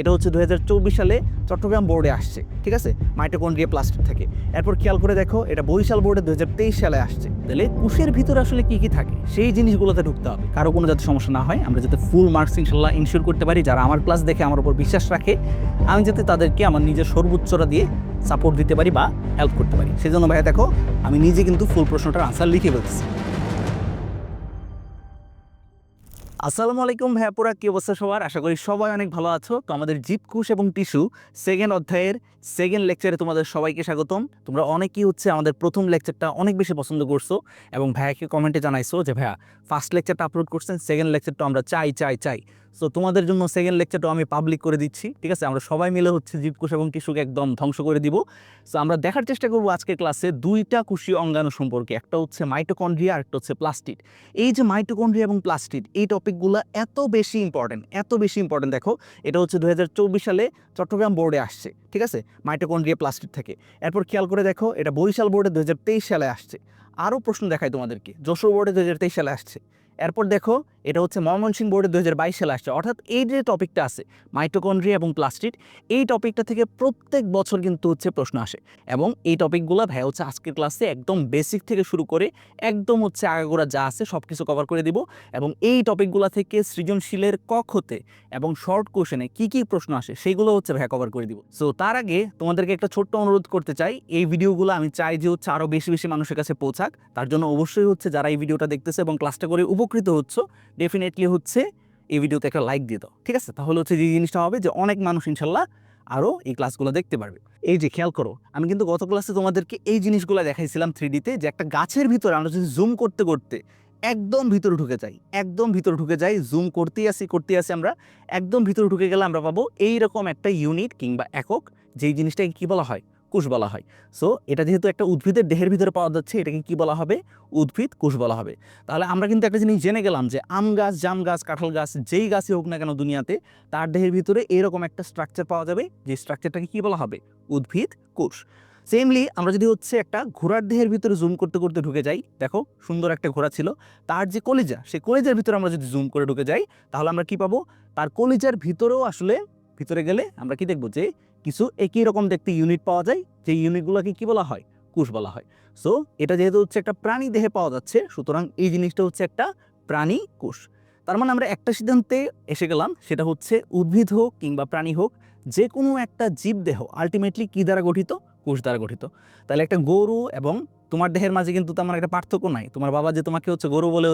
এটা হচ্ছে 2024 সালে চট্টগ্রাম বোর্ডে আসছে, ঠিক আছে, মাইটোকন্ড্রিয়া প্লাস্টিড থেকে। এরপর খেয়াল করে দেখো, এটা বরিশাল বোর্ডে 2023 সালে আসছে। তাহলে কোষের ভিতরে আসলে কি কি থাকে সেই জিনিসগুলোতে ঢুকতে হবে, কারো কোনো যাতে সমস্যা না হয়, আমরা যাতে ফুল মার্কস ইনশাল্লাহ ইনশিওর করতে পারি। যারা আমার ক্লাস দেখে আমার উপর বিশ্বাস রাখে, আমি যাতে তাদেরকে আমার নিজের সর্বোচ্চটা দিয়ে সাপোর্ট দিতে পারি বা হেল্প করতে পারি। সেই জন্য ভাইয়া দেখো, আমি নিজে কিন্তু ফুল প্রশ্নটার আনসার লিখে ফেলতেছি। আসসালামু আলাইকুম ভাইয়া, পুরা কি অবস্থা সবার? আশা করি সবাই অনেক ভালো আছো। তো আমাদের জীবকোষ এবং টিস্যু সেকেন্ড অধ্যায়ের সেকেন্ড লেকচারে তোমাদের সবাইকে স্বাগতম। তোমরা অনেকেই আমাদের প্রথম লেকচারটা অনেক বেশি পছন্দ করছো এবং ভাইয়াকে কমেন্টে জানাইছো যে ভাইয়া ফার্স্ট লেকচারটা আপলোড করছেন, সেকেন্ড লেকচারটা আমরা চাই। সো তোমাদের জন্য সেকেন্ড লেকচারটা আমি পাবলিক করে দিচ্ছি, ঠিক আছে? আমরা সবাই মিলে জীবকোষ এবং টিস্যুকে একদম ধ্বংস করে দিব। সো আমরা দেখার চেষ্টা করবো আজকের ক্লাসে দুইটা কোষীয় অঙ্গাণু সম্পর্কে, একটা হচ্ছে মাইটোকন্ড্রিয়া আর একটা হচ্ছে প্লাস্টিড। এই যে মাইটোকন্ড্রিয়া এবং প্লাস্টিড, এই টপিকগুলো এত বেশি ইম্পর্টেন্ট। দেখো, এটা হচ্ছে 2024 সালে চট্টগ্রাম বোর্ডে আসছে, ঠিক আছে, মাইটোকন্ড্রিয়া প্লাস্টিড থেকে। এরপর খেয়াল করে দেখো, এটা বরিশাল বোর্ডে 2023 সালে আসছে। আরও প্রশ্ন দেখায় তোমাদেরকে, যশোর বোর্ডে 2023 সালে আসছে। এরপর দেখো, এটা হচ্ছে ময়মনসিংহ বোর্ডে 2022 সালে আসছে। অর্থাৎ এই যে টপিকটা আছে মাইটোকন্ড্রিয়া এবং প্লাস্টিড, এই টপিকটা থেকে প্রত্যেক বছর কিন্তু প্রশ্ন আসে। এবং এই টপিকগুলো ভাই আজকের ক্লাসে একদম বেসিক থেকে শুরু করে একদম আগাগোড়া যা আছে সব কিছু কভার করে দিব। এবং এই টপিকগুলো থেকে সৃজনশীলের ক হতে এবং শর্ট কোশ্চেনে কি কি প্রশ্ন আসে সেইগুলো ভাই কভার করে দিব। সো তার আগে তোমাদেরকে একটা ছোট্ট অনুরোধ করতে চাই, এই ভিডিওগুলো আমি চাই যে আরও বেশি মানুষের কাছে পৌঁছাক। তার জন্য অবশ্যই যারা এই ভিডিওটা দেখতেছে এবং ক্লাসটা করে উপকৃত হচ্ছ, ডেফিনেটলি এই ভিডিওতে একটা লাইক দিয়ে দাও, ঠিক আছে? তাহলে যে জিনিসটা হবে যে অনেক মানুষ ইনশাল্লাহ আরও এই ক্লাসগুলো দেখতে পারবে। এই যে খেয়াল করো, আমি কিন্তু গত ক্লাসে তোমাদেরকে এই জিনিসগুলো দেখাইছিলাম 3Dতে, যে একটা গাছের ভিতরে আমরা যদি জুম করতে করতে একদম ভিতরে ঢুকে যাই, জুম করতেই আসি আমরা, একদম ভিতরে ঢুকে গেলে আমরা পাবো এইরকম একটা ইউনিট কিংবা একক, যেই জিনিসটাকে কি বলা হয়? কোষ বলা হয়। সো এটা যেহেতু একটা উদ্ভিদের দেহের ভিতরে পাওয়া যাচ্ছে, এটাকে কি বলা হবে? উদ্ভিদ কোষ বলা হবে। তাহলে আমরা কিন্তু একটা জিনিস জেনে গেলাম যে আম গাছ, জাম গাছ, কাঁঠাল গাছ, যেই গাছই হোক না কেন দুনিয়াতে, তার দেহের ভিতরে এরকম একটা স্ট্রাকচার পাওয়া যাবে, যে স্ট্রাকচারটাকে কি বলা হবে? উদ্ভিদ কোষ। সেমলি আমরা যদি একটা ঘোড়ার দেহের ভিতরে জুম করতে করতে ঢুকে যাই, দেখো সুন্দর একটা ঘোড়া ছিল, তার যে কলিজা, সেই কলিজার ভিতরে আমরা যদি জুম করে ঢুকে যাই, তাহলে আমরা কি পাবো? তার কলিজার ভিতরেও ভিতরে গেলে আমরা কি দেখবো? যে কিছু একই রকম দেখতে ইউনিট পাওয়া যায়, যে ইউনিটগুলোকে কি বলা হয়? কোষ বলা হয়। সো এটা যেহেতু একটা প্রাণী দেহে পাওয়া যাচ্ছে, সুতরাং এই জিনিসটা একটা প্রাণী কোষ। তার মানে আমরা একটা সিদ্ধান্তে এসে গেলাম, সেটা উদ্ভিদ হোক কিংবা প্রাণী হোক, যে কোনো একটা জীব দেহ আলটিমেটলি কি দ্বারা গঠিত? কোষ দ্বারা গঠিত। তাহলে একটা গরু এবং তোমার দেহের মাঝে কিন্তু তেমন একটা পার্থক্য নাই। তোমার বাবা যে তোমাকে গরু বলে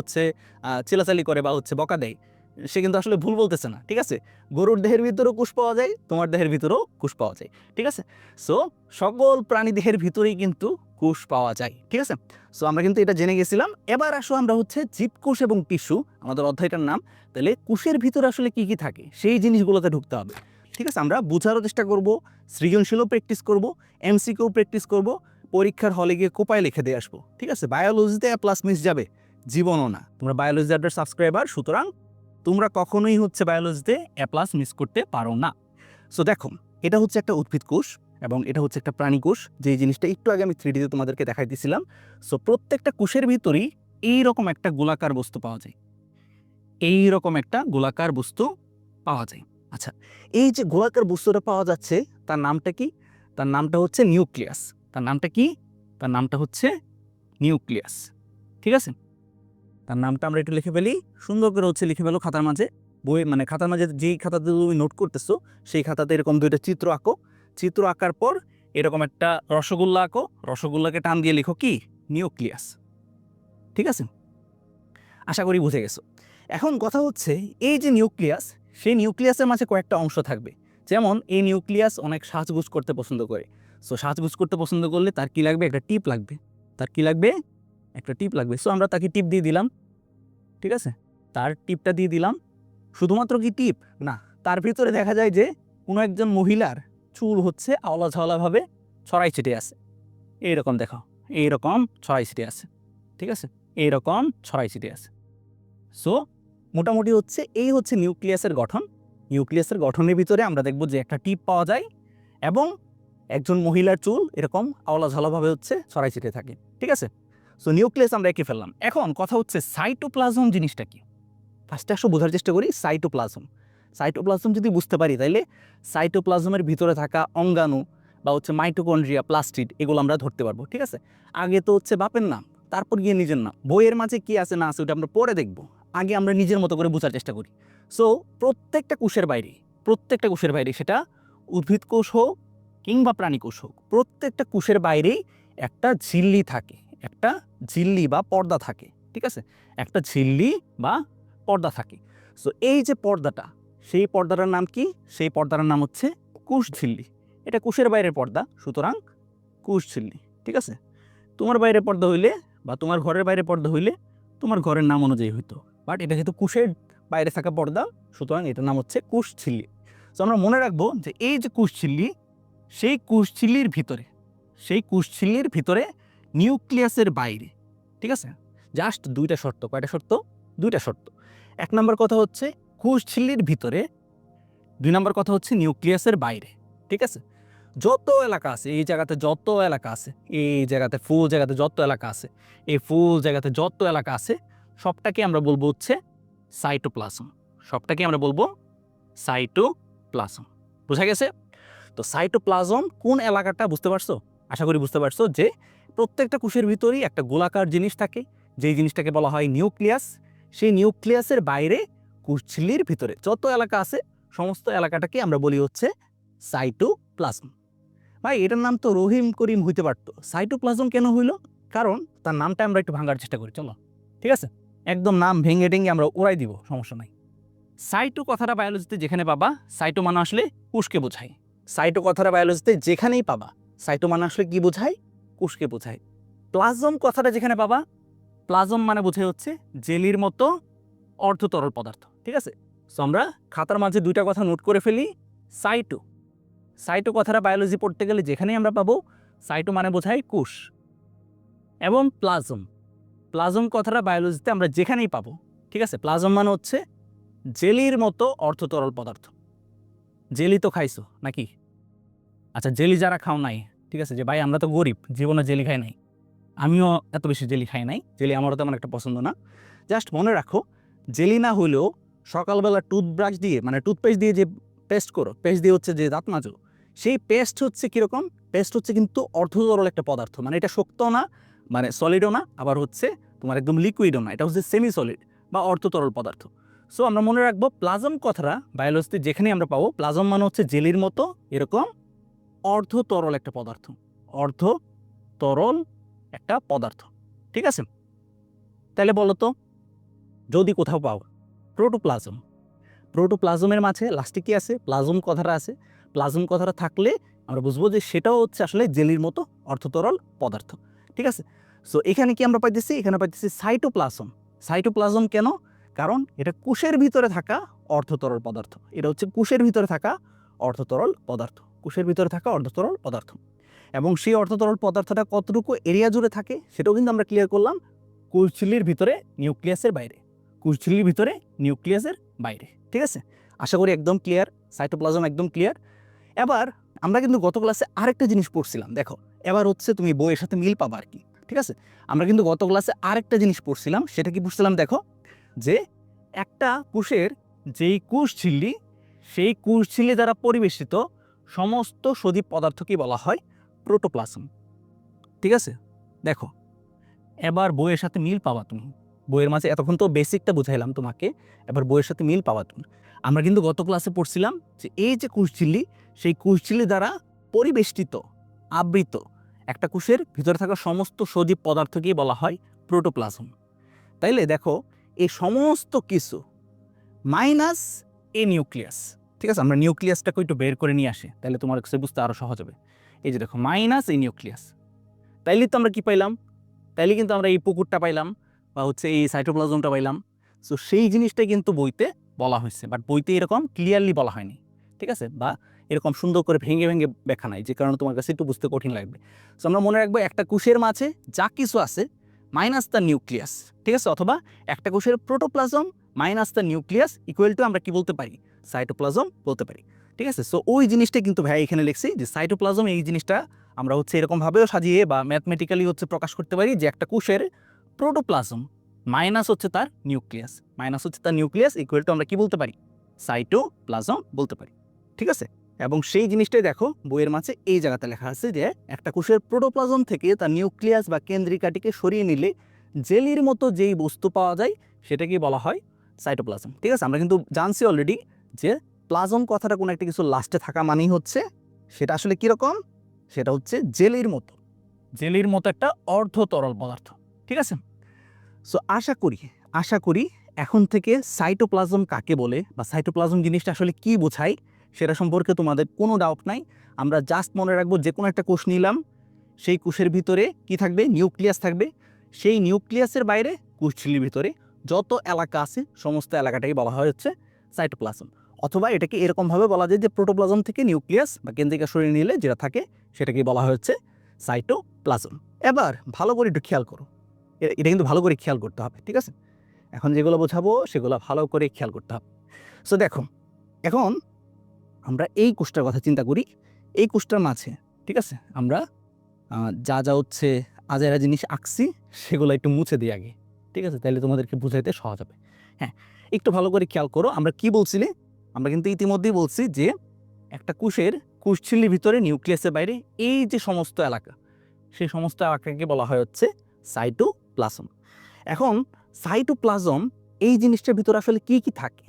চিলাচালি করে বা বকা দেয়, সে কিন্তু আসলে ভুল বলতেছে না, ঠিক আছে? গরুর দেহের ভিতরেও কোষ পাওয়া যায়, তোমার দেহের ভিতরেও কোষ পাওয়া যায়, ঠিক আছে? সো সকল প্রাণী দেহের ভিতরেই কিন্তু কোষ পাওয়া যায়, ঠিক আছে? সো আমরা কিন্তু এটা জেনে গেছিলাম। এবার আসো আমরা জীবকোষ এবং টিস্যু, আমাদের অধ্যায়টার নাম। তাহলে কোষের ভিতরে আসলে কি কি থাকে সেই জিনিসগুলোতে ঢুকতে হবে, ঠিক আছে? আমরা বোঝারও চেষ্টা করব, সৃজনশীলও প্র্যাকটিস করব, এমসিকিউ প্র্যাকটিস করব, পরীক্ষার হলে গিয়ে কোপায় লিখে দিয়ে আসবো, ঠিক আছে? বায়োলজিতে প্লাস মিস যাবে, জীবনও না। তোমরা বায়োলজি আড্ডার সাবস্ক্রাইবার, সুতরাং তোমরা কখনোই বায়োলজিতে এ প্লাস মিস করতে পারো না। সো দেখো, এটা একটা উদ্ভিদ কোষ এবং এটা একটা প্রাণী কোষ, যে জিনিসটা একটু আগে আমি 3Dতে তোমাদেরকে দেখাই দিয়েছিলাম। সো প্রত্যেকটা কোষের ভিতরেই এইরকম একটা গোলাকার বস্তু পাওয়া যায়, আচ্ছা, এই যে গোলাকার বস্তুটা পাওয়া যাচ্ছে, তার নামটা কি? তার নামটা নিউক্লিয়াস। তার নামটা নিউক্লিয়াস, ঠিক আছে? তার নামটা আমরা একটু লিখে ফেলি, সুন্দর করে লিখে ফেলো খাতার মাঝে। খাতার মাঝে যেই খাতাতে তুমি নোট করতেছো, সেই খাতাতে এরকম দুইটা চিত্র আঁকো। চিত্র আঁকার পর এরকম একটা রসগোল্লা আঁকো, রসগোল্লাকে টান দিয়ে লিখো কি? নিউক্লিয়াস, ঠিক আছে? আশা করি বুঝে গেছো। এখন কথা এই যে নিউক্লিয়াস, সেই নিউক্লিয়াসের মাঝে কয়েকটা অংশ থাকবে। যেমন এই নিউক্লিয়াস অনেক সাজগোজ করতে পছন্দ করে। সো সাজগোজ করতে পছন্দ করলে তার কি লাগবে? একটা টিপ লাগবে। সো আমরা তাকে টিপ দিয়ে দিলাম, ঠিক আছে? তার টিপটা দিয়ে দিলাম। শুধুমাত্র কি টিপ না, তার ভিতরে দেখা যায় যে কোনো একজন মহিলার চুল আওলা ঝাওলাভাবে ছড়াই ছিটিয়ে আছে। এইরকম দেখো, এইরকম ছড়াই ছিটিয়ে আছে, ঠিক আছে? এইরকম ছড়াই ছিটিয়ে আছে। সো মোটামুটি এই নিউক্লিয়াসের গঠন। নিউক্লিয়াসের গঠনের ভিতরে আমরা দেখব যে একটা টিপ পাওয়া যায় এবং একজন মহিলার চুল এরকম আওলা ঝাওলাভাবে ছড়াই ছিটিয়ে থাকে, ঠিক আছে? সো নিউক্লিয়াস আমরা এঁকে ফেললাম। এখন কথা সাইটোপ্লাজম জিনিসটা কি? ফার্স্টে বোঝার চেষ্টা করি। সাইটোপ্লাজম যদি বুঝতে পারি তাইলে সাইটোপ্লাজমের ভিতরে থাকা অঙ্গাণু বা হচ্ছে মাইটোকন্ড্রিয়া, প্লাস্টিড এগুলো আমরা ধরতে পারবো। ঠিক আছে, আগে তো হচ্ছে বাপের নাম, তারপর গিয়ে নিজের নাম। বইয়ের মাঝে কি আছে না আছে ওটা আমরা পরে দেখবো, আগে আমরা নিজের মতো করে বোঝার চেষ্টা করি। সো প্রত্যেকটা কোষের বাইরে সেটা উদ্ভিদ কোষ হোক কিংবা প্রাণী কোষ হোক, প্রত্যেকটা কোষের বাইরেই একটা ঝিল্লি থাকে, একটা ঝিল্লি বা পর্দা থাকে। ঠিক আছে, একটা ঝিল্লি বা পর্দা থাকে। সো এই যে পর্দাটা, সেই পর্দাটার নাম কি? সেই পর্দাটার নাম হচ্ছে কোষ ঝিল্লি। এটা কোষের বাইরের পর্দা, সুতরাং কোষ ঝিল্লি। ঠিক আছে, তোমার বাইরে পর্দা হইলে বা তোমার ঘরের বাইরে পর্দা হইলে তোমার ঘরের নাম অনুযায়ী হইতো, বাট এটা যেহেতু কোষের বাইরে থাকা পর্দা, সুতরাং এটার নাম হচ্ছে কোষ ঝিল্লি। তো আমরা মনে রাখবো যে এই যে কোষ ঝিল্লি, সেই কোষ ঝিল্লির ভিতরে নিউক্লিয়াসের বাইরে, ঠিক আছে, জাস্ট দুইটা শর্ত। কয়টা শর্ত? দুইটা শর্ত। এক নম্বর কথা হচ্ছে কোষ ঝিল্লির ভিতরে, দুই নম্বর কথা হচ্ছে নিউক্লিয়াসের বাইরে। ঠিক আছে, যত এলাকা আছে এই জায়গাতে, যত এলাকা আছে এই জায়গাতে, ফুল জায়গাতে যত এলাকা আছে, এই ফুল জায়গাতে যত এলাকা আছে, সবটাকে আমরা বলবো হচ্ছে সাইটোপ্লাজম। সবটাকে আমরা বলবো সাইটোপ্লাজম। বোঝা গেছে? তো সাইটোপ্লাজম কোন এলাকাটা বুঝতে পারছো? আশা করি বুঝতে পারছো যে প্রত্যেকটা কোষের ভিতরেই একটা গোলাকার জিনিস থাকে, যেই জিনিসটাকে বলা হয় নিউক্লিয়াস। সেই নিউক্লিয়াসের বাইরে কোষ ঝিল্লির ভিতরে যত এলাকা আছে, সমস্ত এলাকাটাকে আমরা বলি হচ্ছে সাইটোপ্লাজম। ভাই এটার নাম তো রহিম করিম হইতে পারতো, সাইটোপ্লাজম কেন হইল? কারণ তার নামটা আমরা একটু ভাঙার চেষ্টা করি, চলো। ঠিক আছে, একদম নাম ভেঙে টেঙে আমরা উড়াই দিব, সমস্যা নাই। সাইটো কথাটা বায়োলজিতে যেখানে পাবা, সাইটো মানে আসলে কোষকে বোঝায়। সাইটো কথাটা বায়োলজিতে যেখানেই পাবা, সাইটো মানে আসলে কি বোঝায়? কোষকে বোঝায়। প্লাজম কথাটা যেখানে পাবা, প্লাজম মানে বোঝায় হচ্ছে জেলির মতো অর্ধতরল পদার্থ। ঠিক আছে, সো আমরা খাতার মাঝে দুইটা কথা নোট করে ফেলি। সাইটো কথাটা বায়োলজি পড়তে গেলে যেখানেই আমরা পাবো, সাইটো মানে বোঝায় কোষ। এবং প্লাজম কথাটা বায়োলজিতে আমরা যেখানেই পাবো। ঠিক আছে, প্লাজম মানে হচ্ছে জেলির মতো অর্ধতরল পদার্থ। জেলি তো খাইছো নাকি? আচ্ছা, জেলি যারা খাও নাই, ঠিক আছে, যে ভাই আমরা তো গরিব, জীবনে জেলি খাই নাই, আমিও এত বেশি জেলি খাই নাই, জেলি আমারও তেমন একটা পছন্দ না। জাস্ট মনে রাখো, জেলি না হলেও সকালবেলা টুথব্রাশ দিয়ে, মানে টুথপেস্ট দিয়ে যে পেস্ট করো, পেস্ট দিয়ে হচ্ছে যে দাঁত মাজো, সেই পেস্ট হচ্ছে কীরকম? পেস্ট হচ্ছে কিন্তু অর্ধতরল একটা পদার্থ। মানে এটা শক্তও না, মানে সলিডও না, আবার হচ্ছে তোমার একদম লিকুইডও না, এটা হচ্ছে সেমি সলিড বা অর্ধতরল পদার্থ। সো আমরা মনে রাখবো প্লাজম কথাটা বায়োলজিতে যেখানেই আমরা পাবো, প্লাজম মানে হচ্ছে জেলির মতো এরকম অর্ধতরল একটা পদার্থ, অর্ধতরল একটা পদার্থ। ঠিক আছে, তাহলে বলো তো, যদি কোথাও পাও প্রোটোপ্লাজমের মাঝে লাস্টে কি আছে? প্লাজম কথাটা আছে। প্লাজম কথাটা থাকলে আমরা বুঝবো যে সেটাও হচ্ছে আসলে জেলির মতো অর্ধতরল পদার্থ। ঠিক আছে, সো এখানে কি আমরা পাইতেছি? এখানে পাইতেছি সাইটোপ্লাজম কেন? কারণ এটা কোষের ভিতরে থাকা অর্ধতরল পদার্থ। এটা হচ্ছে কোষের ভিতরে থাকা অর্ধতরল পদার্থ। এবং সেই অর্ধতরল পদার্থটা কতটুকু এরিয়া জুড়ে থাকে সেটাও কিন্তু আমরা ক্লিয়ার করলাম। কোষ ঝিল্লির ভিতরে, নিউক্লিয়াসের বাইরে। ঠিক আছে, আশা করি একদম ক্লিয়ার, সাইটোপ্লাজম একদম ক্লিয়ার। এবার আমরা কিন্তু গত ক্লাসে আরেকটা জিনিস পড়ছিলাম, দেখো এবার হচ্ছে তুমি বইয়ের সাথে মিল পাবা আর কি। ঠিক আছে, আমরা কিন্তু গত ক্লাসে আরেকটা জিনিস পড়ছিলাম, সেটা কি পড়ছিলাম? দেখো যে একটা কোষের যেই কোষ ঝিল্লি, সেই কোষ ঝিল্লি দ্বারা পরিবেষ্টিত সমস্ত সজীব পদার্থকে বলা হয় প্রোটোপ্লাজম। ঠিক আছে, দেখো এবার বইয়ের সাথে মিল পাওয়া তুমি, বইয়ের মাঝে এতক্ষণ তো বেসিকটা বুঝাইলাম তোমাকে, এবার বইয়ের সাথে মিল পাওয়া তুমি। আমরা কিন্তু গত ক্লাসে পড়ছিলাম যে এই যে কোষঝিল্লি, সেই কোষঝিল্লি দ্বারা পরিবেষ্টিত, আবৃত একটা কোষের ভিতরে থাকা সমস্ত সজীব পদার্থকেই বলা হয় প্রোটোপ্লাজম। তাইলে দেখো এই সমস্ত কিছু মাইনাস এ নিউক্লিয়াস। ঠিক আছে, আমরা নিউক্লিয়াসটাকে একটু বের করে নিয়ে আসি, তাহলে তোমার কাছে বুঝতে আরও সহজ হবে। এই যে দেখো মাইনাস এই নিউক্লিয়াস, তাইলে তো আমরা কি পাইলাম? তাইলে কিন্তু আমরা এই পুকুরটা পাইলাম বা হচ্ছে এই সাইটোপ্লাজমটা পাইলাম। সো সেই জিনিসটাই কিন্তু বইতে বলা হয়েছে, বাট বইতে এরকম ক্লিয়ারলি বলা হয়নি। ঠিক আছে, বা এরকম সুন্দর করে ভেঙে ভেঙে ব্যাখ্যা নাই, যে কারণে তোমার কাছে একটু বুঝতে কঠিন লাগবে। সো আমরা মনে রাখবো একটা কোষের মাঝে যা কিছু আছে মাইনাস দ্য নিউক্লিয়াস। ঠিক আছে, অথবা একটা কোষের protoplasm minus the nucleus equal to আমরা কি বলতে পারি? সাইটোপ্লাজম বলতে পারি। ঠিক আছে, সো ওই জিনিসটা কিন্তু ভাই এখানে লিখছি যে সাইটোপ্লাজম, এই জিনিসটা আমরা হচ্ছে এরকমভাবেও সাজিয়ে বা ম্যাথমেটিক্যালি হচ্ছে প্রকাশ করতে পারি যে একটা কোষের প্রোটোপ্লাজম মাইনাস হচ্ছে তার নিউক্লিয়াস ইকুয়াল টু আমরা কি বলতে পারি? সাইটোপ্লাজম বলতে পারি, ঠিক আছে। এবং সেই জিনিসটাই দেখো বইয়ের মাঝে এই জায়গাতে লেখা আছে যে একটা কোষের প্রোটোপ্লাজম থেকে তার নিউক্লিয়াস বা কেন্দ্রিকাটিকে সরিয়ে নিলে জেলির মতো যেই বস্তু পাওয়া যায় সেটাকেই বলা হয় সাইটোপ্লাজম, ঠিক আছে। আমরা কিন্তু জানছি অলরেডি যে প্লাজম কথাটা কোনো একটা কিছু লাস্টে থাকা মানেই হচ্ছে সেটা আসলে কীরকম, সেটা হচ্ছে জেলির মতো একটা অর্ধ তরল পদার্থ, ঠিক আছে। সো আশা করি এখন থেকে সাইটোপ্লাজম কাকে বলে বা সাইটোপ্লাজম জিনিসটা আসলে কি বোঝায় সেটা সম্পর্কে তোমাদের কোনো ডাউট নাই। আমরা জাস্ট মনে রাখবো যে কোনো একটা কোষ নিলাম, সেই কোষের ভিতরে কি থাকবে, নিউক্লিয়াস থাকবে, সেই নিউক্লিয়াসের বাইরে কোষঝিল্লির ভিতরে যত এলাকা আছে সমস্ত এলাকাটাকে বলা হয় হচ্ছে সাইটোপ্লাজম। অথবা এটাকে এরকমভাবে বলা যায় যে প্রোটোপ্লাজম থেকে নিউক্লিয়াস বা কেন্দ্রিকা সরিয়ে নিলে যেটা থাকে সেটাকে বলা হচ্ছে সাইটোপ্লাজম। এবার ভালো করে একটু খেয়াল করো, এটা কিন্তু ভালো করে খেয়াল করতে হবে, ঠিক আছে। এখন যেগুলো বোঝাবো সেগুলো ভালো করে খেয়াল করতে হবে। সো দেখো, এখন আমরা এই কোষটার কথা চিন্তা করি, এই কোষটার মাঝে, ঠিক আছে, আমরা যা হচ্ছে আজেরা জিনিস আঁকছি সেগুলো একটু মুছে দিই আগে, ঠিক আছে, তাহলে তোমাদেরকে বুঝাইতে সহজ হবে। হ্যাঁ, একটু ভালো করে খেয়াল করো, আমরা কি বলছিলে, আমরা কিন্তু ইতিমধ্যেই বলছি যে একটা কোষের কোষঝিল্লির ভিতরে নিউক্লিয়াসের বাইরে এই যে সমস্ত এলাকা, সেই সমস্ত এলাকাকে বলা হয় হচ্ছে সাইটোপ্লাজম। এখন সাইটোপ্লাজম এই জিনিসটার ভিতরে আসলে কি কি থাকে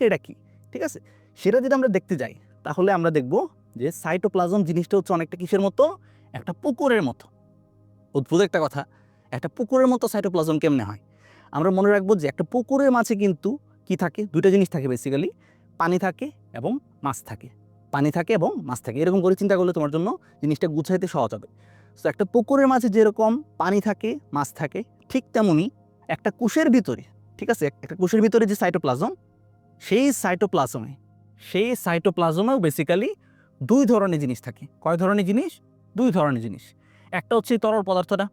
এটা কি, ঠিক আছে, সেটা যদি আমরা দেখতে যাই তাহলে আমরা দেখব যে সাইটোপ্লাজম জিনিসটা হচ্ছে অনেকটা কিসের মতো, একটা পুকুরের মতো। অদ্ভুত একটা কথা, একটা পুকুরের মতো সাইটোপ্লাজম কেমনে হয়? আমরা মনে রাখবো যে একটা পুকুরের মাঝে কিন্তু কি থাকে, দুইটা জিনিস থাকে বেসিক্যালি, পানি থাকে এবং মাছ থাকে, পানি থাকে এবং মাছ থাকে। এরকম করে চিন্তা করলে তোমার জন্য জিনিসটা গুছাইতে সহজ হবে। সো একটা পুকুরের মাঝে যেরকম পানি থাকে মাছ থাকে, ঠিক তেমনি একটা কোষের ভিতরে, ঠিক আছে, একটা কোষের ভিতরে যে সাইটোপ্লাজম, সেই সাইটোপ্লাজমেও বেসিক্যালি দুই ধরনের জিনিস থাকে। কয় ধরনের জিনিস? দুই ধরনের জিনিস। একটা হচ্ছে তরল পদার্থটা,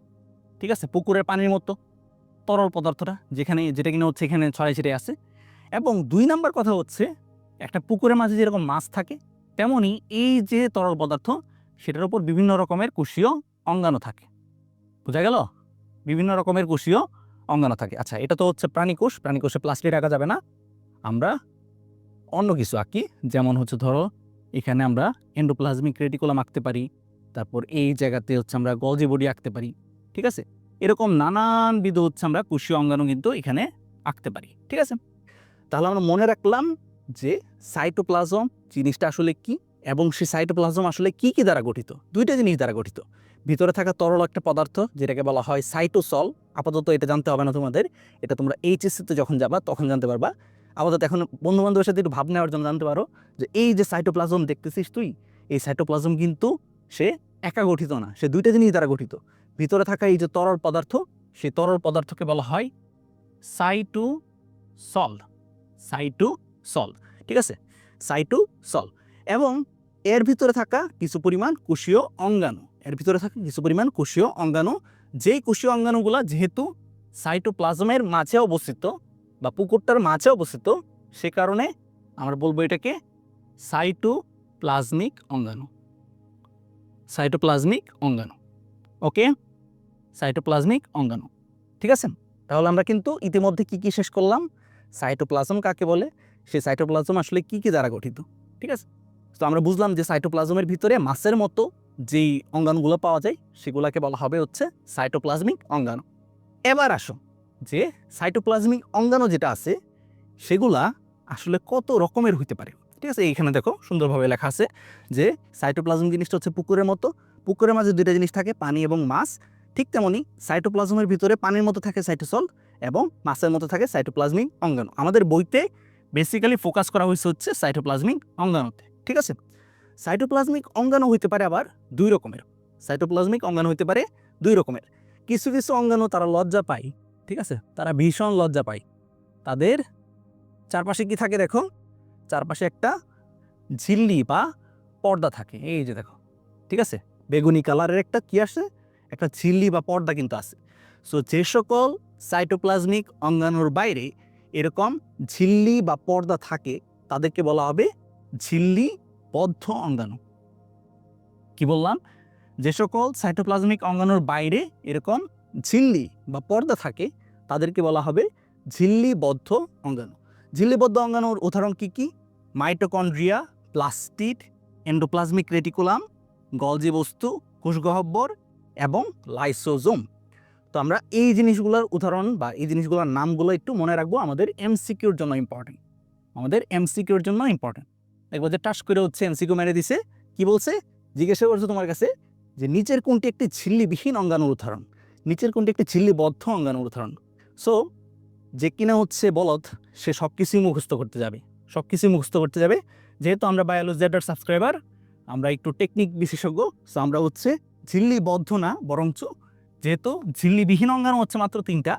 ঠিক আছে, পুকুরের পানির মতো তরল পদার্থটা যেটা কিনা হচ্ছে এখানে ছড়াই ছিটে আছে। এবং দুই নাম্বার কথা হচ্ছে একটা পুকুরের মাঝে যেরকম মাছ থাকে তেমনি এই যে তরল পদার্থ সেটার উপর বিভিন্ন রকমের কোষীয় অঙ্গাণু থাকে। বোঝা গেল? বিভিন্ন রকমের কোষীয় অঙ্গাণু থাকে। আচ্ছা, এটা তো হচ্ছে প্রাণীকোষে প্লাস্টিক রাখা যাবে না, আমরা অন্য কিছু আঁকি। যেমন হচ্ছে ধরো এখানে আমরা এন্ডোপ্লাজমিক রেটিকুলাম আঁকতে পারি, তারপর এই জায়গাতে হচ্ছে আমরা গলজি বডি আঁকতে পারি, ঠিক আছে। এরকম নানানবিধ হচ্ছে আমরা কোষীয় অঙ্গাণু কিন্তু এখানে আঁকতে পারি, ঠিক আছে। তাহলে আমরা মনে রাখলাম যে সাইটোপ্লাজম জিনিসটা আসলে কি এবং সেই সাইটোপ্লাজম আসলে কি কি দ্বারা গঠিত। দুইটা জিনিস দ্বারা গঠিত। ভিতরে থাকা তরল একটা পদার্থ যেটাকে বলা হয় সাইটোসল, আপাতত এটা জানতে হবে না তোমাদের, এটা তোমরা এইচএসসিতে যখন যাবা তখন জানতে পারবা। আপাতত এখন বন্ধুবান্ধবের সাথে একটু ভাব নেওয়ার জন্য জানতে পারো যে এই যে সাইটোপ্লাজম দেখতেছিস তুই, এই সাইটোপ্লাজম কিন্তু সে একা গঠিত না, সে দুইটা জিনিস দ্বারা গঠিত। ভিতরে থাকা এই যে তরল পদার্থ, সেই তরল পদার্থকে বলা হয় সাইটোসল, ঠিক আছে, সাইটোসল। এবং এর ভিতরে থাকা কিছু পরিমাণ কোষীয় অঙ্গাণু, যেই কোষীয় অঙ্গাণুগুলা যেহেতু সাইটোপ্লাজমের মাঝে অবস্থিত বা পুকুরটার মাঝে অবস্থিত, সে কারণে আমরা বলবো এটাকে সাইটোপ্লাজমিক অঙ্গাণু। ওকে, সাইটোপ্লাজমিক অঙ্গাণু, ঠিক আছে। তাহলে আমরা কিন্তু ইতিমধ্যে কি শেষ করলাম, সাইটোপ্লাজম কাকে বলে, সেই সাইটোপ্লাজম আসলে কি দ্বারা গঠিত, ঠিক আছে। তো আমরা বুঝলাম যে সাইটোপ্লাজমের ভিতরে মাছের মতো যেই অঙ্গাণুগুলো পাওয়া যায় সেগুলোকে বলা হবে হচ্ছে সাইটোপ্লাজমিক অঙ্গাণু। এবার আসো যে সাইটোপ্লাজমিক অঙ্গাণু যেটা আছে সেগুলা আসলে কত রকমের হইতে পারে, ঠিক আছে। এইখানে দেখো সুন্দরভাবে লেখা আছে যে সাইটোপ্লাজম জিনিসটা হচ্ছে পুকুরের মতো, পুকুরের মাঝে দুইটা জিনিস থাকে, পানি এবং মাছ। ঠিক তেমনি সাইটোপ্লাজমের ভিতরে পানির মতো থাকে সাইটোসল এবং মাছের মতো থাকে সাইটোপ্লাজমিক অঙ্গাণু। আমাদের বইতে বেসিক্যালি ফোকাস করা হয়েছে হচ্ছে সাইটোপ্লাজমিক অঙ্গাণুতে, ঠিক আছে। সাইটোপ্লাজমিক অঙ্গাণু হইতে পারে আবার দুই রকমের, কিছু কিছু অঙ্গাণু তারা লজ্জা পায়, ঠিক আছে, তারা ভীষণ লজ্জা পায়। তাদের চারপাশে কি থাকে দেখো, চারপাশে একটা ঝিল্লি বা পর্দা থাকে, এই যে দেখো, ঠিক আছে, বেগুনি কালারের একটা কি আসে, একটা ঝিল্লি বা পর্দা কিন্তু আছে। সো যে সকল সাইটোপ্লাজমিক অঙ্গাণুর বাইরে এরকম ঝিল্লি বা পর্দা থাকে তাদেরকে বলা হবে ঝিল্লিবদ্ধ অঙ্গাণু। কি বললাম? যে সকল সাইটোপ্লাজমিক অঙ্গাণুর বাইরে এরকম ঝিল্লি বা পর্দা থাকে তাদেরকে বলা হবে ঝিল্লিবদ্ধ অঙ্গাণু। ঝিল্লিবদ্ধ অঙ্গাণুর উদাহরণ কি কি? Mitochondria, plastid, endoplasmic reticulum, Golgi বস্তু, কোষগহ্বর এবং লাইসোজোম। তো আমরা এই জিনিসগুলোর উদাহরণ বা এই জিনিসগুলোর নামগুলো একটু মনে রাখবো, আমাদের এমসিকিউর জন্য ইম্পর্টেন্ট, আমাদের এমসিকিউর জন্য ইম্পর্টেন্ট। একবার যে টাস করে হচ্ছে এমসিকিউ মেরে দিছে, কি বলছে, জিজ্ঞাসা করছে তোমার কাছে যে নিচের কোনটি একটি ঝিল্লিবিহীন অঙ্গাণুর উদাহরণ, নিচের কোনটি একটি ঝিল্লিবদ্ধ অঙ্গাণুর উদাহরণ। সো যে কিনা হচ্ছে বলদ, সে সব কিছুই মুখস্থ করতে যাবে, সব কিছুই মুখস্থ করতে যাবে। যেহেতু আমরা বায়োলজি সাবস্ক্রাইবার, আমরা একটু টেকনিক বিশেষজ্ঞ, সো আমরা হচ্ছে ঝিল্লিবদ্ধ না, বরঞ্চ যেহেতু ঝিল্লিবিহীন অঙ্গাণু হচ্ছে মাত্র 3টা,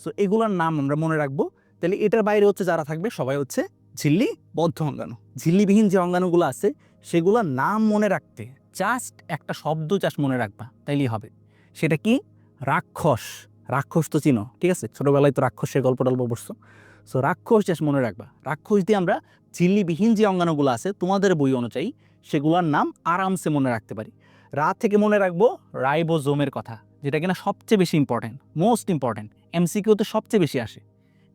সো এগুলোর নাম আমরা মনে রাখবো। তাহলে এটার বাইরে হচ্ছে যারা থাকবে সবাই হচ্ছে ঝিল্লিবদ্ধ অঙ্গাণু। ঝিল্লিবিহীন যে অঙ্গাণুগুলো আছে সেগুলোর নাম মনে রাখতে জাস্ট একটা শব্দ জাস্ট মনে রাখবা, তাইলেই হবে। সেটা কি? রাক্ষস। রাক্ষস তো চিনো, ঠিক আছে, ছোটবেলায় তো রাক্ষসের গল্প টল্প পড়ছো। সো রাক্ষস জাস্ট মনে রাখবা। রাক্ষস দিয়ে আমরা ঝিল্লিবিহীন যে অঙ্গাণুগুলো আছে তোমাদের বই অনুযায়ী সেগুলোর নাম আরামসে মনে রাখতে পারি। থেকে মনে রাখবো রাইবোজোমের কথা, যেটা কিনা সবচেয়ে বেশি ইম্পর্টেন্ট, মোস্ট ইম্পর্টেন্ট, এমসিকিউতে সবচেয়ে বেশি আসে,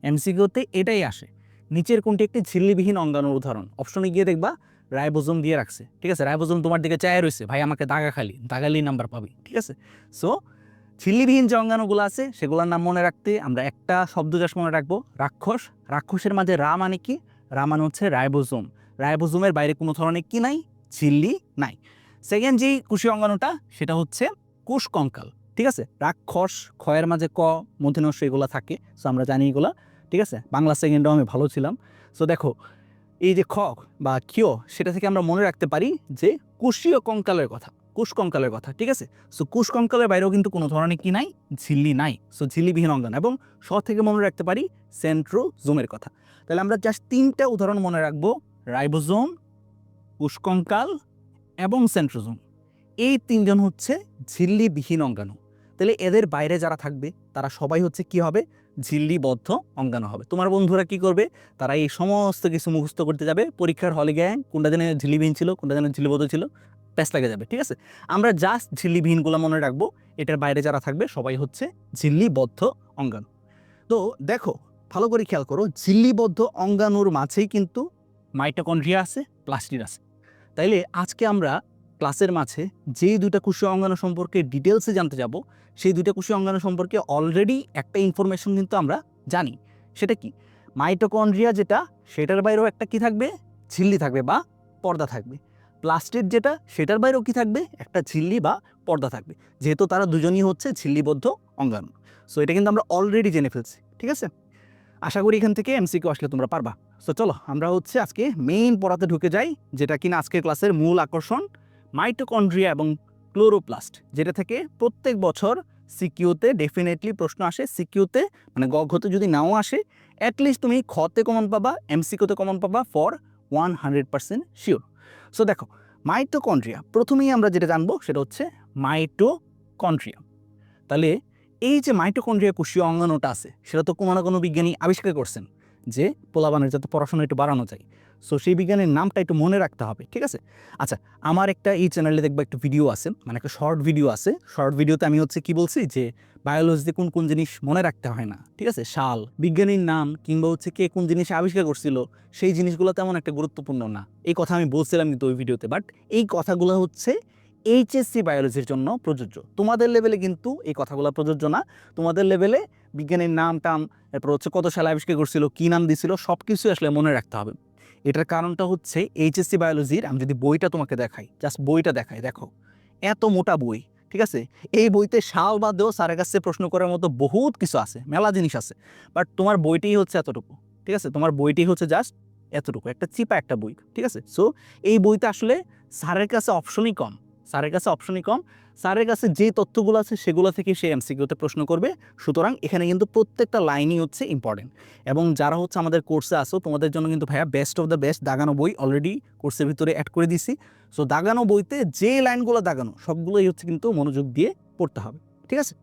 এমসিকিউতে এটাই আসে। নিচের কোনটি একটি ঝিল্লিবিহীন অঙ্গাণুর উদাহরণ? অপশনে গিয়ে দেখবা রাইবোজোম দিয়ে রাখছে, ঠিক আছে। রাইবোজোম তোমার দিকে চায় রয়েছে, ভাই আমাকে দাগালি নাম্বার পাবি, ঠিক আছে। সো ঝিল্লিবিহীন যে অঙ্গাণুগুলো আছে সেগুলোর নাম মনে রাখতে আমরা একটা শব্দ জাস্ট মনে রাখবো, রাক্ষস। রাক্ষসের মাঝে রা মানে কি? রা মানে হচ্ছে রাইবোজোম। রাইবোজোমের বাইরে কোনো ধরনের কি নাই? ঝিল্লি নাই। সেকেন্ড যেই কোষীয় অঙ্গাণুটা সেটা হচ্ছে কোষ কঙ্কাল, ঠিক আছে। রাক্ষস, ক্ষয়ের মাঝে ক, মূর্ধন্য এগুলো থাকে, সো আমরা জানি এগুলো, ঠিক আছে। বাংলা সেকেন্ডেও আমি ভালো ছিলাম। সো দেখো এই যে খ বা ক্ষিয়, সেটা থেকে আমরা মনে রাখতে পারি যে কোষীয় কঙ্কালের কথা, কোষ কঙ্কালের কথা, ঠিক আছে। সো কোষ কঙ্কালের বাইরেও কিন্তু কোনো ধরনের কি নাই? ঝিল্লি নাই। সো ঝিল্লিবিহীন অঙ্গাণু। এবং স থেকে মনে রাখতে পারি সেন্ট্রোজোমের কথা। তাহলে আমরা জাস্ট 3টা উদাহরণ মনে রাখবো, রাইবোজোম, কোষ কঙ্কাল এবং সেন্ট্রোজোম। এই 3জন হচ্ছে ঝিল্লিবিহীন অঙ্গাণু। তাহলে এদের বাইরে যারা থাকবে তারা সবাই হচ্ছে কি হবে? ঝিল্লিবদ্ধ অঙ্গাণু হবে। তোমার বন্ধুরা কি করবে? তারা এই সমস্ত কিছু মুখস্থ করতে যাবে, পরীক্ষার হলে গিয়ে কোনটা যেন ঝিল্লিবিহীন ছিল, কোনটা যেন ঝিল্লিবদ্ধ ছিল, প্যাচ লাগে যাবে, ঠিক আছে। আমরা জাস্ট ঝিল্লিবিহীনগুলো মনে রাখবো, এটার বাইরে যারা থাকবে সবাই হচ্ছে ঝিল্লিবদ্ধ অঙ্গাণু। তো দেখো, ভালো করে খেয়াল করো, ঝিল্লিবদ্ধ অঙ্গাণুর মাঝেই কিন্তু মাইটোকন্ড্রিয়া আছে, প্লাস্টিড আছে। তাইলে আজকে আমরা ক্লাসের মাঝে যেই 2টা কোষীয় অঙ্গাণু সম্পর্কে ডিটেলসে জানতে যাব, সেই 2টা কোষীয় অঙ্গাণু সম্পর্কে অলরেডি একটা ইনফরমেশন কিন্তু আমরা জানি। সেটা কি? মাইটোকন্ড্রিয়া যেটা, সেটার বাইরেও একটা কি থাকবে? ঝিল্লি থাকবে বা পর্দা থাকবে। প্লাস্টিড যেটা, সেটার বাইরেও কি থাকবে? একটা ঝিল্লি বা পর্দা থাকবে, যেহেতু তারা দুজনই হচ্ছে ঝিল্লিবদ্ধ অঙ্গাণু। সো এটা কিন্তু আমরা অলরেডি জেনে ফেলছি, ঠিক আছে। আশা করি এখান থেকে এমসিকিউ আসলে তোমরা পারবা। সো চলো আমরা হচ্ছে আজকে মেইন পড়াতে ঢুকে যাই, যেটা কিনা আজকের ক্লাসের মূল আকর্ষণ, মাইটোকন্ড্রিয়া এবং ক্লোরোপ্লাস্ট, যেটা থেকে প্রত্যেক বছর সিকিউতে ডেফিনেটলি প্রশ্ন আসে। সিকিউতে মানে গঘতে যদি নাও আসে, অ্যাটলিস্ট তুমি খতে কমন পাবা, এমসিকিউতে কমন পাবা ফর 100% শিওর। সো দেখো, মাইটোকন্ড্রিয়া প্রথমেই আমরা যেটা জানবো সেটা হচ্ছে মাইটোকন্ড্রিয়া। তাহলে এই যে মাইটোকন্ড্রিয়া কোষীয় অঙ্গাণুটা আছে, সেটা তো কোনো না কোনো বিজ্ঞানী আবিষ্কার করছেন যে পোলাপানের যাতে পড়াশোনা একটু বাড়ানো যায়। সো সেই বিজ্ঞানের নামটা একটু মনে রাখতে হবে, ঠিক আছে। আচ্ছা, আমার একটা এই চ্যানেলে দেখবো একটা ভিডিও আছে, মানে একটা শর্ট ভিডিও আছে। শর্ট ভিডিওতে আমি হচ্ছে কি বলছি যে বায়োলজিতে কোন কোন জিনিস মনে রাখতে হয় না, ঠিক আছে। সাল, বিজ্ঞানীর নাম, কিংবা হচ্ছে কে কোন জিনিস আবিষ্কার করছিল, সেই জিনিসগুলো তেমন একটা গুরুত্বপূর্ণ না। এই কথা আমি বলছিলাম কিন্তু ওই ভিডিওতে, বাট এই কথাগুলো হচ্ছে এইচএসসি বায়োলজির জন্য প্রযোজ্য। তোমাদের লেভেলে কিন্তু এই কথাগুলো প্রযোজ্য না। তোমাদের লেভেলে বিজ্ঞানের নাম টাম, এরপর হচ্ছে কত সালে আবিষ্কার করছিল, কী নাম দিছিল, সব কিছু আসলে মনে রাখতে হবে। এটার কারণটা হচ্ছে এইচএসসি বায়োলজির, আমি যদি বইটা তোমাকে দেখাই, জাস্ট বইটা দেখাই, দেখো এত মোটা বই, ঠিক আছে। এই বইতে সাল বাদেও স্যারের কাছে প্রশ্ন করার মতো বহুত কিছু আছে, মেলা জিনিস আছে, বাট তোমার বইটাই হচ্ছে এতটুকু, ঠিক আছে। তোমার বইটাই হচ্ছে জাস্ট এতটুকু, একটা চিপা একটা বই, ঠিক আছে। সো এই বইতে আসলে স্যারের কাছে অপশনই কম, স্যারের কাছে যে তথ্যগুলো আছে সেগুলো থেকে সে এমসিকিউতে প্রশ্ন করবে। সুতরাং এখানে কিন্তু প্রত্যেকটা লাইনই হচ্ছে ইম্পর্টেন্ট। এবং যারা হচ্ছে আমাদের কোর্সে আসো, তোমাদের জন্য কিন্তু ভাইয়া বেস্ট অফ দ্য বেস্ট দাগানো বই অলরেডি কোর্সের ভিতরে অ্যাড করে দিছি। সো দাগানো বইতে যে লাইনগুলো দাগানো সবগুলোই হচ্ছে কিন্তু মনোযোগ দিয়ে পড়তে হবে, ঠিক আছে।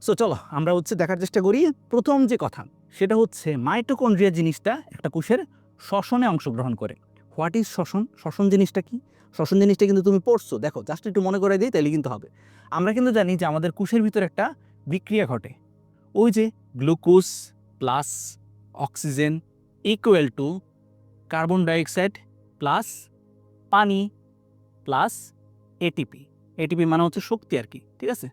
সো চলো আমরা হচ্ছে দেখার চেষ্টা করি। প্রথম যে কথা সেটা হচ্ছে মাইটোকন্ড্রিয়া জিনিসটা একটা কোষের শ্বসনে অংশগ্রহণ করে। হোয়াট ইজ শ্বসন? শ্বসন জিনিসটা কি? শ্বসন জিনিসটা কিন্তু তুমি পড়ছো, দেখো জাস্ট একটু মনে করে দিই, তাহলে কিন্তু হবে। আমরা কিন্তু জানি যে আমাদের কোষের ভিতরে একটা বিক্রিয়া ঘটে, ওই যে glucose plus oxygen equal to carbon dioxide plus পানি প্লাস এটিপি। এটিপি মানে হচ্ছে শক্তি আর কি, ঠিক আছে।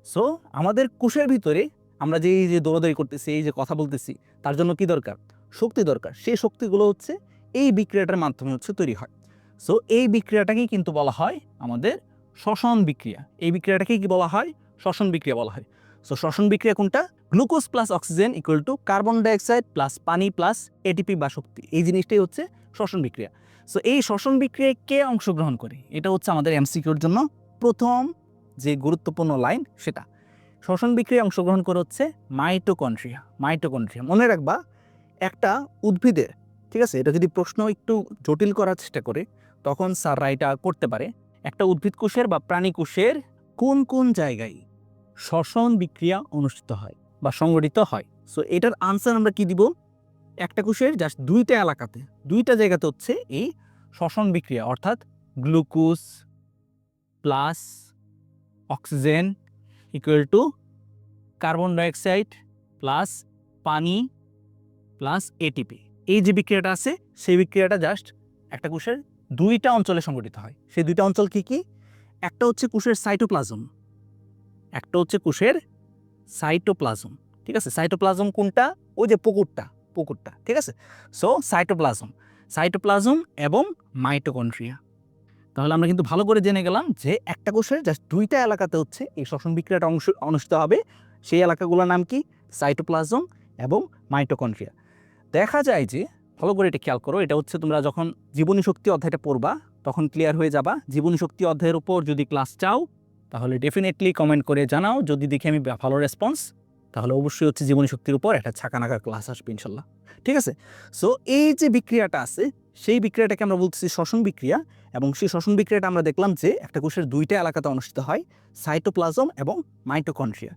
সো আমাদের কোষের ভিতরে আমরা যে এই যে দৌড়াদৌড়ি করতেছি, এই যে কথা বলতেছি, তার জন্য কি দরকার? শক্তি দরকার। সেই শক্তিগুলো হচ্ছে এই বিক্রিয়াটার মাধ্যমে হচ্ছে তৈরি হয়। সো এই বিক্রিয়াটাকেই কিন্তু বলা হয় আমাদের শ্বসন বিক্রিয়া। এই বিক্রিয়াটাকেই কি বলা হয়? শ্বসন বিক্রিয়া বলা হয়। সো শ্বসন বিক্রিয়া কোনটা? Glucose plus oxygen equal to carbon dioxide plus পানি প্লাস এটিপি বা শক্তি। এই জিনিসটাই হচ্ছে শ্বসন বিক্রিয়া। সো এই শ্বসন বিক্রিয়ায় কে অংশগ্রহণ করে? এটা হচ্ছে আমাদের এমসিকিউর জন্য প্রথম যে গুরুত্বপূর্ণ লাইন সেটা। শ্বসন বিক্রিয়ায় অংশগ্রহণ করে হচ্ছে মাইটোকন্ড্রিয়া। মাইটোকন্ড্রিয়া মনে রাখবা, একটা উদ্ভিদের, ঠিক আছে, এটা যদি প্রশ্ন একটু জটিল করার চেষ্টা করে তখন স্যাররা এটা করতে পারে। একটা উদ্ভিদ কোষের বা প্রাণী কোষের কোন কোন জায়গায় শ্বসন বিক্রিয়া অনুষ্ঠিত হয় বা সংঘটিত হয়? সো এটার আনসার আমরা কি দিব? একটা কোষের জাস্ট দুইটা এলাকাতে, দুইটা জায়গাতে হচ্ছে এই শ্বসন বিক্রিয়া, অর্থাৎ glucose plus oxygen equal to carbon dioxide plus পানি প্লাস এটিপি। এই যে বিক্রিয়াটা আছে সেই বিক্রিয়াটা জাস্ট একটা কোষের দুইটা অঞ্চলে সংঘটিত হয়। সেই দুইটা অঞ্চল কি কি? একটা হচ্ছে কোষের সাইটোপ্লাজম, একটা হচ্ছে কোষের সাইটোপ্লাজম, ঠিক আছে। সাইটোপ্লাজম কোনটা? ওই যে পুকুরটা, পুকুরটা, ঠিক আছে। সো সাইটোপ্লাজম এবং মাইটোকন্ড্রিয়া। তাহলে আমরা কিন্তু ভালো করে জেনে গেলাম যে একটা কোষের জাস্ট দুইটা এলাকাতে হচ্ছে এই শ্বসন বিক্রিয়াটা অনুষ্ঠিত হবে। সেই এলাকাগুলোর নাম কি? সাইটোপ্লাজম এবং মাইটোকন্ড্রিয়া। দেখা যায় যে, ভালো করে এটা খেয়াল করো, এটা হচ্ছে তোমরা যখন জীবনী শক্তি অধ্যায়টা পড়বা তখন ক্লিয়ার হয়ে যাবা। জীবনী শক্তি অধ্যায়ের উপর যদি ক্লাস চাও তাহলে ডেফিনেটলি কমেন্ট করে জানাও। যদি দেখি আমি ভালো রেসপন্স, তাহলে অবশ্যই হচ্ছে জীবনী শক্তির উপর একটা ছাকানাকা ক্লাস আসবে ইনশাল্লাহ, ঠিক আছে। সো এই যে বিক্রিয়াটা আছে সেই বিক্রিয়াটাকে আমরা বলতেছি শ্বসন বিক্রিয়া। এবং সেই শ্বসন বিক্রিয়াটা আমরা দেখলাম যে একটা কোষের দুইটা এলাকাতে অনুষ্ঠিত হয়, সাইটোপ্লাজম এবং মাইটোকন্ড্রিয়া।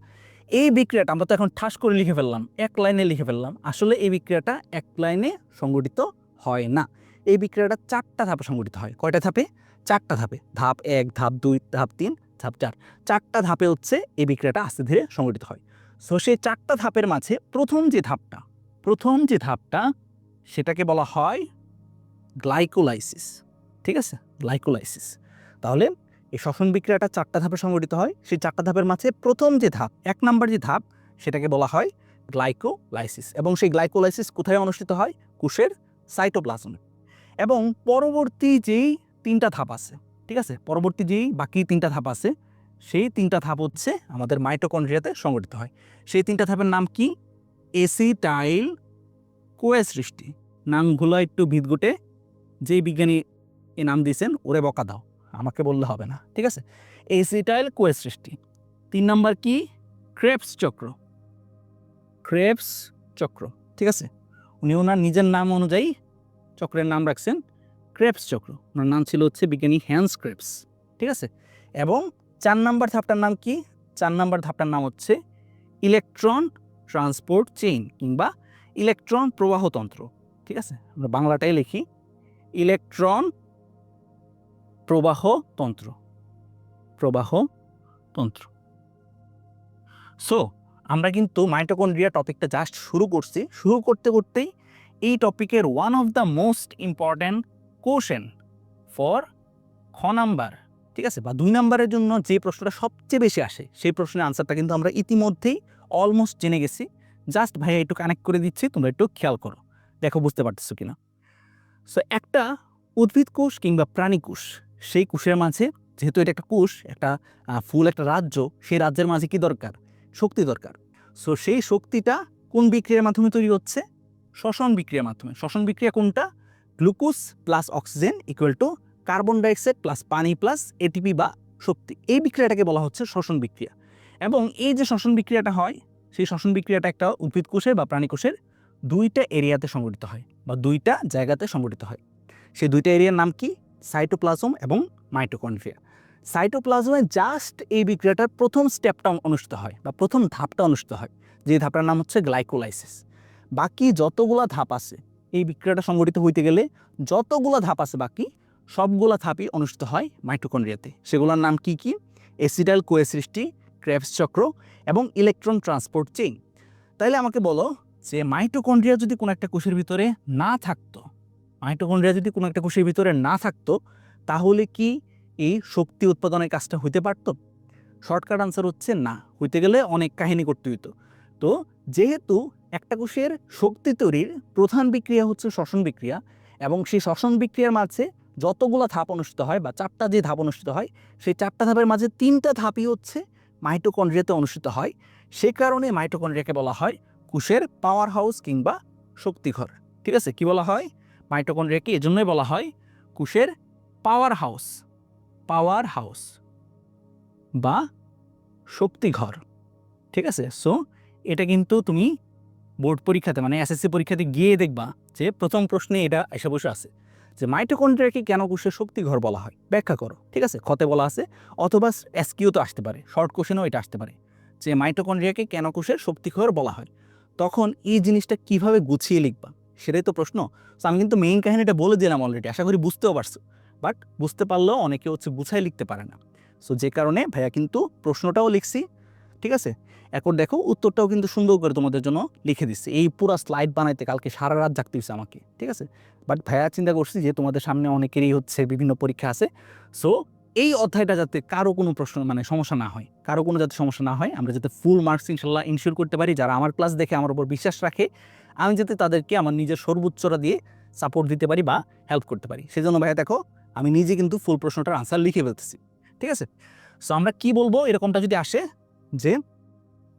এই বিক্রিয়াটা আমরা তো এখন ঠাস করে লিখে ফেললাম, এক লাইনে লিখে ফেললাম। আসলে এই বিক্রিয়াটা এক লাইনে সংঘটিত হয় না। এই বিক্রিয়াটা 4টা ধাপে সংঘটিত হয়। কয়টা ধাপে? 4টা ধাপে। ধাপ 1, ধাপ 2, ধাপ 3, ধাপ 4। 4টা ধাপে হচ্ছে এই বিক্রিয়াটা আস্তে ধীরে সংঘটিত হয়। সো সেই 4টা ধাপের মাঝে প্রথম যে ধাপটা সেটাকে বলা হয় গ্লাইকোলাইসিস, ঠিক আছে, গ্লাইকোলাইসিস। তাহলে এই শ্বসন বিক্রিয়াটা 4টা ধাপে সংঘটিত হয়। সেই 4টা ধাপের মাঝে প্রথম যে ধাপ, 1 নম্বর যে ধাপ, সেটাকে বলা হয় গ্লাইকোলাইসিস। এবং সেই গ্লাইকোলাইসিস কোথায় অনুষ্ঠিত হয়? কোষের সাইটোপ্লাজমে। এবং পরবর্তী যেই 3টা ধাপ আছে, ঠিক আছে, পরবর্তী যেই বাকি 3টা ধাপ আছে সেই 3টা ধাপ হচ্ছে আমাদের মাইটোকন্ড্রিয়াতে সংঘটিত হয়। সেই 3টা ধাপের নাম কি? এসিটাইল কোয়ে সৃষ্টি। নামগুলো একটু ভিতগুটে, যেই বিজ্ঞানী এই নাম দিয়েছেন ওরে বকা দাও, আমাকে বললে হবে না, ঠিক আছে। এসিটাইল কোয়ে সৃষ্টি। 3 নম্বর কি? ক্রেবস চক্র। ক্রেবস চক্র, ঠিক আছে। উনি ওনার নিজের নাম অনুযায়ী চক্রের নাম রাখছেন ক্রেবস চক্র। ওনার নাম ছিল হচ্ছে বিজ্ঞানী হ্যান্স ক্রেবস, ঠিক আছে। এবং 4 নম্বর ধাপটার নাম কি? 4 নম্বর ধাপটার নাম হচ্ছে ইলেকট্রন ট্রান্সপোর্ট চেইন কিংবা ইলেকট্রন প্রবাহতন্ত্র, ঠিক আছে। আমরা বাংলাটাই লিখি ইলেকট্রন প্রবাহতন্ত্র, প্রবাহতন্ত্র। সো আমরা কিন্তু মাইটোকন্ড্রিয়া টপিকটা জাস্ট শুরু করছি। শুরু করতে করতেই এই টপিকের one of the most important question for খ নাম্বার, ঠিক আছে, বা 2 নাম্বারের জন্য যে প্রশ্নটা সবচেয়ে বেশি আসে সেই প্রশ্নের আনসারটা কিন্তু আমরা ইতিমধ্যেই অলমোস্ট জেনে গেছি। জাস্ট ভাইয়া একটু কানেক্ট করে দিচ্ছি, তোমরা একটু খেয়াল করো, দেখো বুঝতে পারতেছো কিনা। সো একটা উদ্ভিদ কোষ কিংবা প্রাণী কোষ, সেই কোষের মাঝে, যেহেতু এটা একটা কোষ, একটা ফুল একটা রাজ্য, সেই রাজ্যের মাঝে কি দরকার? শক্তি দরকার। সো সেই শক্তিটা কোন বিক্রিয়ার মাধ্যমে তৈরি হচ্ছে? শ্বসন বিক্রিয়ার মাধ্যমে। শ্বসন বিক্রিয়া কোনটা? Glucose plus oxygen equal to carbon dioxide plus পানি প্লাস এটিপি বা শক্তি। এই বিক্রিয়াটাকে বলা হচ্ছে শ্বসন বিক্রিয়া। এবং এই যে শ্বসন বিক্রিয়াটা হয়, সেই শ্বসন বিক্রিয়াটা একটা উদ্ভিদ কোষের বা প্রাণী কোষের 2টা এরিয়াতে সংঘটিত হয় বা 2টা জায়গাতে সংঘটিত হয়। সেই 2টা এরিয়ার নাম কি? সাইটোপ্লাজম এবং মাইটোকন্ড্রিয়া। সাইটোপ্লাজমে জাস্ট এই বিক্রিয়াটার প্রথম স্টেপটা অনুষ্ঠিত হয় বা প্রথম ধাপটা অনুষ্ঠিত হয়, যে ধাপটার নাম হচ্ছে গ্লাইকোলাইসিস। বাকি যতগুলা ধাপ আছে এই বিক্রিয়াটা সংঘটিত হইতে গেলে, যতগুলা ধাপ আছে বাকি সবগুলা ধাপই অনুষ্ঠিত হয় মাইটোকন্ড্রিয়াতে। সেগুলোর নাম কি কি? এসিটাইল কোয়ে সৃষ্টি, ক্রেবস চক্র এবং ইলেকট্রন ট্রান্সপোর্ট চেইন। তাইলে আমাকে বলো যে মাইটোকন্ড্রিয়া যদি কোনো একটা কোষের ভিতরে না থাকতো মাইটোকন্ড্রিয়া যদি কোনো একটা কোষের ভিতরে না থাকতো তাহলে কি এই শক্তি উৎপাদনের কাজটা হইতে পারতো? শর্টকাট আনসার হচ্ছে না, হইতে গেলে অনেক কাহিনী করতে হইতো। তো যেহেতু একটা কোষের শক্তি তৈরির প্রধান বিক্রিয়া হচ্ছে শ্বসন বিক্রিয়া, এবং সেই শ্বসন বিক্রিয়ার মাঝে যতগুলো ধাপ অনুষ্ঠিত হয় বা 4টা যে ধাপ অনুষ্ঠিত হয়, সেই 4টা ধাপের মাঝে 3টা ধাপই হচ্ছে মাইটোকন্ড্রিয়াতে অনুষ্ঠিত হয়। সে কারণে মাইটোকন্ড্রিয়াকে বলা হয় কোষের পাওয়ার হাউস কিংবা শক্তিঘর। ঠিক আছে, কি বলা হয়? মাইটোকন্ড্রিয়াকে এজন্যই বলা হয় কোষের পাওয়ার হাউস, পাওয়ার হাউস বা শক্তিঘর। ঠিক আছে, সো এটা কিন্তু তুমি বোর্ড পরীক্ষাতে মানে এসএসসি পরীক্ষাতে গিয়ে দেখবা যে প্রথম প্রশ্নে এটা এসে বসে আছে যে মাইটোকন্ড্রিয়াকে কেন কোষের শক্তিঘর বলা হয়, ব্যাখ্যা করো। ঠিক আছে, খতে বলা আছে, অথবা এসকিউ তো আসতে পারে, শর্ট কোশ্চেনও এটা আসতে পারে যে মাইটোকন্ড্রিয়াকে কেন কোষের শক্তিঘর বলা হয়। তখন এই জিনিসটা কিভাবে গুছিয়ে লিখবা সেটাই তো প্রশ্ন। সো আমি কিন্তু মেইন কাহিনীটা বলে দিলাম অলরেডি, আশা করি বুঝতেও পারছো। বাট বুঝতে পারলেও অনেকে হচ্ছে গুছাই লিখতে পারে না। সো যে কারণে ভাইয়া কিন্তু প্রশ্নটাও লিখছি। ঠিক আছে, এখন দেখো উত্তরটাও কিন্তু সুন্দর করে তোমাদের জন্য লিখে দিচ্ছি। এই পুরো স্লাইড বানাইতে কালকে সারা রাত জাগতে হয়েছে আমাকে। ঠিক আছে, বাট ভাইয়া চিন্তা করছি যে তোমাদের সামনে অনেকেরই হচ্ছে বিভিন্ন পরীক্ষা আছে, সো এই অধ্যায়টা যাতে কারো কোনো প্রশ্ন মানে সমস্যা না হয়, কারো কোনো যাতে সমস্যা না হয়, আমরা যাতে ফুল মার্কস ইনশাল্লাহ ইনশিওর করতে পারি। যারা আমার ক্লাস দেখে আমার উপর বিশ্বাস রাখে, আমি যাতে তাদেরকে আমার নিজের সর্বোচ্চটা দিয়ে সাপোর্ট দিতে পারি বা হেল্প করতে পারি। সেজন্য ভাইয়া দেখো আমি নিজে কিন্তু ফুল প্রশ্নটার আনসার লিখে ফেলতেছি। ঠিক আছে, সো আমরা কি বলবো এরকমটা যদি আসে যে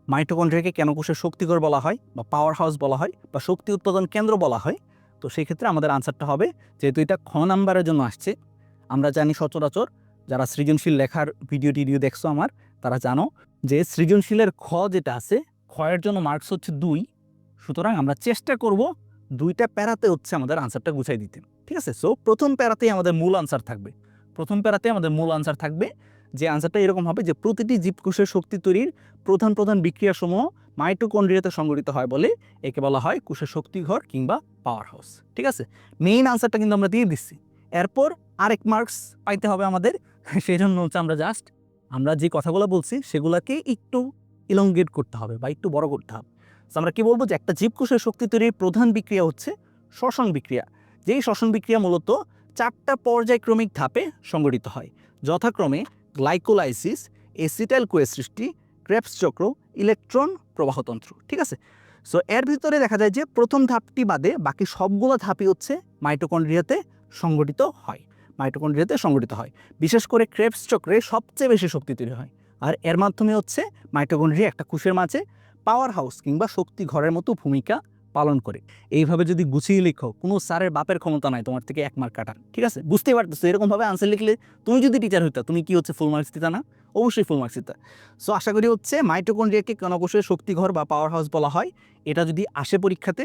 মাইটোকন্ড্রিয়াকে কেন কোষের শক্তিঘর বলা হয় বা পাওয়ার হাউস বলা হয় বা শক্তি উৎপাদন কেন্দ্র বলা হয়, তো সেই ক্ষেত্রে আমাদের আনসারটা হবে, যেহেতু এটা খ নাম্বারের জন্য আসছে, আমরা জানি সচরাচর যারা সৃজনশীল লেখার ভিডিও দেখছো আমার, তারা জানো যে সৃজনশীলের খ যেটা আছে, খয়ের জন্য মার্কস হচ্ছে 2। সুতরাং আমরা চেষ্টা করব 2টা প্যারাতে হচ্ছে আমাদের আনসারটা গুছাই দিতে। ঠিক আছে, সো প্রথম প্যারাতেই আমাদের মূল আনসার থাকবে। প্রথম প্যারাতে আমাদের মূল আনসার থাকবে, যে আনসারটা এরকম হবে যে প্রতিটি জীবকোষের শক্তি তৈরির প্রধান বিক্রিয়াসমূহ মাইটোকন্ড্রিয়াতে সংঘটিত হয় বলে একে বলা হয় কোষের শক্তিঘর কিংবা পাওয়ার হাউস। ঠিক আছে, মেইন আনসারটা কিন্তু আমরা দিয়ে দিচ্ছি। এরপর আরেক মার্কস পাইতে হবে আমাদের, সেই জন্য হচ্ছে আমরা যে কথাগুলো বলছি সেগুলোকে একটু ইলংগেট করতে হবে বা একটু বড় করতে হবে। আমরা কি বলবো যে একটা জীবকোষের শক্তি তৈরির প্রধান বিক্রিয়া হচ্ছে শ্বসন বিক্রিয়া, যেই শ্বসন বিক্রিয়া মূলত 4টা পর্যায়ক্রমিক ধাপে সংঘটিত হয়, যথাক্রমে গ্লাইকোলাইসিস, এসিটাইল কোয়ের সৃষ্টি, ক্রেবস চক্র, ইলেকট্রন প্রবাহতন্ত্র। ঠিক আছে, সো এর ভিতরে দেখা যায় যে প্রথম ধাপটি বাদে বাকি সবগুলো ধাপই হচ্ছে মাইটোকন্ড্রিয়াতে সংঘটিত হয়। মাইটোকন্ড্রিয়াতে সংঘটিত হয়, বিশেষ করে ক্রেবস চক্রে সবচেয়ে বেশি শক্তি তৈরি হয়। আর এর মাধ্যমে হচ্ছে মাইটোকন্ড্রিয়া একটা কোষের মাঝে পাওয়ার হাউস কিংবা শক্তি ঘরের মতো ভূমিকা পালন করে। এইভাবে যদি গুছিয়ে লিখো, কোনো স্যারের বাপের ক্ষমতা নাই তোমার থেকে 1 মার্ক কাটার। ঠিক আছে, বুঝতেই পারতেছো এরকমভাবে আনসার লিখলে তুমি যদি টিচার হইতা তুমি কি হচ্ছে ফুল মার্কস দিতা না? অবশ্যই ফুল মার্কস দিতা। সো আশা করি হচ্ছে মাইটোকন্ড্রিয়াকে কেন কোষের শক্তিঘর বা পাওয়ার হাউস বলা হয় এটা যদি আসে পরীক্ষাতে,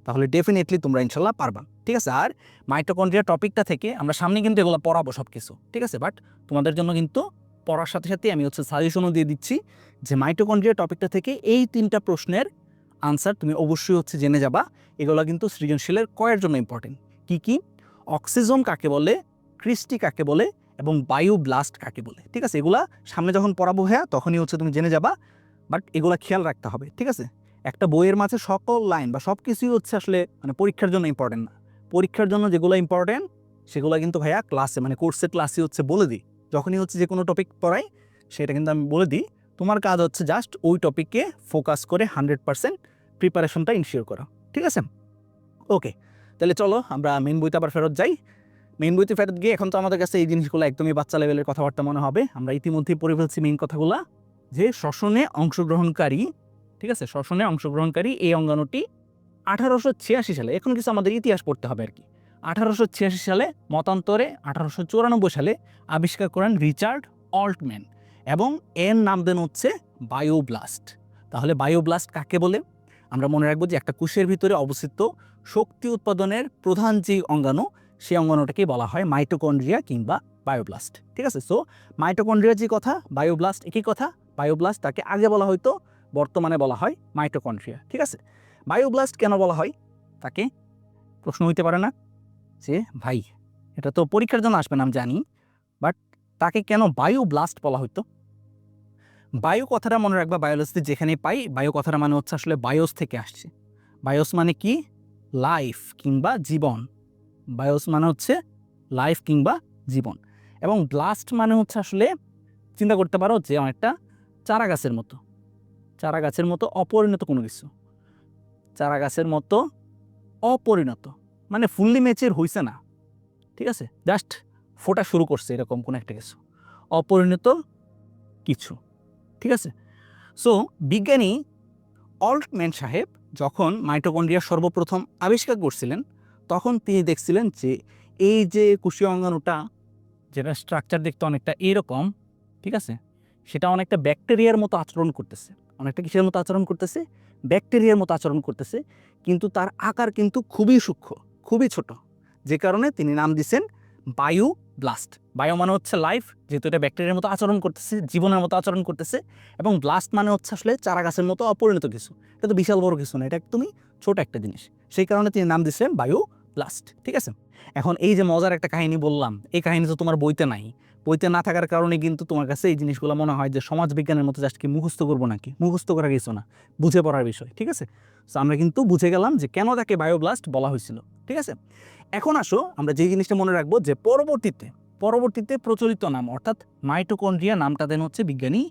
তাহলে ডেফিনেটলি তোমরা ইনশাল্লাহ পারবা। ঠিক আছে, আর মাইটোকন্ড্রিয়া টপিকটা থেকে আমরা সামনে কিন্তু এগুলো পড়াবো সব কিছু। ঠিক আছে, বাট তোমাদের জন্য কিন্তু পড়ার সাথে সাথে আমি হচ্ছে সাজেশনও দিয়ে দিচ্ছি যে মাইটোকন্ড্রিয়া টপিকটা থেকে এই 3টা প্রশ্নের আনসার তুমি অবশ্যই হচ্ছে জেনে যাবা। এগুলো কিন্তু সৃজনশীলের কয়ের জন্য ইম্পর্টেন্ট। কি কি? অক্সিজম কাকে বলে, ক্রিস্টি কাকে বলে এবং বায়ু ব্লাস্ট কাকে বলে। ঠিক আছে, এগুলা সামনে যখন পড়াবো হ্যাঁ তখনই হচ্ছে তুমি জেনে যাবা, বাট এগুলা খেয়াল রাখতে হবে। ঠিক আছে, একটা বইয়ের মাঝে সকল লাইন বা সব কিছুই হচ্ছে আসলে মানে পরীক্ষার জন্য ইম্পর্টেন্ট না। পরীক্ষার জন্য যেগুলো ইম্পর্টেন্ট সেগুলো কিন্তু ভাইয়া ক্লাসে মানে কোর্সের ক্লাসে হচ্ছে বলে দিই। যখনই হচ্ছে যে কোনো টপিক পড়াই সেটা কিন্তু আমি বলে দিই। তোমার কাজ হচ্ছে জাস্ট ওই টপিককে ফোকাস করে 100% প্রিপারেশনটা ইনশিওর করা। ঠিক আছে, ওকে, তাহলে চলো আমরা মেইন বইতে আবার ফেরত যাই। মেইন বইতে ফেরত গিয়ে এখন তো আমাদের কাছে এই জিনিসগুলো একদমই বাচ্চা লেভেলের কথাবার্তা মনে হবে। আমরা ইতিমধ্যেই পড়ে ফেলছি মেইন কথাগুলা, যে শ্বসনে অংশগ্রহণকারী, ঠিক আছে, শ্বসনে অংশগ্রহণকারী এই অঙ্গাণুটি 1886 সালে, এখন কিছু আমাদের ইতিহাস পড়তে হবে আর কি, 1886 সালে মতান্তরে 1894 সালে আবিষ্কার করেন রিচার্ড অল্টম্যান, এবং এর নাম দেন হচ্ছে বায়োব্লাস্ট। তাহলে বায়োব্লাস্ট কাকে বলে? আমরা মনে রাখবো যে একটা কোষের ভিতরে অবস্থিত শক্তি উৎপাদনের প্রধান যে অঙ্গাণু, সেই অঙ্গাণুটাকে বলা হয় মাইটোকন্ড্রিয়া কিংবা বায়োব্লাস্ট। ঠিক আছে, সো মাইটোকন্ড্রিয়া যে কথা, বায়োব্লাস্ট একই কথা। বায়োব্লাস্ট তাকে আগে বলা হয়তো, বর্তমানে বলা হয় মাইটোকন্ড্রিয়া। ঠিক আছে, বায়োব্লাস্ট কেন বলা হয় তাকে? প্রশ্ন হইতে পারে না যে ভাই এটা তো পরীক্ষার জন্য আসবে না আমি জানি, বাট তাকে কেন বায়োব্লাস্ট বলা হইতো? বায়ো কথাটা মনে রাখবা, বায়োলজিতে যেখানে পাই বায়ো কথাটা মানে হচ্ছে আসলে বায়োস থেকে আসছে। বায়োস মানে কি? লাইফ কিংবা জীবন। বায়োস মানে হচ্ছে লাইফ কিংবা জীবন, এবং ব্লাস্ট মানে হচ্ছে আসলে চিন্তা করতে পারো যে অনেকটা চারা গাছের মতো, চারা গাছের মতো অপরিণত কোনো কিছু, চারা গাছের মতো অপরিণত মানে ফুললি ম্যাচের হইছে না, ঠিক আছে, জাস্ট ফোটা শুরু করছে এরকম কোনো একটা কিছু, অপরিণত কিছু, ঠিক আছে। সো বিজ্ঞানী অল্টম্যান সাহেব যখন মাইটোকন্ড্রিয়া সর্বপ্রথম আবিষ্কার করছিলেন তখন তিনি দেখছিলেন যে এই যে কোষীয় অঙ্গাণুটা যেটা স্ট্রাকচার দেখতে অনেকটা এরকম, ঠিক আছে, সেটা অনেকটা ব্যাকটেরিয়ার মতো আচরণ করতেছে, অনেকটা কিসের মতো আচরণ করতেছে, ব্যাকটেরিয়ার মতো আচরণ করতেছে, কিন্তু তার আকার কিন্তু খুবই সূক্ষ্ম, খুবই ছোট, যে কারণে তিনি নাম দিয়েছেন বায়ু ব্লাস্ট। বায়ো মানে হচ্ছে লাইফ, যেহেতু এটা ব্যাকটেরিয়ার মতো আচরণ করতেছে, জীবনের মতো আচরণ করতেছে, এবং ব্লাস্ট মানে হচ্ছে আসলে চারা গাছের মতো অপরিণত কিছু, এটা তো বিশাল বড় কিছু না, এটা একদমই ছোট একটা জিনিস, সেই কারণে তিনি নাম দিয়েছেন বায়ু ব্লাস্ট, ঠিক আছে। এখন এই যে মজার একটা কাহিনী বললাম, এই কাহিনী তো তোমার বইতে নাই, বইতে না থাকার কারণে কিন্তু তোমার কাছে এই জিনিসগুলো মনে হয় যে সমাজ বিজ্ঞানের মতো জাস্ট কি মুখস্থ করবো নাকি, মুখস্থ করা কিছু না, বুঝে পড়ার বিষয়, ঠিক আছে। সো আমরা কিন্তু বুঝে গেলাম যে কেন তাকে বায়োব্লাস্ট বলা হয়েছিল, ঠিক আছে। এখন আসো আমরা যে জিনিসটা মনে রাখবো যে পরবর্তীতে প্রচলিত নাম অর্থাৎ মাইটোকন্ড্রিয়া নামটা দেন হচ্ছে বিজ্ঞানী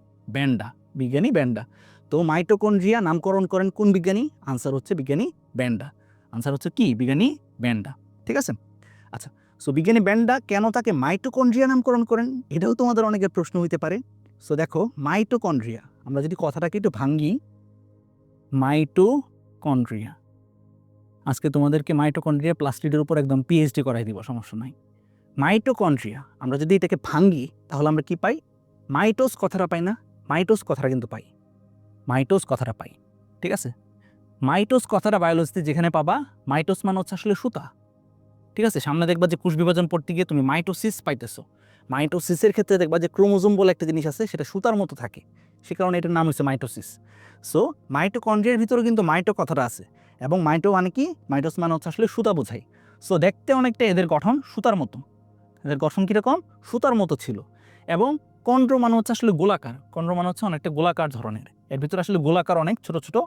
ব্যান্ডা। তো মাইটোকন্ড্রিয়া নামকরণ করেন কোন বিজ্ঞানী? আনসার হচ্ছে বিজ্ঞানী ব্যান্ডা। আনসার হচ্ছে কি? বিজ্ঞানী ব্যান্ডা, ঠিক আছে। আচ্ছা, সো বিজ্ঞানী ব্যান্ডা কেন তাকে মাইটোকন্ড্রিয়া নামকরণ করেন, এটাও তোমাদের অনেকের প্রশ্ন হইতে পারে। সো দেখো, মাইটোকন্ড্রিয়া আমরা যদি কথাটাকে একটু ভাঙ্গি, মাইটোকন্ড্রিয়া, আজকে তোমাদেরকে মাইটোকন্ড্রিয়া প্লাস্টিডের উপর একদম পিএইচডি করাই দিব, সমস্যা নাই। মাইটোকন্ড্রিয়া আমরা যদি এটাকে ভাঙ্গি তাহলে আমরা কি পাই? মাইটোস কথাটা পাই না, মাইটোস কথাটা কিন্তু পাই, মাইটোস কথাটা পাই, ঠিক আছে। মাইটোস কথাটা বায়োলজিতে যেখানে পাবা, মাইটোস মানে হচ্ছে আসলে সুতা, ঠিক আছে। সামনে দেখবা যে কোষ বিভাজন পড়তে গিয়ে তুমি মাইটোসিস পাইতেছো, মাইটোসিসের ক্ষেত্রে দেখবা যে ক্রোমোজোম বলে একটা জিনিস আছে, সেটা সুতার মতো থাকে, সে কারণে এটার নাম হচ্ছে মাইটোসিস। সো মাইটোকন্ড্রিয়ার ভিতরে কিন্তু মাইটো কথাটা আছে, এবং মাইটো মানে কি? মাইটোস মানে হচ্ছে আসলে সুতা বোঝায়। সো দেখতে অনেকটা এদের গঠন সুতার মতো, এদের গঠন কীরকম? সুতার মতো ছিল। এবং কন্ড্রো মানে হচ্ছে আসলে গোলাকার, কন্ড্রো মানে হচ্ছে অনেকটা গোলাকার ধরনের, এর ভিতরে আসলে গোলাকার অনেক ছোট ছোট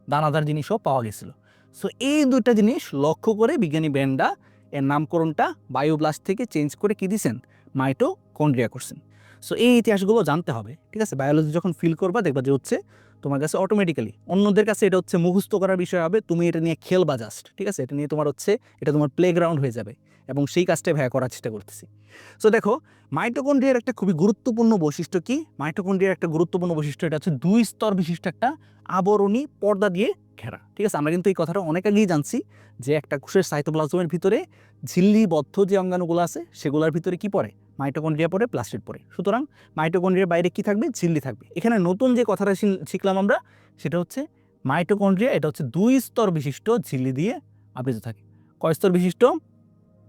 দানাদার জিনিসও পাওয়া গেছিল। সো এই দুইটা জিনিস লক্ষ্য করে বিজ্ঞানী ব্যান্ডা এর নামকরণটা বায়োব্লাস্ট থেকে চেঞ্জ করে কি দিয়েছেন? মাইটোকন্ড্রিয়া করছেন। সো এই ইতিহাসগুলো জানতে হবে, ঠিক আছে। বায়োলজি যখন ফিল করবা দেখবা যে হচ্ছে তোমার কাছে অটোমেটিক্যালি, অন্যদের কাছে এটা হচ্ছে মুখস্থ করার বিষয় হবে, তুমি এটা নিয়ে খেলবা জাস্ট, ঠিক আছে। এটা নিয়ে তোমার হচ্ছে এটা তোমার প্লেগ্রাউন্ড হয়ে যাবে, এবং সেই কাজটাই ভাইয়া করার চেষ্টা করতেছি। সো দেখো, মাইটোকন্ড্রিয়ার একটা খুবই গুরুত্বপূর্ণ বৈশিষ্ট্য কি? মাইটোকন্ড্রিয়ার একটা গুরুত্বপূর্ণ বৈশিষ্ট্য এটা হচ্ছে 2 স্তর বিশিষ্ট একটা আবরণী পর্দা দিয়ে ঘেরা, ঠিক আছে। আমরা কিন্তু এই কথাটা অনেক আগেই জানছি যে একটা কোষের সাইটোপ্লাজমের ভিতরে ঝিল্লিবদ্ধ যে অঙ্গাণুগুলো আছে সেগুলোর ভিতরে কি পড়ে? মাইটোকন্ড্রিয়া পড়ে, প্লাস্টিড পড়ে। সুতরাং মাইটোকন্ড্রিয়ার বাইরে কি থাকবে? ঝিল্লি থাকবে। এখানে নতুন যে কথাটা শিখলাম আমরা, সেটা হচ্ছে মাইটোকন্ড্রিয়া এটা হচ্ছে 2 স্তর বিশিষ্ট ঝিল্লি দিয়ে আবৃত থাকে। কয় স্তর বিশিষ্ট?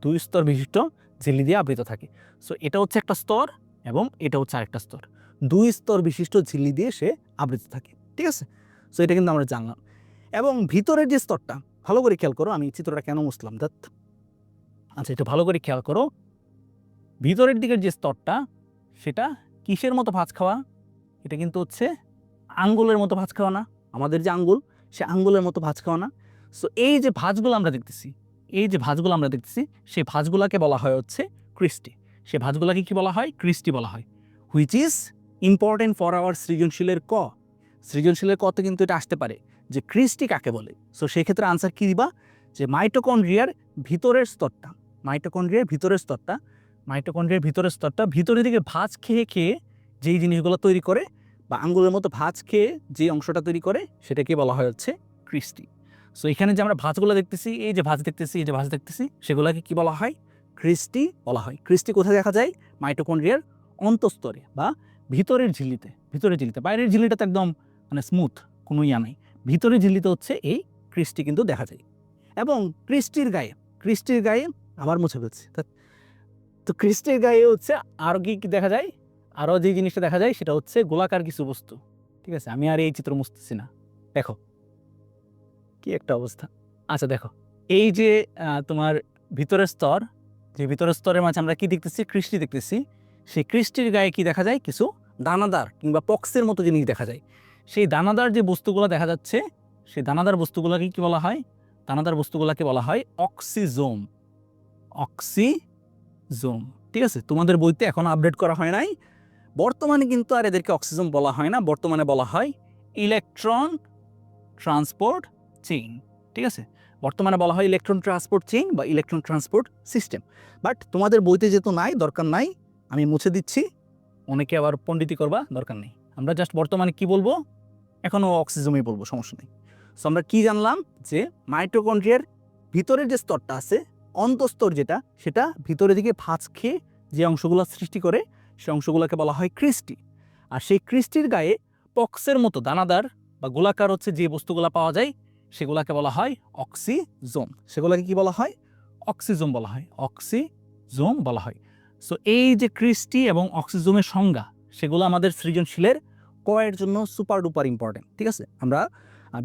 2 স্তর বিশিষ্ট ঝিল্লি দিয়ে আবৃত থাকে। সো এটা হচ্ছে একটা স্তর, এবং এটা হচ্ছে আরেকটা স্তর, 2 স্তর বিশিষ্ট ঝিল্লি দিয়ে সে আবৃত থাকে, ঠিক আছে। সো এটা কিন্তু আমরা জানলাম। এবং ভিতরের যে স্তরটা, ভালো করে খেয়াল করো, আমি চিত্রটা কেন মুছলাম দ্যাট, আচ্ছা এটা ভালো করে খেয়াল করো, ভিতরের দিকের যে স্তরটা সেটা কিসের মতো ভাঁজ খাওয়া? এটা কিন্তু হচ্ছে আঙ্গুলের মতো ভাঁজ খাওয়া না, আমাদের যে আঙ্গুল সে আঙ্গুলের মতো ভাঁজ খাওয়া না। সো এই যে ভাঁজগুলো আমরা দেখতেছি, সেই ভাঁজগুলোকে বলা হয় হচ্ছে ক্রিস্টি। সে ভাঁজগুলোকে কি বলা হয়? ক্রিস্টি বলা হয়। Which is important for our সৃজনশীলের ক। সৃজনশীলের কতে কিন্তু এটা আসতে পারে যে ক্রিস্টি কাকে বলে। সো সেক্ষেত্রে আনসার কি দিবা? যে মাইটোকন্ড্রিয়ার ভিতরের স্তরটা, মাইটোকন্ড্রিয়ার ভিতরের স্তরটা ভিতরের দিকে ভাঁজ খেয়ে যেই জিনিসগুলো তৈরি করে, বা আঙ্গুলের মতো ভাঁজ খেয়ে যে অংশটা তৈরি করে, সেটাকে বলা হয় হচ্ছে ক্রিস্টি। সো এখানে যে আমরা ভাঁজগুলো দেখতেছি, এই যে ভাঁজ দেখতেছি, সেগুলোকে কি বলা হয়? ক্রিস্টি বলা হয়। ক্রিস্টি কোথায় দেখা যায়? মাইটোকন্ড্রিয়ার অন্তঃস্তরে বা ভিতরের ঝিল্লিতে। বাইরের ঝিল্লিটা তো একদম মানে স্মুথ, কোনো ইয়া নাই। ভিতরের ঝিল্লিতে হচ্ছে এই ক্রিস্টি কিন্তু দেখা যায়। এবং ক্রিস্টির গায়ে আবার মুছে ফেলছি, তো ক্রিস্টির গায়ে হচ্ছে আরও কি দেখা যায়? আরও যে জিনিসটা দেখা যায় সেটা হচ্ছে গোলাকার কিছু বস্তু, ঠিক আছে। আমি আর এই চিত্র মুছতেছি না, দেখো কি একটা অবস্থা। আচ্ছা দেখো, এই যে তোমার ভিতরের স্তরের মাঝে আমরা কি দেখতেছি? ক্রিস্টি দেখতেছি। সেই ক্রিস্টির গায়ে কি দেখা যায়? কিছু দানাদার কিংবা পক্সের মতো জিনিস দেখা যায়। সেই দানাদার যে বস্তুগুলো দেখা যাচ্ছে, সেই দানাদার বস্তুগুলোকে কি বলা হয়? দানাদার বস্তুগুলোকে বলা হয় অক্সিজোম। অক্সিজোম। ঠিক আছে, তোমাদের বইতে এখন আপডেট করা হয় নাই, বর্তমানে কিন্তু আর এদেরকে অক্সিজোম বলা হয় না, বর্তমানে বলা হয় ইলেকট্রন ট্রান্সপোর্ট চেইন। ঠিক আছে, বর্তমানে বলা হয় ইলেকট্রন ট্রান্সপোর্ট চেইন বা ইলেকট্রন ট্রান্সপোর্ট সিস্টেম। বাট তোমাদের বইতে যেহেতু নাই, দরকার নাই, আমি মুছে দিচ্ছি, অনেকে আবার পণ্ডিতি করবা, দরকার নেই। আমরা জাস্ট বর্তমানে কি বলবো, এখনও অক্সিজোমই বলবো, সমস্যা নেই। সো আমরা কি জানলাম যে মাইটোকন্ড্রিয়ার ভিতরের যে স্তরটা আছে, অন্তঃস্তর যেটা, সেটা ভিতরের দিকে ভাঁজ খেয়ে যে অংশগুলো সৃষ্টি করে সেই অংশগুলোকে বলা হয় ক্রিস্টি। আর সেই ক্রিস্টির গায়ে পক্সের মতো দানাদার বা গোলাকার হচ্ছে যে বস্তুগুলো পাওয়া যায় সেগুলোকে বলা হয় অক্সিজোম। সেগুলোকে কি বলা হয়? অক্সিজোম বলা হয়, অক্সিজোম বলা হয়। সো এই যে ক্রিস্টি এবং অক্সিজোমের সংজ্ঞা, সেগুলো আমাদের সৃজনশীলের কয়ের জন্য সুপার ডুপার ইম্পর্টেন্ট। ঠিক আছে, আমরা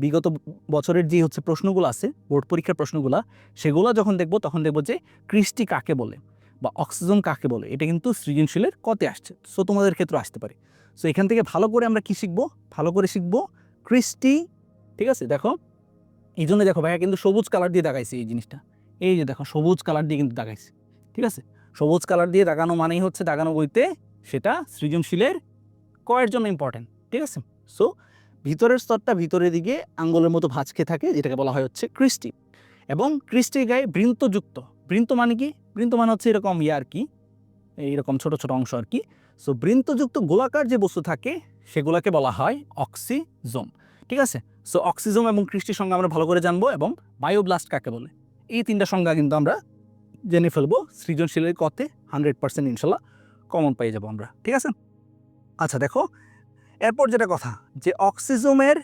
বিগত বছরের যে হচ্ছে প্রশ্নগুলো আছে, বোর্ড পরীক্ষার প্রশ্নগুলো, সেগুলো যখন দেখব তখন দেখব যে ক্রিস্টি কাকে বলে বা অক্সিজোম কাকে বলে, এটা কিন্তু সৃজনশীলের কতে আসছে। সো তোমাদের ক্ষেত্রে আসতে পারে। সো এখান থেকে ভালো করে আমরা কি শিখবো, ভালো করে শিখবো ক্রিস্টি। ঠিক আছে, দেখো এই জন্য দেখো ভাইয়া কিন্তু সবুজ কালার দিয়ে দাগাইছে এই জিনিসটা, এই যে দেখো সবুজ কালার দিয়ে কিন্তু দাগাইছে। ঠিক আছে, সবুজ কালার দিয়ে দাগানো মানেই হচ্ছে দাগানো বইতে সেটা সৃজনশীলের কয়ের জন্য ইম্পর্টেন্ট। ঠিক আছে, সো ভিতরের স্তরটা ভিতরের দিকে আঙ্গুলের মতো ভাঁজ খেয়ে থাকে, যেটাকে বলা হয় হচ্ছে ক্রিস্টি। এবং ক্রিস্টির গায়ে বৃন্তযুক্ত, বৃন্ত মানে কি, বৃন্ত মানে হচ্ছে এরকম আর কি, এইরকম ছোট ছোট অংশ আর কি। সো বৃন্তযুক্ত গোলাকার যে বস্তু থাকে সেগুলোকে বলা হয় অক্সিজোম। ঠিক আছে, সো অক্সিজোম এবং ক্রিস্টির সংজ্ঞা আমরা ভালো করে জানবো, এবং বায়োব্লাস্ট কাকে বলে, এই তিনটা সংজ্ঞা কিন্তু আমরা জেনে ফেলবো। সৃজনশীলের কতে 100% ইনশাল্লাহ কমন পেয়ে যাবো আমরা। ঠিক আছে, আচ্ছা দেখো এরপর যেটা কথা, যে অক্সিজোমের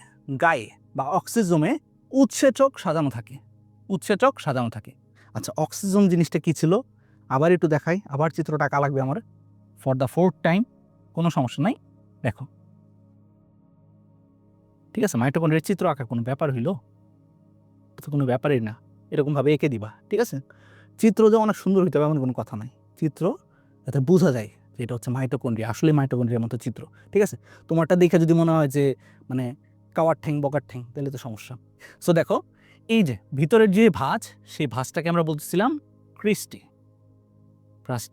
গায়ে বা অক্সিজোমে উৎসেচক সাজানো থাকে, উৎসেচক সাজানো থাকে। আচ্ছা অক্সিজোম জিনিসটা কি ছিল, আবার একটু দেখাই, আবার চিত্রটা আঁকা লাগবে আমার ফর দ্য 4th টাইম, কোনো সমস্যা নাই। দেখো ঠিক আছে, মাইটোকন্ড্রিয়ার চিত্র আঁকা কোনো ব্যাপার হইল? তো কোনো ব্যাপারই না, এরকমভাবে এঁকে দিবা। ঠিক আছে, চিত্র যে অনেক সুন্দর হইতে হবে এমন কোনো কথা নাই, চিত্র যাতে বোঝা যায় যে এটা হচ্ছে মাইটোকন্ড্রিয়া, আসলে মাইটোকন্ড্রিয়ার মতো চিত্র। ঠিক আছে, তোমারটা দেখে যদি মনে হয় যে মানে কাওয়ার ঠ্যাং বকার ঠ্যাং, তাহলে তো সমস্যা। সো দেখো এই যে ভিতরের যে ভাঁজ, সেই ভাঁজটাকে আমরা বলতেছিলাম ক্রিস্টি,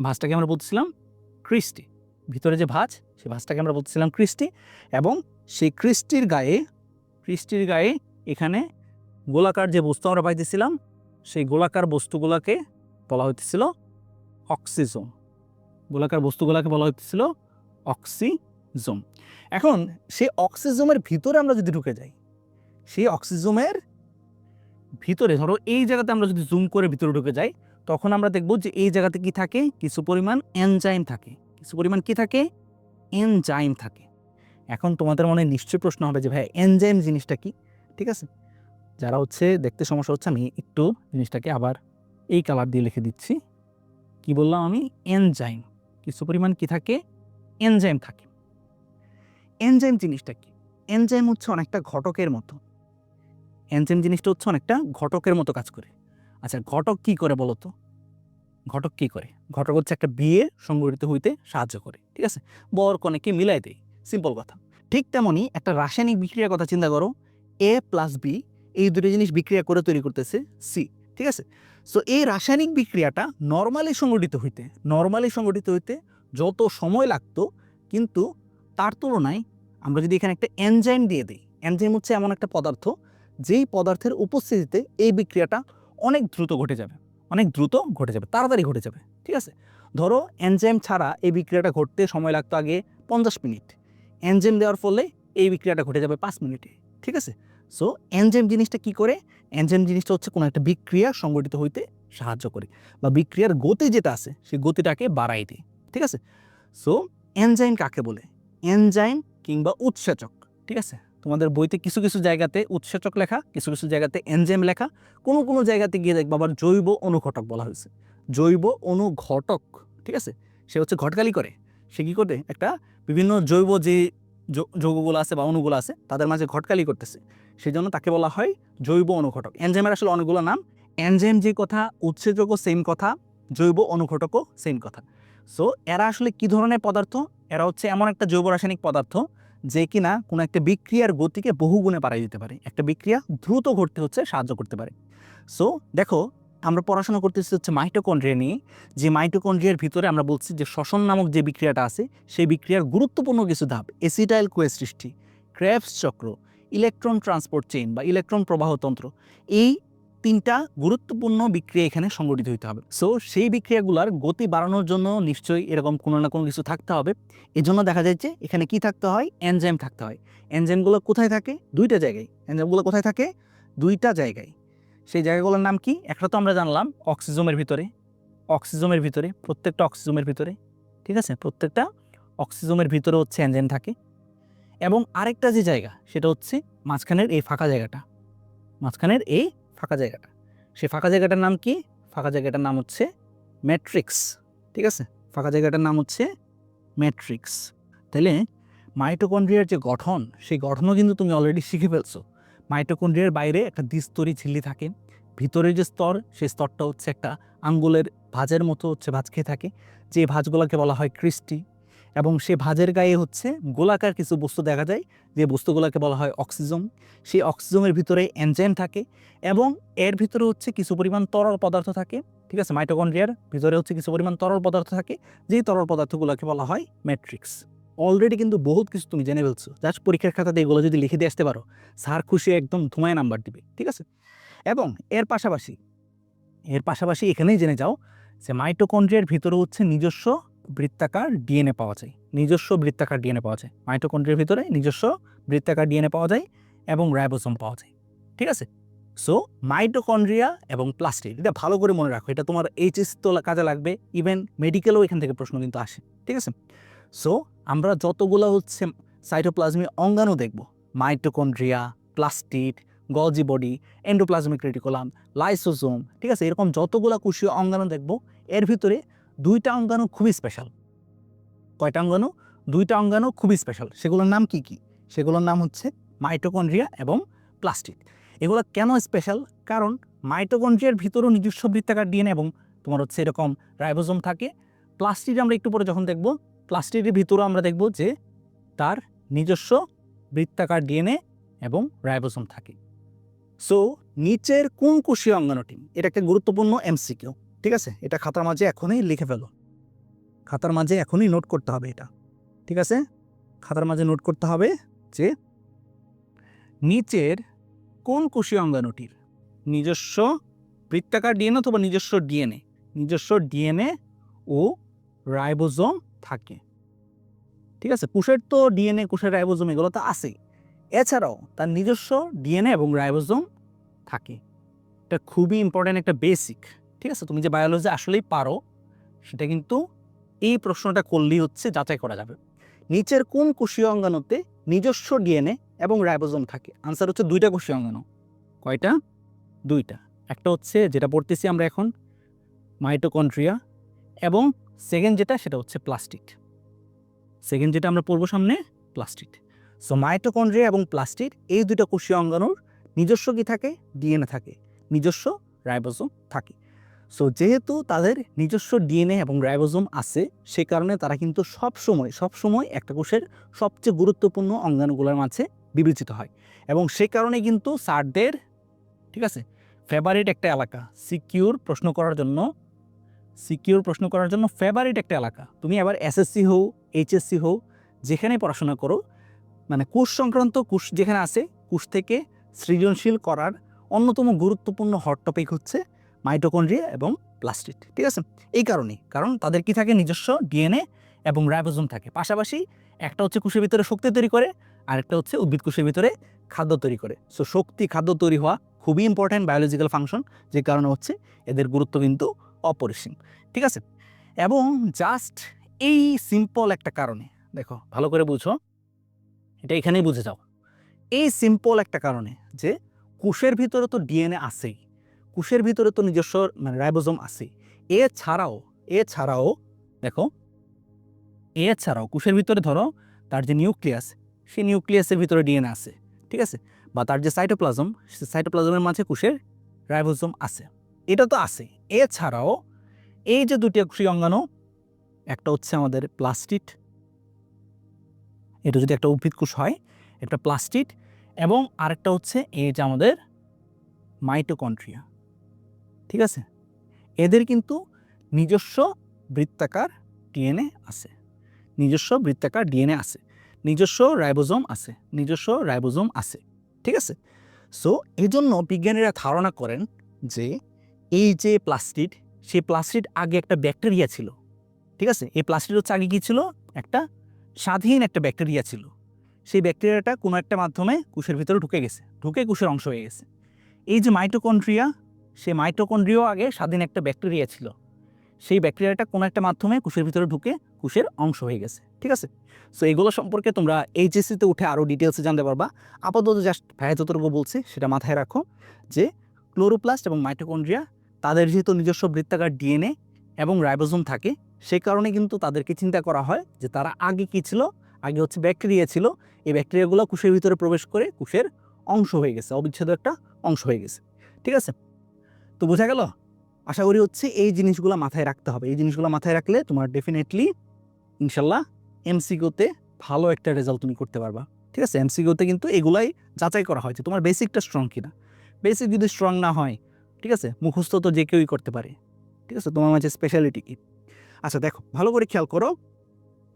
ভাঁজটাকে আমরা বলতেছিলাম ক্রিস্টি, ভিতরে যে ভাঁজ সেই ভাঁজটাকে আমরা বলতেছিলাম ক্রিস্টি। এবং সেই ক্রিস্টির গায়ে এখানে গোলাকার যে বস্তু আমরা পাইতেছিলাম, সেই গোলাকার বস্তুগুলোকে বলা হইতেছিল অক্সিজোম, গোলাকার বস্তুগুলোকে বলা হইতেছিল অক্সিজোম। এখন সেই অক্সিজোমের ভিতরে আমরা যদি ঢুকে যাই, সেই অক্সিজোমের ভিতরে ধরো এই জায়গাতে আমরা যদি জুম করে ভিতরে ঢুকে যাই, তখন আমরা দেখব যে এই জায়গাতে কি থাকে, কিছু পরিমাণ এনজাইম থাকে, কিছু পরিমাণ কি থাকে, এনজাইম থাকে। এখন তোমাদের মনে নিশ্চয়ই প্রশ্ন হবে যে ভাই এনজাইম জিনিসটা কি। ঠিক আছে, যারা হচ্ছে দেখতে সমস্যা হচ্ছে, আমি একটু জিনিসটাকে আবার এই কালার দিয়ে লিখে দিচ্ছি। কি বললাম আমি, এনজাইম, কিছু পরিমাণ কি থাকে, এনজাইম থাকে। এনজাইম জিনিসটা কি, এনজাইম হচ্ছে অনেকটা ঘটকের মতো, এনজাইম জিনিসটা হচ্ছে অনেকটা ঘটকের মতো কাজ করে। আচ্ছা ঘটক কি করে বলো তো, ঘটক কি করে, ঘটক হচ্ছে একটা বিয়ে সংগঠিত হইতে সাহায্য করে। ঠিক আছে, বর কনেকে মিলাই দেয়, সিম্পল কথা। ঠিক তেমনই একটা রাসায়নিক বিক্রিয়ার কথা চিন্তা করো, এ প্লাস বি, এই দুটো জিনিস বিক্রিয়া করে তৈরি করতেছে সি। ঠিক আছে, সো এই রাসায়নিক বিক্রিয়াটা নর্মালি সংগঠিত হইতে যত সময় লাগতো, কিন্তু তার তুলনায় আমরা যদি এখানে একটা এনজাইম দিয়ে দিই, এনজাইম হচ্ছে এমন একটা পদার্থ যেই পদার্থের উপস্থিতিতে এই বিক্রিয়াটা অনেক দ্রুত ঘটে যাবে, তাড়াতাড়ি ঘটে যাবে। ঠিক আছে, ধরো এনজাইম ছাড়া এই বিক্রিয়াটা ঘটতে সময় লাগতো আগে 50 মিনিট, এনজাইম দেওয়ার ফলে এই বিক্রিয়াটা ঘটে যাবে 5 মিনিটে। ঠিক আছে, সো এনজাইম জিনিসটা কি করে, এনজাইম জিনিসটা হচ্ছে কোনো একটা বিক্রিয়া সংগঠিত হইতে সাহায্য করে, বা বিক্রিয়ার গতি যেটা আছে সেই গতিটাকে বাড়াই দেয়। ঠিক আছে, সো এনজাইম কাকে বলে, এনজাইম কিংবা উৎসেচক। ঠিক আছে, তোমাদের বইতে কিছু কিছু জায়গাতে উৎসেচক লেখা, কিছু কিছু জায়গাতে এনজাইম লেখা, কোনো কোনো জায়গাতে গিয়ে দেখবো আবার জৈব অনুঘটক বলা হয়েছে, জৈব অনুঘটক। ঠিক আছে, সে হচ্ছে ঘটকালি করে, সে কী করে একটা বিভিন্ন জৈব যে যৌগগুলো আছে বা অণুগুলো আছে তাদের মাঝে ঘটকালি করতেছে, সেই জন্য তাকে বলা হয় জৈব অনুঘটক। এনজাইমের আসলে অনেকগুলো নাম, এনজাইম যে কথা, উৎসেচকও সেম কথা, জৈব অনুঘটকও সেম কথা। সো এরা আসলে কি ধরনের পদার্থ, এরা হচ্ছে এমন একটা জৈব রাসায়নিক পদার্থ যে কিনা কোনো একটা বিক্রিয়ার গতিকে বহুগুণে বাড়াই দিতে পারে, একটা বিক্রিয়া দ্রুত ঘটতে হচ্ছে সাহায্য করতে পারে। সো দেখো আমরা পড়াশোনা করতেছি হচ্ছে মাইটোকন্ড্রিয়া নিয়ে, যে মাইটোকন্ড্রিয়ার ভিতরে আমরা বলছি যে শ্বসন নামক যে বিক্রিয়াটা আছে সেই বিক্রিয়ার গুরুত্বপূর্ণ কিছু ধাপ এসিটাইল কোয়ে সৃষ্টি, ক্রেবস চক্র, ইলেকট্রন ট্রান্সপোর্ট চেইন বা ইলেকট্রন প্রবাহতন্ত্র, এই 3টা গুরুত্বপূর্ণ বিক্রিয়া এখানে সংগঠিত হতে হবে। সো সেই বিক্রিয়াগুলোর গতি বাড়ানোর জন্য নিশ্চয়ই এরকম কোনো না কোনো কিছু থাকতে হবে। এজন্য দেখা যায় যে এখানে কি থাকতে হয়, এনজাইম থাকতে হয়। এনজাইমগুলো কোথায় থাকে? 2টা জায়গায়। এনজাইমগুলো কোথায় থাকে? 2টা জায়গায়। সেই জায়গাগুলোর নাম কি? একটা তো আমরা জানলাম অক্সিজোমের ভিতরে, অক্সিজোমের ভিতরে, প্রত্যেকটা অক্সিজোমের ভিতরে, ঠিক আছে, প্রত্যেকটা অক্সিজোমের ভিতরে হচ্ছে এনজাইম থাকে। এবং আরেকটা যে জায়গা সেটা হচ্ছে মাঝখানের এই ফাঁকা জায়গাটা, মাঝখানের এই ফাঁকা জায়গাটা, সেই ফাঁকা জায়গাটার নাম কি? ফাঁকা জায়গাটার নাম হচ্ছে ম্যাট্রিক্স, ঠিক আছে, ফাঁকা জায়গাটার নাম হচ্ছে ম্যাট্রিক্স। তাহলে মাইটোকন্ড্রিয়ার যে গঠন, সেই গঠনও কিন্তু তুমি অলরেডি শিখে ফেলছো। মাইটোকন্ড্রিয়ার বাইরে একটা দ্বিস্তরী ঝিল্লি থাকে, ভিতরের যে স্তর সেই স্তরটা হচ্ছে একটা আঙ্গুলের ভাঁজের মতো হচ্ছে ভাঁজ খেয়ে থাকে, যে ভাঁজগুলোকে বলা হয় ক্রিস্টি। এবং সে ভাঁজের গায়ে হচ্ছে গোলাকার কিছু বস্তু দেখা যায়, যে বস্তুগুলোকে বলা হয় অক্সিজোম। সেই অক্সিজোমের ভিতরে এনজাইম থাকে এবং এর ভিতরে হচ্ছে কিছু পরিমাণ তরল পদার্থ থাকে, ঠিক আছে, মাইটোকন্ড্রিয়ার ভিতরে হচ্ছে কিছু পরিমাণ তরল পদার্থ থাকে, যেই তরল পদার্থগুলোকে বলা হয় ম্যাট্রিক্স। অলরেডি কিন্তু বহুত কিছু তুমি জেনে ফেলছো, জাস্ট পরীক্ষার খাতাতে এগুলো যদি লিখে দিয়ে আসতে পারো, স্যার খুশি একদম ধুমায় নাম্বার দিবে, ঠিক আছে। এবং এর পাশাপাশি এখানেই জেনে যাও যে মাইটোকন্ড্রিয়ার ভিতরে হচ্ছে নিজস্ব বৃত্তাকার ডিএনএ পাওয়া যায়, নিজস্ব বৃত্তাকার ডিএনএ পাওয়া যায়, মাইটোকন্ড্রিয়ার ভিতরে নিজস্ব বৃত্তাকার ডিএনএ পাওয়া যায় এবং রাইবোসোম পাওয়া যায়, ঠিক আছে। সো মাইটোকন্ড্রিয়া এবং প্লাস্টিড, এটা ভালো করে মনে রাখো, এটা তোমার এইচএস তো কাজে লাগবে, ইভেন মেডিকেলও এখান থেকে প্রশ্ন কিন্তু আসে, ঠিক আছে। সো আমরা যতগুলো হচ্ছে সাইটোপ্লাজমিক অঙ্গাণু দেখব, mitochondria, plastid, Golgi body, endoplasmic reticulum, lysosome, ঠিক আছে, এরকম যতগুলো কোষীয় অঙ্গাণু দেখব, এর ভিতরে 2টা অঙ্গাণু খুবই স্পেশাল। কয়টা অঙ্গাণু? 2টা অঙ্গাণু খুবই স্পেশাল। সেগুলোর নাম কি কি? সেগুলোর নাম হচ্ছে মাইটোকন্ড্রিয়া এবং প্লাস্টিড। এগুলো কেন স্পেশাল? কারণ মাইটোকন্ড্রিয়ার ভিতরেও নিজস্ব বৃত্তাকার ডিএনএ এবং তোমার হচ্ছে এরকম রাইবোজোম থাকে। প্লাস্টিড আমরা একটু পরে যখন দেখব, প্লাস্টিডের ভিতরেও আমরা দেখব যে তার নিজস্ব বৃত্তাকার ডিএনএ এবং রাইবোসোম থাকে। সো নিচের কোন কোষীয় অঙ্গাণুটি? এটা একটা গুরুত্বপূর্ণ এমসিকিউ, ঠিক আছে, এটা খাতার মাঝে এখনই লিখে ফেলো, খাতার মাঝে এখনই নোট করতে হবে এটা, ঠিক আছে, খাতার মাঝে নোট করতে হবে যে নিচের কোন কোষীয় অঙ্গাণুটির নিজস্ব বৃত্তাকার ডিএনএ অথবা নিজস্ব ডিএনএ ও রাইবোজোম থাকে, ঠিক আছে। কোষের তো ডিএনএ, কোষের রাইবোজোম এগুলো তো আছেই, এছাড়াও তার নিজস্ব ডিএনএ এবং রাইবোজোম থাকে। এটা খুবই ইম্পর্ট্যান্ট একটা বেসিক, ঠিক আছে। তুমি যে বায়োলজি আসলেই পারো সেটা কিন্তু এই প্রশ্নটা করলেই হচ্ছে যাচাই করা যাবে। নিচের কোন কোষীয় অঙ্গাণুতে নিজস্ব ডিএনএ এবং রাইবোজোম থাকে? আনসার হচ্ছে 2টা কোষীয় অঙ্গাণু। কয়টা? 2টা। একটা হচ্ছে যেটা পড়তেছি আমরা এখন মাইটোকন্ড্রিয়া, এবং সেকেন্ড যেটা সেটা হচ্ছে প্লাস্টিড। সেকেন্ড যেটা আমরা পড়বো সামনে, প্লাস্টিড। সো মাইটোকন্ড্রিয়া এবং প্লাস্টিড এই 2টা কোষীয় অঙ্গাণুর নিজস্ব কি থাকে? ডিএনএ থাকে, নিজস্ব রাইবোজোম থাকে। সো যেহেতু তাদের নিজস্ব ডিএনএ এবং রাইবোজোম আছে, সে কারণে তারা কিন্তু সবসময় একটা কোষের সবচেয়ে গুরুত্বপূর্ণ অঙ্গাণুগুলোর মাঝে বিবেচিত হয়। এবং সে কারণে কিন্তু স্যারদের, ঠিক আছে, ফেভারিট একটা এলাকা, সিকিউর প্রশ্ন করার জন্য ফেভারিট একটা এলাকা। তুমি এবার এসএসসি হও, এইচএসসি হও, যেখানে পড়াশোনা করো, মানে কোষ সংক্রান্ত কোষ যেখানে আছে, কোষ থেকে সৃজনশীল করার অন্যতম গুরুত্বপূর্ণ হট টপিক হচ্ছে মাইটোকন্ড্রিয়া এবং প্লাস্টিড, ঠিক আছে। এই কারণ তাদের কি থাকে? নিজস্ব ডিএনএ এবং রাইবোজোম থাকে। পাশাপাশি একটা হচ্ছে কোষের ভিতরে শক্তি তৈরি করে, আরেকটা হচ্ছে উদ্ভিদ কোষের ভিতরে খাদ্য তৈরি করে। সো শক্তি, খাদ্য তৈরি হওয়া খুবই ইম্পর্ট্যান্ট বায়োলজিক্যাল ফাংশন, যে কারণে হচ্ছে এদের গুরুত্ব কিন্তু অপরিসীম, ঠিক আছে। এবং জাস্ট এই সিম্পল একটা কারণে, দেখো ভালো করে বুঝো, এটা এখানেই বুঝে যাও, এই সিম্পল একটা কারণে যে কোষের ভিতরে তো ডিএনএ আছেই, কোষের ভিতরে তো নিজস্ব মানে রাইবোজোম আছে, এছাড়াও দেখো, এছাড়াও কোষের ভিতরে ধরো তার যে নিউক্লিয়াস, সেই নিউক্লিয়াসের ভিতরে ডিএনএ আছে, ঠিক আছে, বা তার যে সাইটোপ্লাজম, সেই সাইটোপ্লাজমের মাঝে কোষের রাইবোজোম আছে, এটা তো আছে। এছাড়াও এই যে 2টি কোষীয় অঙ্গাণু, একটা হচ্ছে আমাদের প্লাস্টিড, এটা যদি একটা উদ্ভিদ কোষ হয়, একটা প্লাস্টিড, এবং আরেকটা হচ্ছে এই যে আমাদের মাইটোকন্ড্রিয়া, ঠিক আছে। এদের কিন্তু নিজস্ব বৃত্তাকার ডিএনএ আছে, নিজস্ব বৃত্তাকার ডিএনএ আছে, নিজস্ব রাইবোজোম আছে, নিজস্ব রাইবোজোম আছে। ঠিক আছে? সো এই জন্য বিজ্ঞানীরা ধারণা করেন যে এই যে প্লাস্টিড, সেই প্লাস্টিড আগে একটা ব্যাকটেরিয়া ছিল। ঠিক আছে? এই প্লাস্টিড হচ্ছে আগে কী ছিল? একটা স্বাধীন একটা ব্যাকটেরিয়া ছিল। সেই ব্যাকটেরিয়াটা কোনো একটা মাধ্যমে কোষের ভিতরে ঢুকে গেছে, ঢুকে কোষের অংশ হয়ে গেছে। এই যে মাইটোকন্ড্রিয়া, সেই মাইটোকন্ড্রিয়াও আগে স্বাধীন একটা ব্যাকটেরিয়া ছিল। সেই ব্যাকটেরিয়াটা কোনো একটা মাধ্যমে কোষের ভিতরে ঢুকে কোষের অংশ হয়ে গেছে। ঠিক আছে? সো এগুলো সম্পর্কে তোমরা এইচএসসিতে উঠে আরও ডিটেলসে জানতে পারবা। আপাতত জাস্ট ভাইয়া যতটুকু বলছি সেটা মাথায় রাখো যে ক্লোরোপ্লাস্ট এবং মাইটোকন্ড্রিয়া তাদের যেহেতু নিজস্ব বৃত্তাকার ডিএনএ এবং রাইবোজোম থাকে, সেই কারণে কিন্তু তাদেরকে চিন্তা করা হয় যে তারা আগে কী ছিল? আগে হচ্ছে ব্যাকটেরিয়া ছিল। এই ব্যাকটেরিয়াগুলো কোষের ভিতরে প্রবেশ করে কোষের অংশ হয়ে গেছে, অবিচ্ছেদ্য একটা অংশ হয়ে গেছে। ঠিক আছে? তো বোঝা গেল? আশা করি হচ্ছে এই জিনিসগুলো মাথায় রাখতে হবে। এই জিনিসগুলো মাথায় রাখলে তোমার ডেফিনেটলি ইনশাল্লাহ এমসিকিউতে ভালো একটা রেজাল্ট তুমি করতে পারবা। ঠিক আছে? এমসিকিউতে কিন্তু এগুলাই যাচাই করা হয় যে তোমার বেসিকটা স্ট্রং কিনা। বেসিক যদি স্ট্রং না হয়, ঠিক আছে, মুখস্থ তো যে কেউই করতে পারে। ঠিক আছে? তোমার মাঝে স্পেশালিটি কি? আচ্ছা দেখো, ভালো করে খেয়াল করো।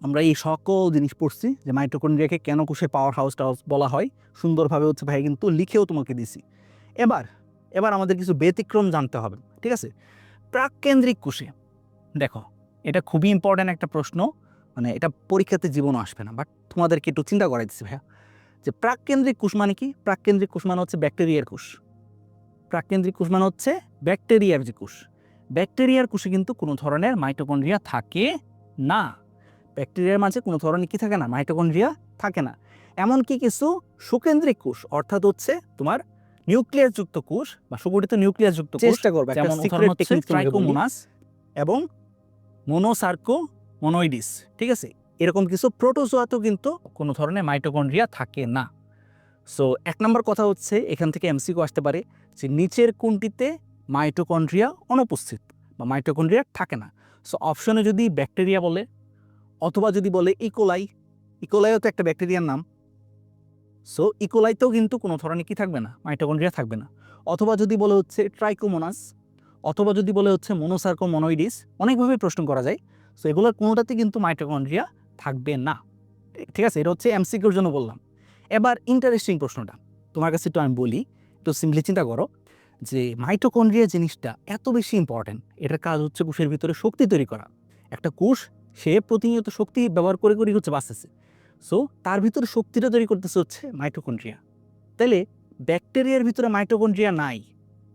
আমরা এই সকল জিনিস পড়ছি যে মাইটোকন্ড্রিয়াকে কেন কোষের পাওয়ার হাউস বলা হয়, সুন্দরভাবে হচ্ছে ভাই কিন্তু লিখেও তোমাকে দিছি। এবার আমাদের কিছু ব্যতিক্রম জানতে হবে। ঠিক আছে? প্রাককেন্দ্রিক কোষে দেখো, এটা খুবই ইম্পর্ট্যান্ট একটা প্রশ্ন, মানে এটা পরীক্ষাতে জীবনও আসবে না, বাট তোমাদেরকে একটু চিন্তা করাই দিচ্ছি ভাইয়া যে প্রাককেন্দ্রিক কোষ মানে কি? প্রাককেন্দ্রিক কোষ মানে হচ্ছে ব্যাকটেরিয়ার কোষ। প্রাককেন্দ্রিক কোষ মানে হচ্ছে ব্যাকটেরিয়ার যে কোষ। ব্যাকটেরিয়ার কোষে কিন্তু কোনো ধরনের মাইটোকন্ড্রিয়া থাকে না। ব্যাকটেরিয়ার মাঝে কোনো ধরনের কি থাকে না? মাইটোকন্ড্রিয়া থাকে না। এমনকি কিছু সুকেন্দ্রিক কোষ, অর্থাৎ হচ্ছে তোমার নিউক্লিয়াসযুক্ত কোষ বা সুগঠিত নিউক্লিয়াসযুক্ত কোষ, চেষ্টা করবে যেমন উদাহরণ হচ্ছে ট্রাইকোমোনাস এবং মোনোসার্কোমোনয়েডিস। ঠিক আছে? এরকম কিছু প্রোটোজোয়াতেও কিন্তু কোনো ধরনের মাইটোকন্ড্রিয়া থাকে না। সো 1 নম্বর কথা হচ্ছে, এখান থেকে এমসিকিউ আসতে পারে যে নিচের কোনটিতে মাইটোকন্ড্রিয়া অনুপস্থিত বা মাইটোকন্ড্রিয়া থাকে না। সো অপশনে যদি ব্যাকটেরিয়া বলে, অথবা যদি বলে ইকোলাই, ইকোলাইও তো একটা ব্যাকটেরিয়ার নাম। সো ইকোলাইতেও কিন্তু কোনো ধরনের কি থাকবে না? মাইটোকন্ড্রিয়া থাকবে না। অথবা যদি বলে হচ্ছে ট্রাইকোমোনাস, অথবা যদি বলে হচ্ছে মোনোসার্কোমোনয়েডিস, অনেকভাবে প্রশ্ন করা যায়। সো এগুলোর কোনোটাতে কিন্তু মাইটোকন্ড্রিয়া থাকবে না। ঠিক আছে? এটা হচ্ছে এমসিকিউর জন্য বললাম। এবার ইন্টারেস্টিং প্রশ্নটা তোমার কাছে একটু আমি বলি, একটু সিম্পলি চিন্তা করো যে মাইটোকন্ড্রিয়া জিনিসটা এত বেশি ইম্পর্ট্যান্ট। এটার কাজ হচ্ছে কোষের ভিতরে শক্তি তৈরি করা। একটা কোষ সে প্রতিনিয়ত শক্তি ব্যবহার করে করেই হচ্ছে বাঁচতেছে। সো তার ভিতরে শক্তিটা তৈরি করতেছে হচ্ছে মাইটোকন্ড্রিয়া। তাইলে ব্যাকটেরিয়ার ভিতরে মাইটোকন্ড্রিয়া নাই,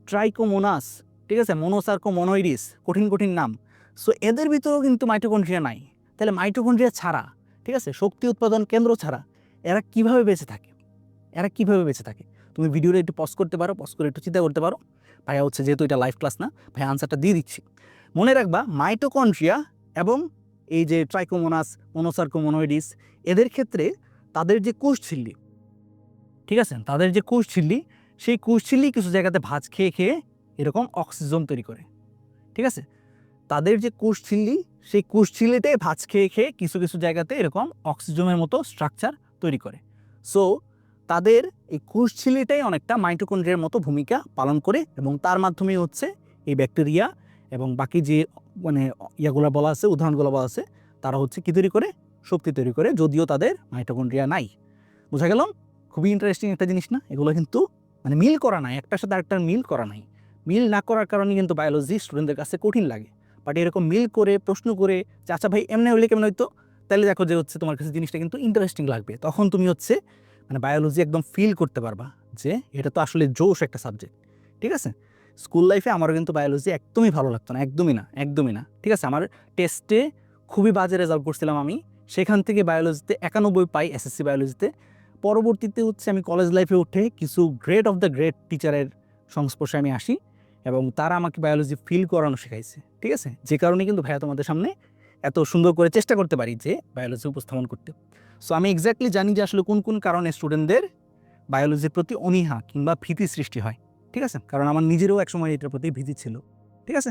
ট্রাইকোমোনাস, ঠিক আছে, মোনোসার্কোমোনয়েডিস, কঠিন কঠিন নাম। সো এদের ভিতরেও কিন্তু মাইটোকন্ড্রিয়া নাই। তাহলে মাইটোকন্ড্রিয়া ছাড়া, ঠিক আছে, শক্তি উৎপাদন কেন্দ্র ছাড়া এরা কিভাবে বেঁচে থাকে? এরা কিভাবে বেঁচে থাকে? তুমি ভিডিওটা একটু পজ করতে পারো, পজ করে একটু চিন্তা করতে পারো। ভাইয়া হচ্ছে যেহেতু এটা লাইভ ক্লাস না, ভাইয়া আনসারটা দিয়ে দিচ্ছি। মনে রাখবা মাইটোকন্ড্রিয়া এবং এই যে ট্রাইকোমোনাস, মোনোসার্কোমোনয়েডিস, এদের ক্ষেত্রে তাদের যে কোষঝিল্লি, ঠিক আছে, তাদের যে কোষঝিল্লি, সেই কোষঝিল্লি কিছু জায়গাতে ভাঁজ খেয়ে খেয়ে এরকম অক্সিজেন তৈরি করে। ঠিক আছে? তাদের যে কোষঝিল্লি, সেই কোষঝিল্লিটাই ভাঁজ খেয়ে খেয়ে কিছু কিছু জায়গাতে এরকম অক্সিজেনের মতো স্ট্রাকচার তৈরি করে। সো তাদের এই কোষঝিল্লিটাই অনেকটা মাইটোকন্ড্রিয়ার মতো ভূমিকা পালন করে, এবং তার মাধ্যমেই হচ্ছে এই ব্যাকটেরিয়া এবং বাকি যে মানে ইয়াগুলো বলা আছে, উদাহরণগুলো বলা আছে, তারা হচ্ছে কী তৈরি করে? শক্তি তৈরি করে, যদিও তাদের মাইটোকন্ড্রিয়া নাই। বোঝা গেল? খুবই ইন্টারেস্টিং একটা জিনিস না? এগুলো কিন্তু মানে মিল করা নাই, একটার সাথে আরেকটার মিল করা নাই। মিল না করার কারণে কিন্তু বায়োলজি স্টুডেন্টদের কাছে কঠিন লাগে। বাট এরকম মিল করে প্রশ্ন করে যে আচ্ছা ভাই এমনি হইলে কেমন হইতো, তাহলে দেখো যে হচ্ছে তোমার কাছে জিনিসটা কিন্তু ইন্টারেস্টিং লাগবে। তখন তুমি হচ্ছে মানে বায়োলজি একদম ফিল করতে পারবা যে এটা তো আসলে জোশ একটা সাবজেক্ট। ঠিক আছে? স্কুল লাইফে আমারও কিন্তু বায়োলজি একদমই ভালো লাগতো না, একদমই না, একদমই না। ঠিক আছে? আমার টেস্টে খুবই বাজে রেজাল্ট করছিলাম আমি, সেখান থেকে বায়োলজিতে 91 পাই, এসএসসি বায়োলজিতে। পরবর্তীতে হচ্ছে আমি কলেজ লাইফে উঠে কিছু গ্রেট অফ দ্য গ্রেট টিচারের সংস্পর্শে আমি আসি, এবং তারা আমাকে বায়োলজি ফিল করানো শেখাইছে। ঠিক আছে? যে কারণে কিন্তু ভাইয়া তোমাদের সামনে এত সুন্দর করে চেষ্টা করতে পারি যে বায়োলজি উপস্থাপন করতে। সো আমি এক্স্যাক্টলি জানি যে আসলে কোন কোন কারণে স্টুডেন্টদের বায়োলজির প্রতি অনীহা কিংবা ভীতি সৃষ্টি হয়। ঠিক আছে? কারণ আমার নিজেরও একসময় এটার প্রতি ভীতি ছিল। ঠিক আছে?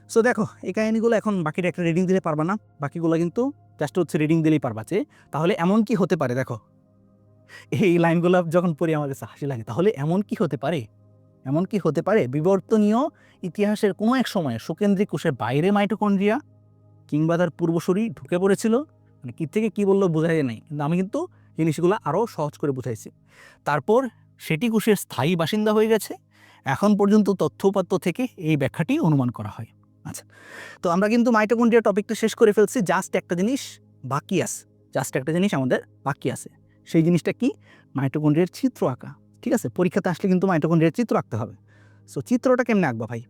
সো দেখো, এই কাহিনিগুলো এখন বাকিটা একটা রিডিং দিলে পারবা না, বাকিগুলো কিন্তু জাস্ট হচ্ছে রিডিং দিলেই পারবা। যে তাহলে এমন কি হতে পারে, দেখো এই লাইনগুলো যখন পড়ি আমার কাছে হাসি লাগে। তাহলে এমন কি হতে পারে এমনকি হতে পারে বিবর্তনীয় ইতিহাসের কোনো এক সময়ে সুকেন্দ্রিক কোষের বাইরে মাইটোকন্ড্রিয়া কিংবা তার পূর্বসূরি ঢুকে পড়েছিল। মানে কী থেকে কী বললো বোঝাই নাই, কিন্তু আমি কিন্তু জিনিসগুলো আরও সহজ করে বুঝাইছি। তারপর সেটি কোষের স্থায়ী বাসিন্দা হয়ে গেছে। এখন পর্যন্ত তথ্য-উপাত্ত থেকে এই ব্যাখ্যাটি অনুমান করা হয়। আচ্ছা, তো আমরা কিন্তু মাইটোকন্ড্রিয়া টপিকটা শেষ করে ফেলছি। জাস্ট একটা জিনিস বাকি আছে, আমাদের বাকি আছে। সেই জিনিসটা কি? মাইটোকন্ড্রিয়ার চিত্র আঁকা। ঠিক আছে, পরীক্ষাতে আসলে কিন্তু মাইটোকন্ড্রিয়ার চিত্র আঁকতে হবে। সো চিত্রটা কেমনে আঁকবা ভাই?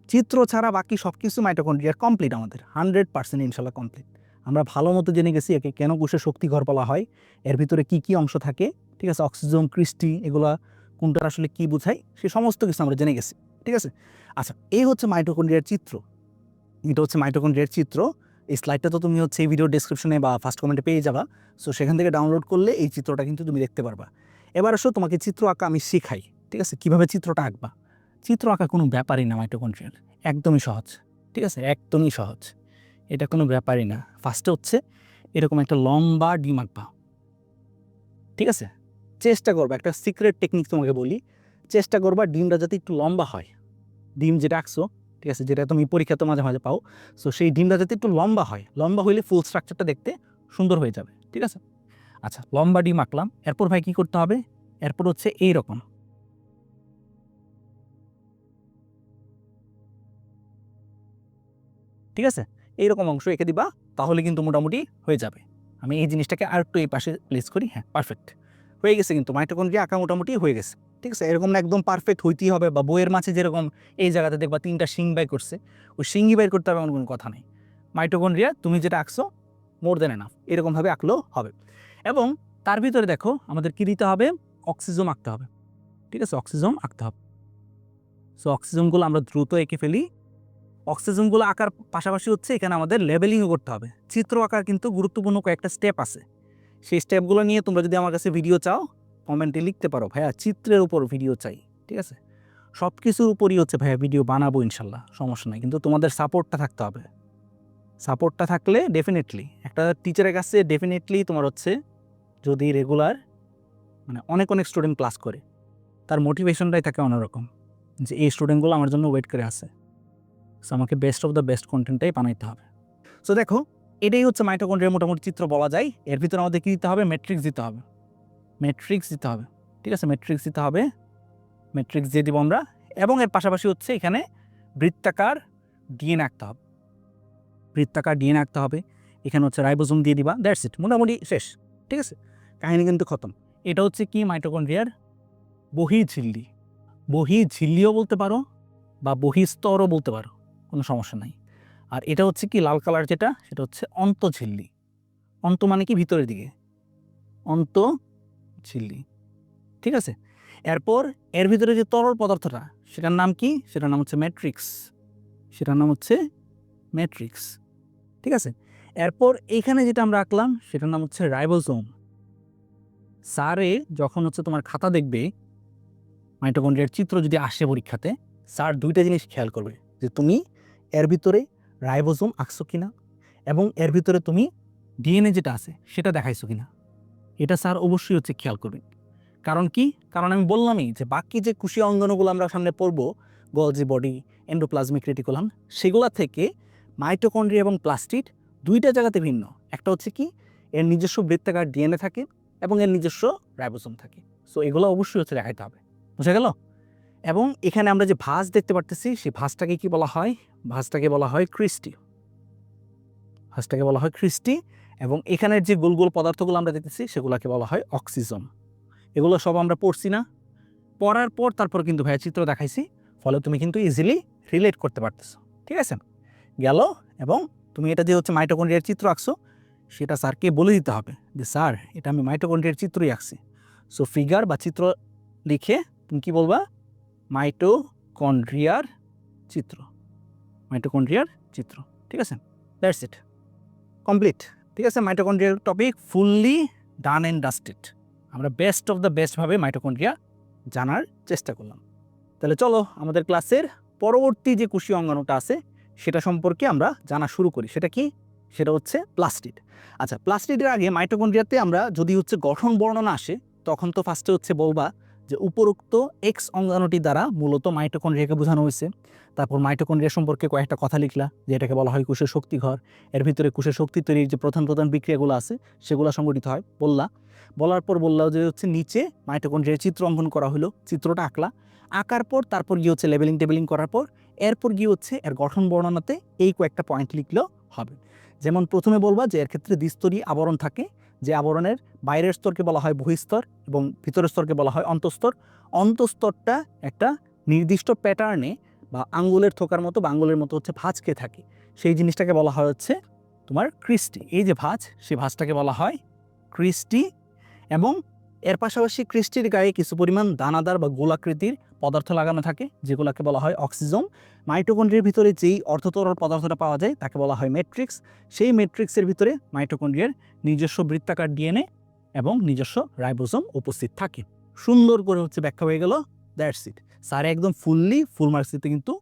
চিত্র ছাড়া বাকি সব কিছু মাইটোকন্ড্রিয়ার কমপ্লিট, আমাদের 100% ইনশাল্লাহ কমপ্লিট। আমরা ভালো মতো জেনে গেছি একে কেন কোষের শক্তি ঘর বলা হয়, এর ভিতরে কি কি অংশ থাকে, ঠিক আছে, অক্সিজম, ক্রিস্টি, এগুলা কোনটার আসলে কি বোঝায়, সে সমস্ত কিছু আমরা জেনে গেছি। ঠিক আছে, আচ্ছা, এই হচ্ছে মাইটোকন্ড্রিয়ার চিত্র। এটা হচ্ছে মাইটোকন্ড্রিয়ার চিত্র। এই স্লাইডটা তো তুমি হচ্ছে এই ভিডিও ডেসক্রিপশনে বা ফার্স্ট কমেন্টে পেয়ে যাবা। সো সেখান থেকে ডাউনলোড করলে এই চিত্রটা কিন্তু তুমি দেখতে পারবা। এবার আসো তোমাকে চিত্র আঁকা আমি শিখাই। ঠিক আছে, কীভাবে চিত্রটা আঁকবা। চিত্র আঁকা কোনো ব্যাপারই না মাইটোকন্ড্রিয়ার, একদমই সহজ। ঠিক আছে, একদমই সহজ, এটা কোনো ব্যাপারই না। ফার্স্টে হচ্ছে এরকম একটা লম্বা ডিম আঁকবা। ঠিক আছে, চেষ্টা করবা, একটা সিক্রেট টেকনিক তোমাকে বলি, চেষ্টা করবা ডিমটা যাতে একটু লম্বা হয়। ডিম যেটা আঁকছো, ঠিক আছে, যেটা তুমি পরীক্ষাতে মাঝে মাঝে পাও, সো সেই ডিমটা যাতে একটু লম্বা হয়। লম্বা হইলে ফুল স্ট্রাকচারটা দেখতে সুন্দর হয়ে যাবে। ঠিক আছে, আচ্ছা, লম্বা ডিম আঁকলাম। এরপর ভাই কী করতে হবে? এরপর হচ্ছে এইরকম, ঠিক আছে, এইরকম অংশ এঁকে দিবা, তাহলে কিন্তু মোটামুটি হয়ে যাবে। আমি এই জিনিসটাকে আর একটু এই পাশে প্লেস করি। হ্যাঁ, পারফেক্ট হয়ে গেছে, কিন্তু মাইটোকন্ড্রিয়া আঁকা মোটামুটি হয়ে গেছে। ঠিক আছে, এরকম না একদম পারফেক্ট হইতেই হবে, বা বইয়ের মাঝে যেরকম এই জায়গাতে দেখবা 3টা শিং বাই করছে, ওই শিঙ্গি বাইর করতে হবে এমন কোনো কথা নেই। মাইটোকন্ড্রিয়া তুমি যেটা আঁকছো মোর দেন এনাফ, এরকমভাবে আঁকলেও হবে। এবং তার ভিতরে দেখো আমাদের কী দিতে হবে? অক্সিজম আঁকতে হবে। ঠিক আছে, অক্সিজম আঁকতে হবে। সো অক্সিজমগুলো আমরা দ্রুত এঁকে ফেলি। অক্সিজনগুলো আঁকার পাশাপাশি হচ্ছে এখানে আমাদের লেবেলিংও করতে হবে। চিত্র আঁকার কিন্তু গুরুত্বপূর্ণ কয়েকটা স্টেপ আছে। সেই স্টেপগুলো নিয়ে তোমরা যদি আমার কাছে ভিডিও চাও, কমেন্টে লিখতে পারো, ভাইয়া চিত্রের উপর ভিডিও চাই। ঠিক আছে, সব কিছুর উপরই হচ্ছে ভাইয়া ভিডিও বানাবো ইনশাল্লাহ, সমস্যা নাই, কিন্তু তোমাদের সাপোর্টটা থাকতে হবে। সাপোর্টটা থাকলে ডেফিনেটলি একটা টিচারের কাছে ডেফিনেটলি তোমার হচ্ছে, যদি রেগুলার মানে অনেক অনেক স্টুডেন্ট ক্লাস করে, তার মোটিভেশনটাই থাকে অন্যরকম, যে এই স্টুডেন্টগুলো আমার জন্য ওয়েট করে আছে। সো আমাকে বেস্ট অফ দ্য বেস্ট কন্টেন্টটাই বানাইতে হবে। সো দেখো, এটাই হচ্ছে মাইটোকন্ড্রিয়ার মোটামুটি চিত্র বলা যায়। এর ভিতরে আমাদের কী দিতে হবে? ম্যাট্রিক্স দিতে হবে। ম্যাট্রিক্স দিতে হবে, ঠিক আছে, ম্যাট্রিক্স দিতে হবে। ম্যাট্রিক্স দিয়ে দিব আমরা। এবং এর পাশাপাশি হচ্ছে এখানে বৃত্তাকার ডিএনএ আঁকতে হবে। বৃত্তাকার ডিএনএ আঁকতে হবে। এখানে হচ্ছে রাইবোজোম দিয়ে দিবা, দ্যাটস ইট, মোটামুটি শেষ। ঠিক আছে, কাহিনী কিন্তু খতম। এটা হচ্ছে কি? মাইটোকন্ড্রিয়ার বহিঃঝিল্লি। বহিঃঝিল্লিও বলতে পারো বা বহিঃস্তরও বলতে পারো, কোনো সমস্যা নাই। আর এটা হচ্ছে কি লাল কালার যেটা, সেটা হচ্ছে অন্তঃঝিল্লি। অন্ত মানে কি? ভিতরের দিকে, অন্তঃঝিল্লি। ঠিক আছে, এরপর এর ভিতরে যে তরল পদার্থটা, সেটার নাম কি? সেটার নাম হচ্ছে ম্যাট্রিক্স। সেটার নাম হচ্ছে ম্যাট্রিক্স। ঠিক আছে, এরপর এইখানে যেটা আমরা আঁকলাম সেটার নাম হচ্ছে রাইবোজোম। স্যারে যখন হচ্ছে তোমার খাতা দেখবে, মাইটোকন্ড্রিয়ার চিত্র যদি আসে পরীক্ষাতে, স্যার দুইটা জিনিস খেয়াল করবে, যে তুমি এর ভিতরে রাইবোজোম আঁকছো কিনা এবং এর ভিতরে তুমি ডিএনএ যেটা আছে সেটা দেখাইছো কিনা। এটা স্যার অবশ্যই হচ্ছে খেয়াল করবেন। কারণ কি? কারণ আমি বললামই যে বাকি যে কোষীয় অঙ্গাণুগুলো আমরা সামনে পড়বো, গলজি বডি, এন্ডোপ্লাজমিক রেটিকুলাম, সেগুলা থেকে মাইটোকন্ড্রিয়া এবং প্লাস্টিড দুইটা জায়গাতে ভিন্ন। একটা হচ্ছে কি, এর নিজস্ব বৃত্তাকার ডিএনএ থাকে এবং এর নিজস্ব রাইবোজোম থাকে। সো এগুলো অবশ্যই হচ্ছে দেখাইতে হবে, বুঝা গেল? এবং এখানে আমরা যে ভাঁজ দেখতে পারতেছি, সেই ভাঁজটাকে কি বলা হয়? ভাঁজটাকে বলা হয় ক্রিস্টি। ভাঁজটাকে বলা হয় ক্রিস্টি। এবং এখানের যে গোল গোল পদার্থগুলো আমরা দেখতেছি, সেগুলোকে বলা হয় অক্সিজম। এগুলো সব আমরা পড়ছি না? পড়ার পর তারপর কিন্তু ভাইয়া চিত্র দেখাইছি, ফলে তুমি কিন্তু ইজিলি রিলেট করতে পারতেছো। ঠিক আছে, গেল। এবং তুমি এটা যে হচ্ছে মাইটোকন্ড্রিয়ার চিত্র আঁকছো, সেটা স্যারকে বলে দিতে হবে যে স্যার এটা আমি মাইটোকন্ড্রিয়ার চিত্রই আঁকছি। সো ফিগার বা চিত্র লিখে তুমি কি বলবা? মাইটোকন্ড্রিয়ার চিত্র। মাইটোকন্ড্রিয়ার চিত্র। ঠিক আছে, দ্যাটস ইট, কমপ্লিট। ঠিক আছে, মাইটোকন্ড্রিয়ার topic fully done and dusted. আমরা বেস্ট অফ দ্য বেস্টভাবে মাইটোকন্ড্রিয়া জানার চেষ্টা করলাম। তাহলে চলো আমাদের ক্লাসের পরবর্তী যে কোষীয় অঙ্গাণুটা আছে সেটা সম্পর্কে আমরা জানা শুরু করি। সেটা কি? সেটা হচ্ছে প্লাস্টিড। আচ্ছা, প্লাস্টিডের আগে মাইটোকন্ড্রিয়াতে আমরা যদি হচ্ছে গঠন বর্ণনা আসে, তখন তো ফার্স্টে হচ্ছে বলবা যে উপরোক্ত এক্স অঙ্গাণুটি দ্বারা মূলত মাইটোকন্ড্রিয়াকে বোঝানো হয়েছে। তারপর মাইটোকন্ড্রিয়া সম্পর্কে কয়েকটা কথা লিখলা, যেটাকে বলা হয় কোষের শক্তিঘর। এর ভিতরে কোষের শক্তি তৈরির যে প্রধান প্রধান বিক্রিয়াগুলো আছে সেগুলো সংগঠিত হয় বলার পর বললাম যে হচ্ছে নিচে মাইটোকন্ড্রিয়ার চিত্র অঙ্কন করা হলো, চিত্রটা আঁকলা, আঁকার পর তারপর গিয়ে হচ্ছে টেবিলিং করার পর এরপর গিয়ে হচ্ছে এর গঠন বর্ণনাতে এই কয়েকটা পয়েন্ট লিখলেও হবে। যেমন প্রথমে বলবা যে এর ক্ষেত্রে দ্বিস্তরী আবরণ থাকে, যে আবরণের বাইরের স্তরকে বলা হয় বহিস্তর এবং ভিতরের স্তরকে বলা হয় অন্তঃস্তর। অন্তঃস্তরটা একটা নির্দিষ্ট প্যাটার্নে বা আঙ্গুলের থোকার মতো বা আঙ্গুলের মতো হচ্ছে ভাঁজ খেয়ে থাকে, সেই জিনিসটাকে বলা হয় হচ্ছে তোমার ক্রিস্টি। এই যে ভাঁজ, সেই ভাঁজটাকে বলা হয় ক্রিস্টি। এবং এর পাশাপাশি ক্রিস্টির গায়ে কিছু পরিমাণ দানাদার বা গোলাকৃতির পদার্থ লাগানো থাকে, যেগুলোকে বলা হয় অক্সিজোম। মাইটোকন্ড্রিয়ার ভিতরে যেই অর্ধতরল পদার্থটা পাওয়া যায় তাকে বলা হয় ম্যাট্রিক্স। সেই ম্যাট্রিক্সের ভিতরে মাইটোকন্ড্রিয়ার নিজস্ব বৃত্তাকার ডিএনএ এবং নিজস্ব রাইবোসোম উপস্থিত থাকে। সুন্দর করে হচ্ছে ব্যাখ্যা হয়ে গেল, দ্যাটস ইট। স্যার একদম ফুল মার্কস দিতে কিন্তু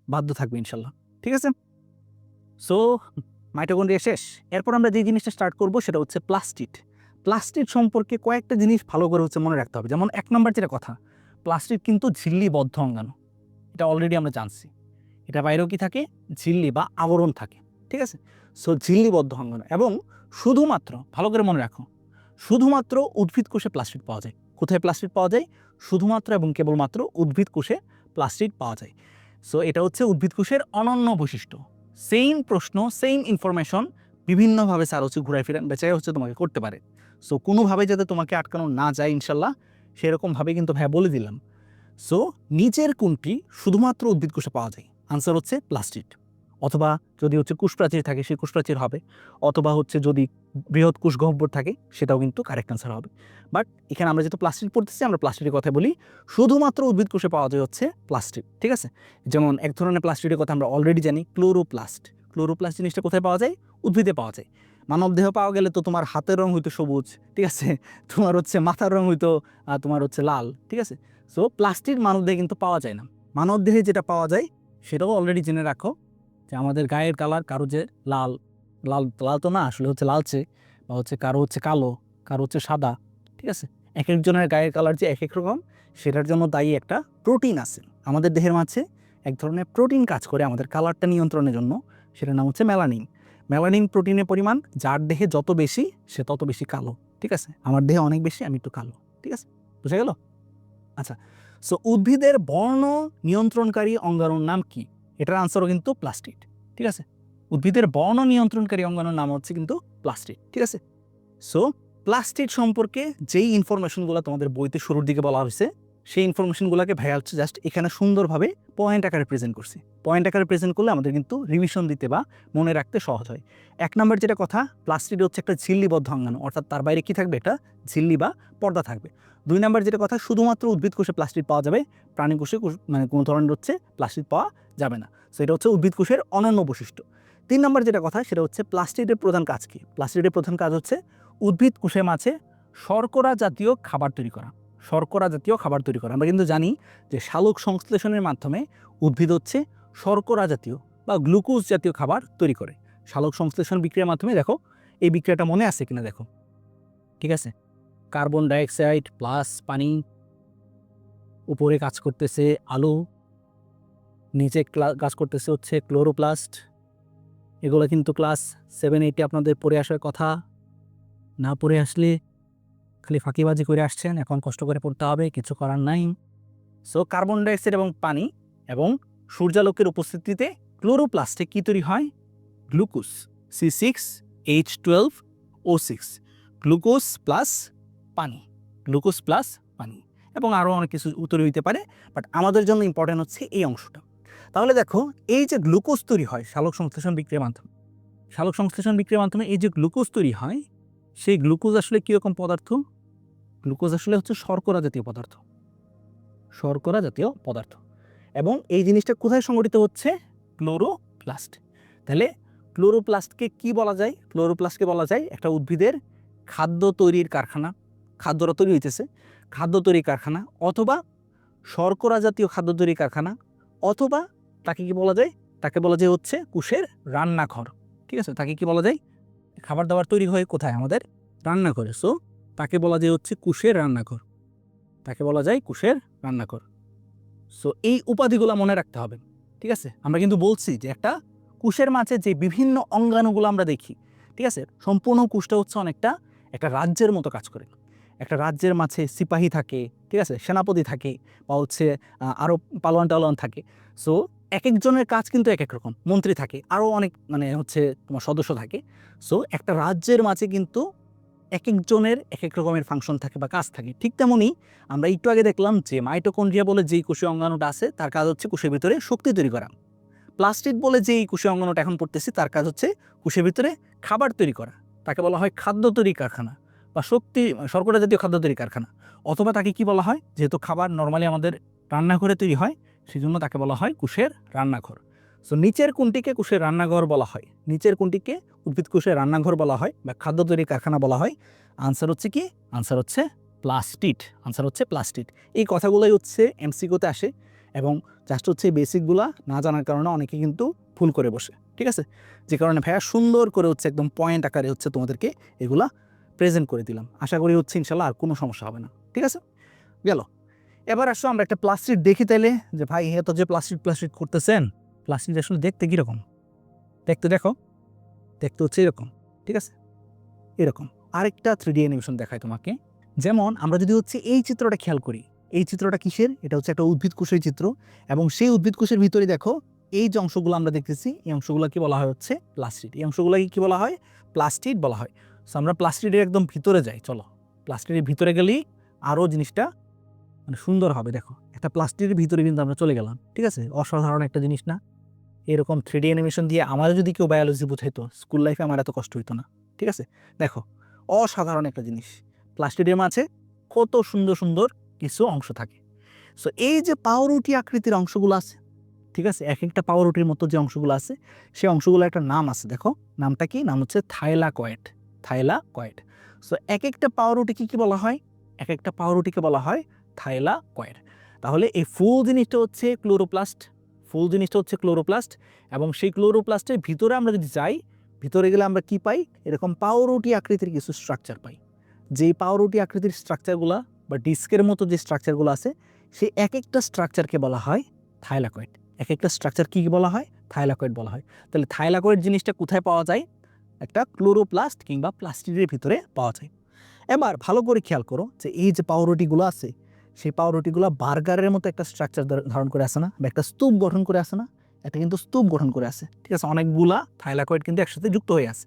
বাধ্য থাকবে ইনশাল্লাহ, ঠিক আছে? সো মাইটোকন্ড্রিয়া শেষ। এরপর আমরা যে জিনিসটা স্টার্ট করব সেটা হচ্ছে প্লাস্টিড। প্লাস্টিড সম্পর্কে কয়েকটা জিনিস ভালো করে হচ্ছে মনে রাখতে হবে। যেমন 1 নম্বর যেটা কথা, প্লাস্টিড কিন্তু ঝিল্লিবদ্ধ অঙ্গাণু, এটা অলরেডি আমরা জানছি। এটা বাইরেও কি থাকে, ঝিল্লি বা আবরণ থাকে, ঠিক আছে? সো ঝিল্লিবদ্ধ অঙ্গাণু, এবং শুধুমাত্র ভালো করে মনে রাখো, শুধুমাত্র উদ্ভিদ কোষে প্লাস্টিড পাওয়া যায়। কোথায় প্লাস্টিড পাওয়া যায়? শুধুমাত্র এবং কেবলমাত্র উদ্ভিদ কোষে প্লাস্টিড পাওয়া যায়। সো এটা হচ্ছে উদ্ভিদ কোষের অনন্য বৈশিষ্ট্য। সেম প্রশ্ন, সেম ইনফরমেশন বিভিন্নভাবে স্যার হচ্ছে ঘুরাই ফিরান বেচাই হচ্ছে তোমাকে করতে পারে। সো কোনোভাবে যাতে তোমাকে আটকানো না যায় ইনশাল্লাহ, সেরকমভাবে কিন্তু ভাই বলে দিলাম। সো নিচের কোনটি শুধুমাত্র উদ্ভিদ কোষে পাওয়া যায়? আনসার হচ্ছে প্লাস্টিড। অথবা যদি হচ্ছে কোষপ্রাচীর থাকে সেই কোষপ্রাচীর হবে, অথবা হচ্ছে যদি বৃহৎ কোষ গহ্বর থাকে সেটাও কিন্তু কারেক্ট আনসার হবে। বাট এখানে আমরা যেহেতু প্লাস্টিড পড়তেছি, আমরা প্লাস্টিকের কথা বলি। শুধুমাত্র উদ্ভিদ কোষে পাওয়া যায় হচ্ছে প্লাস্টিড, ঠিক আছে? যেমন এক ধরনের প্লাস্টিকের কথা আমরা অলরেডি জানি, ক্লোরোপ্লাস্ট। ক্লোরোপ্লাস্ট জিনিসটা কোথায় পাওয়া যায়? উদ্ভিদে পাওয়া যায়। মানব দেহ পাওয়া গেলে তো তোমার হাতের রং হইতো সবুজ, ঠিক আছে? তোমার হচ্ছে মাথার রং হইতো তোমার হচ্ছে লাল, ঠিক আছে? সো প্লাস্টিক মানবদেহে কিন্তু পাওয়া যায় না। মানবদেহে যেটা পাওয়া যায় সেটাও অলরেডি জেনে রাখো, যে আমাদের গায়ের কালার কারো যে লাল, লাল লাল তো না, আসলে হচ্ছে লালচে, বা হচ্ছে কারো হচ্ছে কালো, কারো হচ্ছে সাদা, ঠিক আছে? এক একজনের গায়ের কালার যে এক এক রকম, সেটার জন্য দায়ী একটা প্রোটিন আছে আমাদের দেহের মাঝে। এক ধরনের প্রোটিন কাজ করে আমাদের কালারটা নিয়ন্ত্রণের জন্য, সেটার নাম হচ্ছে মেলানিন। মেলানিন প্রোটিনের পরিমাণ যার দেহে যত বেশি সে তত বেশি কালো, ঠিক আছে? আমার দেহে অনেক বেশি, আমি একটু কালো, ঠিক আছে? বুঝা গেল? আচ্ছা, সো উদ্ভিদের বর্ণ নিয়ন্ত্রণকারী অঙ্গাণুর নাম কি? এটার আনসারও কিন্তু প্লাস্টিড, ঠিক আছে? উদ্ভিদের বর্ণ নিয়ন্ত্রণকারী অঙ্গাণুর নাম হচ্ছে কিন্তু প্লাস্টিড, ঠিক আছে? সো প্লাস্টিড সম্পর্কে যেই ইনফরমেশনগুলো তোমাদের বইতে শুরুর দিকে বলা হয়েছে, সেই ইনফরমেশনগুলোকে ভাইয়া হচ্ছে জাস্ট এখানে সুন্দরভাবে পয়েন্ট আকারে প্রেজেন্ট করছি। পয়েন্ট আকারে প্রেজেন্ট করলে আমাদের কিন্তু রিভিশন দিতে বা মনে রাখতে সহজ হয়। 1 নম্বর যেটা কথা, প্লাস্টিড হচ্ছে একটা ঝিল্লিবদ্ধ অঙ্গাণু, অর্থাৎ তার বাইরে কি থাকবে? একটা ঝিল্লি বা পর্দা থাকবে। 2 নম্বর যেটা কথা, শুধুমাত্র উদ্ভিদ কোষে প্লাস্টিড পাওয়া যাবে, প্রাণী কোষে মানে কোনো ধরনের হচ্ছে প্লাস্টিড পাওয়া যাবে না। সো এটা হচ্ছে উদ্ভিদ কোষের অনন্য বৈশিষ্ট্য। 3 নম্বর যেটা কথা, সেটা হচ্ছে প্লাস্টিডের প্রধান কাজ কি? প্লাস্টিডের প্রধান কাজ হচ্ছে উদ্ভিদ কোষের মাঝে শর্করা জাতীয় খাবার তৈরি করা। শর্করা জাতীয় খাবার তৈরি করা। আমরা কিন্তু জানি যে সালোক সংশ্লেষণের মাধ্যমে উদ্ভিদ হচ্ছে শর্করা জাতীয় বা গ্লুকোজ জাতীয় খাবার তৈরি করে। সালোক সংশ্লেষণ বিক্রিয়ার মাধ্যমে, দেখো এই বিক্রিয়াটা মনে আছে কিনা দেখো, ঠিক আছে? কার্বন ডাইঅক্সাইড প্লাস পানি, উপরে কাজ করতেছে আলো, নিচে কাজ করতেছে হচ্ছে ক্লোরোপ্লাস্ট। এগুলো কিন্তু ক্লাস 7-8 আপনাদের পড়ে আসার কথা। না পড়ে আসলে খালি ফাঁকিবাজি করে আসছেন, এখন কষ্ট করে পড়তে হবে, কিছু করার নাই। সো কার্বন ডাইঅক্সাইড এবং পানি এবং সূর্যালোকের উপস্থিতিতে ক্লোরোপ্লাস্টে কী তৈরি হয়? গ্লুকোজ, C6H12O6, গ্লুকোজ প্লাস পানি, গ্লুকোজ প্লাস পানি, এবং আরও অনেক কিছু তৈরি হইতে পারে, বাট আমাদের জন্য ইম্পর্টেন্ট হচ্ছে এই অংশটা। তাহলে দেখো, এই যে গ্লুকোজ তৈরি হয় সালোক সংশ্লেষণ বিক্রিয়ার মাধ্যমে, সালোক সংশ্লেষণ বিক্রিয়ার মাধ্যমে এই যে গ্লুকোজ তৈরি হয়, সেই গ্লুকোজ আসলে কীরকম পদার্থ? গ্লুকোজ আসলে হচ্ছে শর্করা জাতীয় পদার্থ, শর্করা জাতীয় পদার্থ। এবং এই জিনিসটা কোথায় সংগঠিত হচ্ছে? ক্লোরোপ্লাস্ট। তাহলে ক্লোরোপ্লাস্টকে কি বলা যায়? ক্লোরোপ্লাস্টকে বলা যায় একটা উদ্ভিদের খাদ্য তৈরির কারখানা। খাদ্যটা তৈরি হইতেছে, খাদ্য তৈরির কারখানা, অথবা শর্করা জাতীয় খাদ্য তৈরির কারখানা, অথবা তাকে কি বলা যায়? তাকে বলা যায় হচ্ছে কোষের রান্নাঘর, ঠিক আছে? তাকে কি বলা যায়? খাবার দাবার তৈরি হয় কোথায়? আমাদের রান্নাঘরে। সো তাকে বলা যায় হচ্ছে কোষের রান্নাঘর। তাকে বলা যায় কোষের রান্নাঘর। সো এই উপাধিগুলো মনে রাখতে হবে, ঠিক আছে? আমরা কিন্তু বলছি যে একটা কোষের মাঝে যে বিভিন্ন অঙ্গাণুগুলো আমরা দেখি, ঠিক আছে, সম্পূর্ণ কোষটা হচ্ছে অনেকটা একটা রাজ্যের মতো কাজ করে। একটা রাজ্যের মাঝে সিপাহী থাকে, ঠিক আছে, সেনাপতি থাকে, বা হচ্ছে আরও পালোয়ান টালোয়ান থাকে। সো এক একজনের কাজ কিন্তু এক এক রকম, মন্ত্রী থাকে, আরও অনেক মানে হচ্ছে তোমার সদস্য থাকে। সো একটা রাজ্যের মাঝে কিন্তু এক একজনের এক এক রকমের ফাংশন থাকে বা কাজ থাকে। ঠিক তেমনই আমরা একটু আগে দেখলাম যে মাইটোকন্ড্রিয়া বলে যেই কোষীয় অঙ্গাণুটা আছে তার কাজ হচ্ছে কোষের ভিতরে শক্তি তৈরি করা। প্লাস্টিড বলে যেই কোষীয় অঙ্গাণুটা এখন পড়তেছি তার কাজ হচ্ছে কোষের ভিতরে খাবার তৈরি করা। তাকে বলা হয় খাদ্য তৈরি কারখানা বা শর্করা জাতীয় খাদ্য তৈরি কারখানা। অথবা তাকে কি বলা হয়, যেহেতু খাবার নর্মালি আমাদের রান্নাঘরে তৈরি হয়, সেই জন্য তাকে বলা হয় কোষের রান্নাঘর। সো নিচের কোনটিকে কোষের রান্নাঘর বলা হয়? নিচের কোনটিকে উদ্ভিদ কোষের রান্নাঘর বলা হয় বা খাদ্য তৈরি কারখানা বলা হয়? আনসার হচ্ছে কি? আনসার হচ্ছে প্লাস্টিড। আনসার হচ্ছে প্লাস্টিড। এই কথাগুলোই হচ্ছে এমসিকিউতে আসে এবং জাস্ট হচ্ছে বেসিকগুলা না জানার কারণে অনেকে কিন্তু ভুল করে বসে, ঠিক আছে? যে কারণে ভাইয়া সুন্দর করে হচ্ছে একদম পয়েন্ট আকারে হচ্ছে তোমাদেরকে এগুলা প্রেজেন্ট করে দিলাম। আশা করি হচ্ছে ইনশাল্লাহ আর কোনো সমস্যা হবে না, ঠিক আছে? গেল। এবার আসো আমরা একটা প্লাস্টিড দেখি তাইলে, যে ভাই এত যে প্লাস্টিড করতেছেন, প্লাস্টিড আসলে দেখতে কীরকম? দেখো, দেখতে হচ্ছে এরকম, ঠিক আছে? এরকম। আরেকটা 3D অ্যানিমেশন দেখায় তোমাকে। যেমন আমরা যদি হচ্ছে এই চিত্রটা খেয়াল করি, এই চিত্রটা কিসের? এটা হচ্ছে একটা উদ্ভিদ কোষের চিত্র এবং সেই উদ্ভিদ কোষের ভিতরে দেখো এই যে অংশগুলো আমরা দেখতেছি, এই অংশগুলোকে বলা হয় হচ্ছে প্লাস্টিড। এই অংশগুলোকে কি বলা হয়? প্লাস্টিড বলা হয়। সো আমরা প্লাস্টিডের একদম ভিতরে যাই, চলো। প্লাস্টিডের ভিতরে গেলেই আরও জিনিসটা মানে সুন্দর হবে। দেখো, একটা প্লাস্টিকের ভিতরে কিন্তু আমরা চলে গেলাম, ঠিক আছে? অসাধারণ একটা জিনিস না? এরকম 3D অ্যানিমেশন দিয়ে আমাদের যদি কেউ বায়োলজি বুঝাইতো, স্কুল লাইফে আমার এত কষ্ট হইতো না, ঠিক আছে? দেখো, অসাধারণ একটা জিনিস। প্লাস্টিকের মাঝে কত সুন্দর সুন্দর কিছু অংশ থাকে। সো এই যে পাউরুটি আকৃতির অংশগুলো আছে, ঠিক আছে, এক একটা পাউরুটির মতো যে অংশগুলো আছে, সেই অংশগুলো একটা নাম আছে। দেখো নামটা কি? নাম হচ্ছে থাইলাকয়েড। থাইলাকয়েড। সো এক একটা পাউরুটিকে কি বলা হয়? এক একটা পাউরুটিকে বলা হয় থাইলাকয়েড। তাহলে এই ফুল জিনিসটা হচ্ছে ক্লোরোপ্লাস্ট। ফুল জিনিসটা হচ্ছে ক্লোরোপ্লাস্ট এবং সেই ক্লোরোপ্লাস্টের ভিতরে আমরা যদি যাই, ভিতরে গেলে আমরা কি পাই? এরকম পাউরুটি আকৃতির কিছু স্ট্রাকচার পাই। যেই পাউরুটি আকৃতির স্ট্রাকচারগুলো বা ডিস্কের মতো যে স্ট্রাকচারগুলো আছে, সেই এক একটা স্ট্রাকচারকে বলা হয় থাইলাকয়েড। এক একটা স্ট্রাকচার কী বলা হয়? থাইলাকয়েড বলা হয়। তাহলে থাইলাকয়েড জিনিসটা কোথায় পাওয়া যায়? একটা ক্লোরোপ্লাস্ট কিংবা প্লাস্টিডের ভিতরে পাওয়া যায়। এবার ভালো করে খেয়াল করো যে এই যে পাউরুটিগুলো আছে, সেই পাউরুটিগুলো বার্গারের মতো একটা স্ট্রাকচার ধারণ করে আসে না, বা একটা স্তূপ গঠন করে আসে না? এটা কিন্তু স্তূপ গঠন করে আসে, ঠিক আছে? অনেকগুলা থাইলাকয়েড কিন্তু একসাথে যুক্ত হয়ে আছে।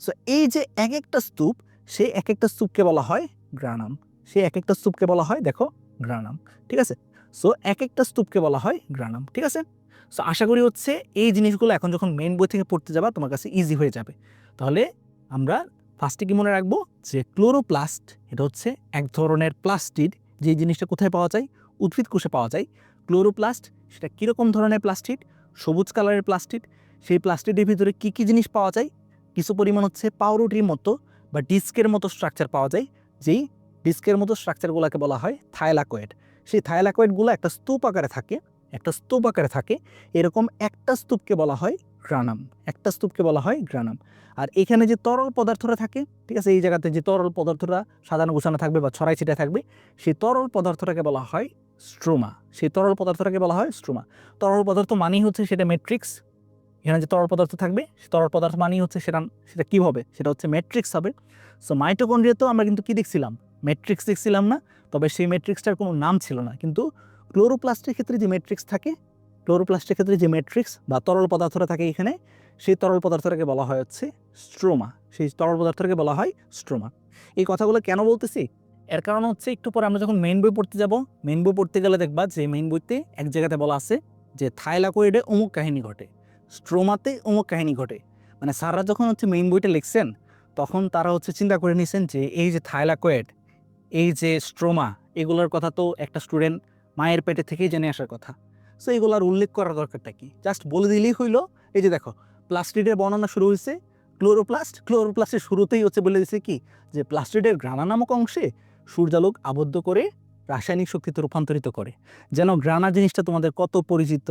সো এই যে এক একটা স্তূপ, সেই এক একটা স্তূপকে বলা হয় গ্রানাম। সেই এক একটা স্তূপকে বলা হয়, দেখো, গ্রানাম, ঠিক আছে? সো এক একটা স্তূপকে বলা হয় গ্রানাম, ঠিক আছে? সো আশা করি হচ্ছে এই জিনিসগুলো এখন যখন মেইন বই থেকে পড়তে যাবা তোমার কাছে ইজি হয়ে যাবে। তাহলে আমরা ফার্স্টে কি মনে রাখবো? যে ক্লোরোপ্লাস্ট এটা হচ্ছে এক ধরনের প্লাস্টিড। যে জিনিসটা কোথায় পাওয়া যায়? উদ্ভিদ কোষে পাওয়া যায়। ক্লোরোপ্লাস্ট সেটা কীরকম ধরনের প্লাস্টিড? সবুজ কালারের প্লাস্টিড। সেই প্লাস্টিডের ভিতরে কী কী জিনিস পাওয়া যায়? কিছু পরিমাণ হচ্ছে পাউরুটির মতো বা ডিস্কের মতো স্ট্রাকচার পাওয়া যায়। যেই ডিস্কের মতো স্ট্রাকচারগুলোকে বলা হয় থাইলাকয়েড। সেই থাইলাকয়েডগুলো একটা স্তূপ আকারে থাকে, একটা স্তূপ আকারে থাকে। এরকম একটা স্তূপকে বলা হয় গ্রানাম। একটা স্তূপকে বলা হয় গ্রানাম। আর এখানে যে তরল পদার্থটা থাকে, ঠিক আছে, এই জায়গাতে যে তরল পদার্থটা সাজানো গোছানো থাকবে বা ছড়াই ছিটায় থাকবে, সেই তরল পদার্থটাকে বলা হয় স্ট্রোমা। সেই তরল পদার্থটাকে বলা হয় স্ট্রোমা। তরল পদার্থ মানেই হচ্ছে সেটা ম্যাট্রিক্স। এখানে যে তরল পদার্থ থাকবে, তরল পদার্থ মানেই হচ্ছে সেটা কী হবে? সেটা হচ্ছে ম্যাট্রিক্স হবে। সো মাইটোকন্ড্রিয়াতেও আমরা কিন্তু কী দেখছিলাম? ম্যাট্রিক্স দেখছিলাম না? তবে সেই ম্যাট্রিক্সটার কোনো নাম ছিল না। কিন্তু ক্লোরোপ্লাস্টের ক্ষেত্রে যে ম্যাট্রিক্স থাকে, ক্লোরোপ্লাস্টের ক্ষেত্রে যে ম্যাট্রিক্স বা তরল পদার্থটা থাকে এখানে, সেই তরল পদার্থটাকে বলা হয় হচ্ছে স্ট্রোমা। সেই তরল পদার্থটাকে বলা হয় স্ট্রোমা। এই কথাগুলো কেন বলতেছি? এর কারণ হচ্ছে একটু পরে আমরা যখন মেইন বই পড়তে যাব, মেইন বই পড়তে গেলে দেখবা যে মেইন বইতে এক জায়গাতে বলা আছে যে থাইলাকয়েডে অমুক কাহিনী ঘটে, স্ট্রোমাতে অমুক কাহিনী ঘটে। মানে স্যাররা যখন হচ্ছে মেইন বইটা লিখছেন, তখন তারা হচ্ছে চিন্তা করে নিয়েছেন যে এই যে থাইলাকয়েড, এই যে স্ট্রোমা, এগুলোর কথা তো একটা স্টুডেন্ট মায়ের পেটে থেকেই জেনে আসার কথা। সো এগুলোর উল্লেখ করার দরকারটা কি? জাস্ট বলে দিলেই হইলো। এই যে দেখো, প্লাস্টিডের বর্ণনা শুরু হয়েছে ক্লোরোপ্লাস্টের শুরুতেই হচ্ছে বলে দিয়েছে কি, যে প্লাস্টিডের গ্রানা নামক অংশে সূর্যালোক আবদ্ধ করে রাসায়নিক শক্তিতে রূপান্তরিত করে। যেন গ্রানা জিনিসটা তোমাদের কত পরিচিত,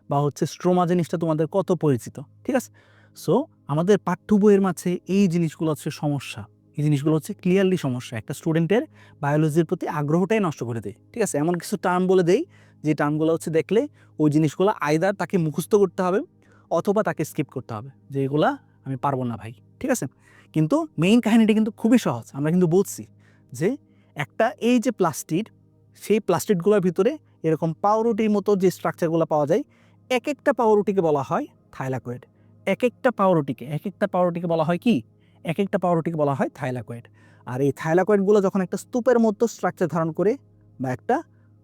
বা হচ্ছে স্ট্রোমা জিনিসটা তোমাদের কত পরিচিত, ঠিক আছে? সো আমাদের পাঠ্য বইয়ের মাঝে এই জিনিসগুলো হচ্ছে সমস্যা। এই জিনিসগুলো হচ্ছে ক্লিয়ারলি সমস্যা, একটা স্টুডেন্টের বায়োলজির প্রতি আগ্রহটাই নষ্ট করে দেয়। ঠিক আছে, এমন কিছু টার্ম বলে দেই যে টার্মগুলো হচ্ছে দেখলে ওই জিনিসগুলো আইদার তাকে মুখস্থ করতে হবে অথবা তাকে স্কিপ করতে হবে, যে এগুলা আমি পারবো না ভাই। ঠিক আছে, কিন্তু মেইন কাহিনীটা কিন্তু খুবই সহজ। আমরা কিন্তু বলছি যে একটা এই যে প্লাস্টিড, সেই প্লাস্টিডগুলোর ভিতরে এরকম পাউরুটির মতো যে স্ট্রাকচারগুলো পাওয়া যায়, এক একটা পাউরুটিকে বলা হয় থাইলাকয়েড। এক একটা পাউরুটিকে বলা হয় কি? এক একটা পাউরুটিকে বলা হয় থাইলাকয়েড। আর এই থাইলাকয়েডগুলো যখন একটা স্তূপের মতো স্ট্রাকচার ধারণ করে বা একটা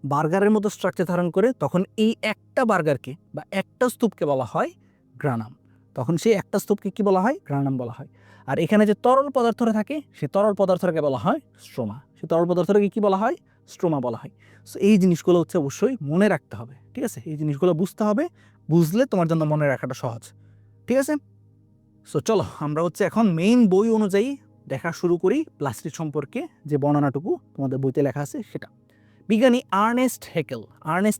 বার্গারের মতো স্ট্রাকচার ধারণ করে, তখন এই একটা বার্গারকে বা একটা স্তূপকে বলা হয় গ্রানাম। তখন সেই একটা স্তূপকে কি বলা হয়? গ্রানাম বলা হয়। আর এখানে যে তরল পদার্থটা থাকে, সেই তরল পদার্থটাকে বলা হয় স্ট্রোমা। সেই তরল পদার্থটাকে কি বলা হয়? স্ট্রোমা বলা হয়। সো এই জিনিসগুলো হচ্ছে অবশ্যই মনে রাখতে হবে। ঠিক আছে, এই জিনিসগুলো বুঝতে হবে, বুঝলে তোমার জন্য মনে রাখাটা সহজ। ঠিক আছে, সো চলো আমরা হচ্ছে এখন মেইন বই অনুযায়ী দেখা শুরু করি প্লাস্টিক সম্পর্কে, যে বর্ণনাটুকু তোমাদের বইতে লেখা আছে সেটা। বিজ্ঞানী আর্নেস্ট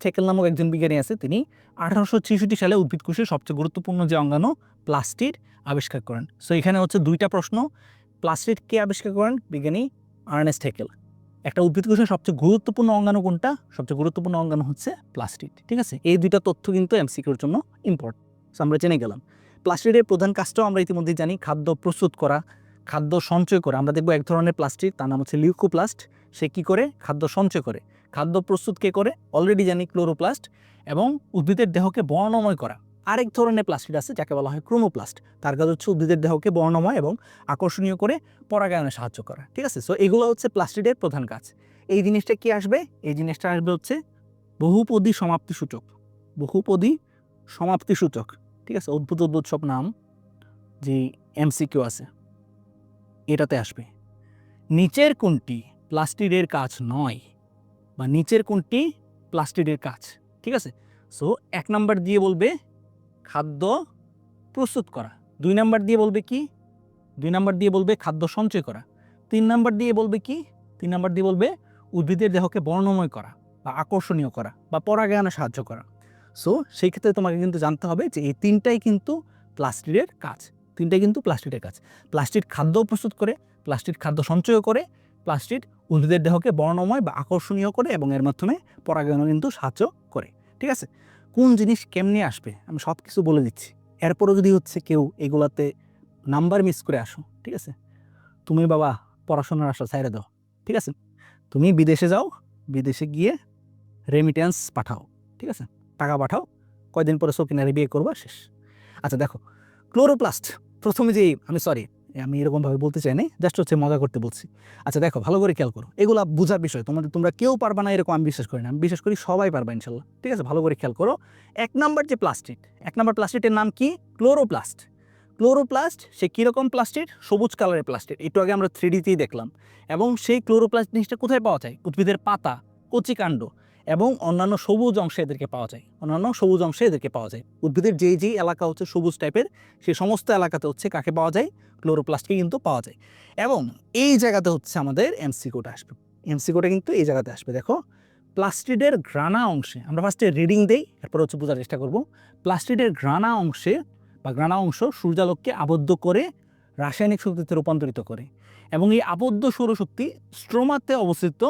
হেকেল নামক একজন বিজ্ঞানী আছে। তিনি 1863 সালে উদ্ভিদকোষের সবচেয়ে গুরুত্বপূর্ণ যে অঙ্গাণু প্লাস্টিড আবিষ্কার করেন। সো এখানে হচ্ছে দুইটা প্রশ্ন। প্লাস্টিড কে আবিষ্কার করেন? বিজ্ঞানী আর্নেস্ট হেকেল। একটা উদ্ভিদকোষের সবচেয়ে গুরুত্বপূর্ণ অঙ্গাণু কোনটা? সবচেয়ে গুরুত্বপূর্ণ অঙ্গাণু হচ্ছে প্লাস্টিড। ঠিক আছে, এই দুইটা তথ্য কিন্তু এমসিকিউর জন্য ইম্পর্টেন্ট। সো আমরা জেনে গেলাম প্লাস্টিডের প্রধান কাজটাও আমরা ইতিমধ্যেই জানি, খাদ্য প্রস্তুত করা, খাদ্য সঞ্চয় করা। আমরা দেখবো এক ধরনের প্লাস্টিক, তার নাম হচ্ছে লিউকোপ্লাস্ট। সে কি করে? খাদ্য সঞ্চয় করে। খাদ্য প্রস্তুত কে করে? অলরেডি জানি, ক্লোরোপ্লাস্ট। এবং উদ্ভিদের দেহকে বর্ণময় করা। আরেক ধরনের প্লাস্টিড আছে যাকে বলা হয় ক্রোমোপ্লাস্ট। তার কাজ হচ্ছে উদ্ভিদের দেহকে বর্ণময় এবং আকর্ষণীয় করে পরাগায়নে সাহায্য করা। ঠিক আছে, সো এগুলো হচ্ছে প্লাস্টিডের প্রধান কাজ। এই জিনিসটা কি আসবে? এই জিনিসটা আসবে হচ্ছে বহুপদী সমাপ্তি সূচক। বহুপদী সমাপ্তি সূচক। ঠিক আছে, অদ্ভুত অদ্ভুত সব নাম যে এমসিকিউ আছে, এটাতে আসবে। নিচের কোনটি প্লাস্টিডের কাজ নয়, বা নিচের কোনটি প্লাস্টিডের কাজ? ঠিক আছে, সো 1 নাম্বার দিয়ে বলবে খাদ্য প্রস্তুত করা। 2 নাম্বার দিয়ে বলবে কি? 2 নাম্বার দিয়ে বলবে খাদ্য সঞ্চয় করা। 3 নাম্বার দিয়ে বলবে কি? 3 নাম্বার দিয়ে বলবে উদ্ভিদের দেহকে বর্ণময় করা বা আকর্ষণীয় করা বা পরাগায়নে সাহায্য করা। সো সেই ক্ষেত্রে তোমাকে কিন্তু জানতে হবে যে এই তিনটাই কিন্তু প্লাস্টিডের কাজ। তিনটাই কিন্তু প্লাস্টিডের কাজ। প্লাস্টিড খাদ্য প্রস্তুত করে, প্লাস্টিড খাদ্য সঞ্চয় করে, প্লাস্টিড উদ্ভিদের দেহকে বর্ণময় বা আকর্ষণীয় করে এবং এর মাধ্যমে পরাগায়নে কিন্তু সাহায্য করে। ঠিক আছে, কোন জিনিস কেমনে আসবে আমি সব কিছু বলে দিচ্ছি। এরপরও যদি হচ্ছে কেউ এগুলাতে নাম্বার মিস করে আসো, ঠিক আছে, তুমি বাবা পড়াশোনার আশা ছাইড়ে দাও। ঠিক আছে, তুমি বিদেশে যাও, বিদেশে গিয়ে রেমিটেন্স পাঠাও। ঠিক আছে, টাকা পাঠাও, কয়দিন পরে সকিনারে বিয়ে করবা, শেষ। আচ্ছা দেখো, ক্লোরোপ্লাস্ট প্রথমে যেই আমি এরকমভাবে বলতে চাই না, জাস্ট হচ্ছে মজা করতে বলছি। আচ্ছা দেখো, ভালো করে খেয়াল করো, এগুলা বোঝার বিষয়। তোমরা কেউ পারবা না এরকম আমি বিশ্বাস করি না। আমি বিশ্বাস করি সবাই পারবা ইনশাল্লাহ। ঠিক আছে, ভালো করে খেয়াল করো। 1 নাম্বার যে প্লাস্টিড, 1 নাম্বার প্লাস্টিডের নাম কি? ক্লোরোপ্লাস্ট। ক্লোরোপ্লাস্ট সে কীরকম প্লাস্টিড? সবুজ কালারের প্লাস্টিড। একটু আগে আমরা 3Dতেই দেখলাম। এবং সেই ক্লোরোপ্লাস্ট জিনিসটা কোথায় পাওয়া যায়? উদ্ভিদের পাতা, কচিকাণ্ড এবং অন্যান্য সবুজ অংশে এদেরকে পাওয়া যায়। উদ্ভিদের যেই এলাকা হচ্ছে সবুজ টাইপের, সেই সমস্ত এলাকাতে হচ্ছে কাকে পাওয়া যায়? ক্লোরোপ্লাস্টকে কিন্তু পাওয়া যায়। এবং এই জায়গাতে হচ্ছে আমাদের এমসিকিউটা আসবে। এমসিকিউটা কিন্তু এই জায়গাতে আসবে। দেখো, প্লাস্টিডের গ্রানা অংশে, আমরা ফার্স্টে রিডিং দেই, এরপর হচ্ছে বোঝার চেষ্টা করব। প্লাস্টিডের গ্রানা অংশে বা গ্রানা অংশ সূর্যালোককে আবদ্ধ করে রাসায়নিক শক্তিতে রূপান্তরিত করে। এবং এই আবদ্ধ সৌরশক্তি স্ট্রোমাতে অবস্থিত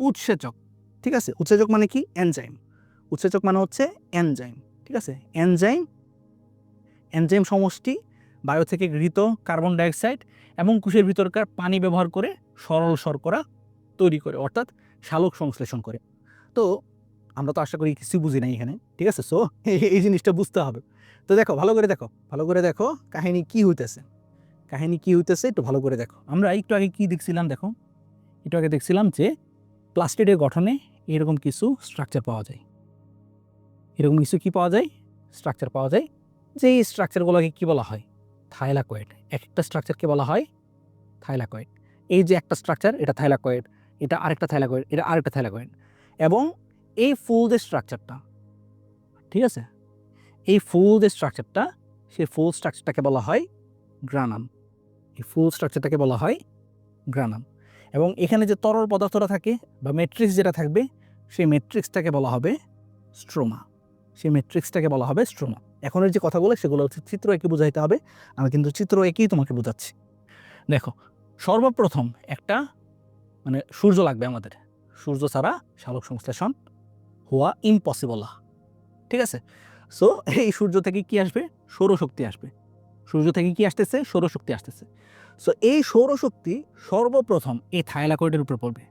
উৎসেচক। ঠিক আছে, উৎসেচক মানে কি? এনজাইম। উৎসেচক মানে হচ্ছে এনজাইম। ঠিক আছে, এনজাইম সমষ্টি বায়ু থেকে গৃহীত কার্বন ডাইঅক্সাইড এবং কোষের ভিতরকার পানি ব্যবহার করে সরল শর্করা তৈরি করে, অর্থাৎ সালোক সংশ্লেষণ করে। তো আমরা তো আশা করি কিছু বুঝি নাই এখানে। ঠিক আছে, সো এই জিনিসটা বুঝতে হবে। তো দেখো, ভালো করে দেখো কাহিনী কি হইতেছে। একটু ভালো করে দেখো। আমরা একটু আগে কি দেখছিলাম? দেখো, একটু আগে দেখছিলাম যে প্লাস্টিডের গঠনে এরকম কিছু স্ট্রাকচার পাওয়া যায়। স্ট্রাকচার পাওয়া যায়। যে এই স্ট্রাকচারগুলোকে কি বলা হয়? থাইলাকয়েড। একটা স্ট্রাকচারকে বলা হয় থাইলাকয়েড। এই যে একটা স্ট্রাকচার, এটা থাইলাকয়েড, এটা আরেকটা থাইলাকয়েড, এটা আরেকটা থাইলাকয়েড। এবং এই ফুল যে স্ট্রাকচারটা, ঠিক আছে, এই ফুল যে স্ট্রাকচারটা, সেই ফুল স্ট্রাকচারটাকে বলা হয় গ্রানাম। এবং এখানে যে তরল পদার্থটা থাকে বা ম্যাট্রিক্স যেটা থাকবে, সেই ম্যাট্রিক্সটাকে বলা হবে স্ট্রোমা। এখনের যে কথাগুলো সেগুলো হচ্ছে চিত্র এঁকে বোঝাইতে হবে। আমি কিন্তু চিত্র এঁকেই তোমাকে বোঝাচ্ছি। দেখো, সর্বপ্রথম একটা মানে সূর্য লাগবে আমাদের, সূর্য ছাড়া সালোক সংশ্লেষণ হওয়া ইম্পসিবল, ঠিক আছে। সো এই সূর্য থেকে কি আসবে? সৌরশক্তি আসবে। সূর্য থেকে কি আসতেছে? সৌরশক্তি আসতেছে। সো এই সৌরশক্তি সর্বপ্রথম এই থাইলাকয়েডের উপরে পড়বে,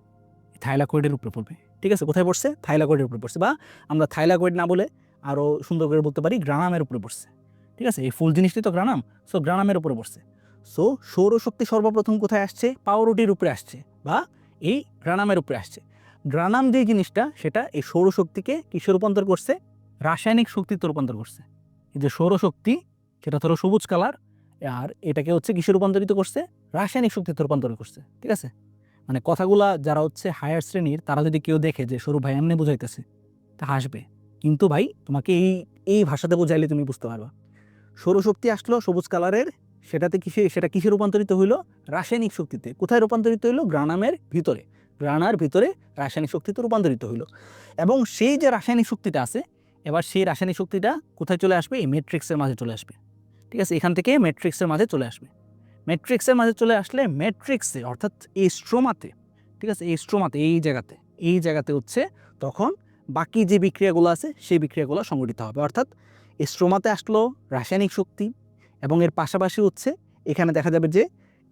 থাইলাকয়েডের উপরে পড়বে, ঠিক আছে। কোথায় পড়ছে? থাইলাকয়েডের উপরে পড়ছে, বা আমরা থাইলাকয়েড না বলে আরও সুন্দর করে বলতে পারি গ্রানামের উপরে পড়ছে, ঠিক আছে। এই ফুল জিনিসটি তো গ্রানাম, সো গ্রানামের উপরে পড়ছে। সো সৌরশক্তি সর্বপ্রথম কোথায় আসছে? পাউরুটির উপরে আসছে, বা এই গ্রানামের উপরে আসছে। গ্রানাম যে জিনিসটা, সেটা এই সৌরশক্তিকে কিসে রূপান্তর করছে? রাসায়নিক শক্তিতে রূপান্তর করছে। এই যে সৌরশক্তি, সেটা ধরো সবুজ কালার, আর এটাকে হচ্ছে কিসে রূপান্তরিত করছে? রাসায়নিক শক্তিতে রূপান্তর করছে, ঠিক আছে। মানে কথাগুলা যারা হচ্ছে হায়ার শ্রেণীর, তারা যদি কেউ দেখে যে সৌরভ ভাই এমনি বুঝাইতেছে, তা হাসবে। কিন্তু ভাই তোমাকে এই ভাষাতে বোঝাইলে তুমি বুঝতে পারবা। সৌরশক্তি আসলো সবুজ কালারের, সেটা কিসে রূপান্তরিত হইলো? রাসায়নিক শক্তিতে। কোথায় রূপান্তরিত হইলো? গ্রানামের ভিতরে, গ্রানার ভিতরে রাসায়নিক শক্তিতে রূপান্তরিত হইলো। এবং সেই যে রাসায়নিক শক্তিটা আছে, এবার সেই রাসায়নিক শক্তিটা কোথায় চলে আসবে? এই ম্যাট্রিক্সের মাঝে চলে আসবে, ঠিক আছে। এখান থেকে ম্যাট্রিক্সের মাঝে চলে আসবে। ম্যাট্রিক্সের মাঝে চলে আসলে ম্যাট্রিক্সে, অর্থাৎ এই স্ট্রোমাতে, ঠিক আছে, এই স্ট্রোমাতে, এই জায়গাতে হচ্ছে তখন বাকি যে বিক্রিয়াগুলো আছে সেই বিক্রিয়াগুলো সংঘটিত হবে। অর্থাৎ স্ট্রোমাতে আসলো রাসায়নিক শক্তি, এবং এর পাশাপাশি হচ্ছে এখানে দেখা যাবে যে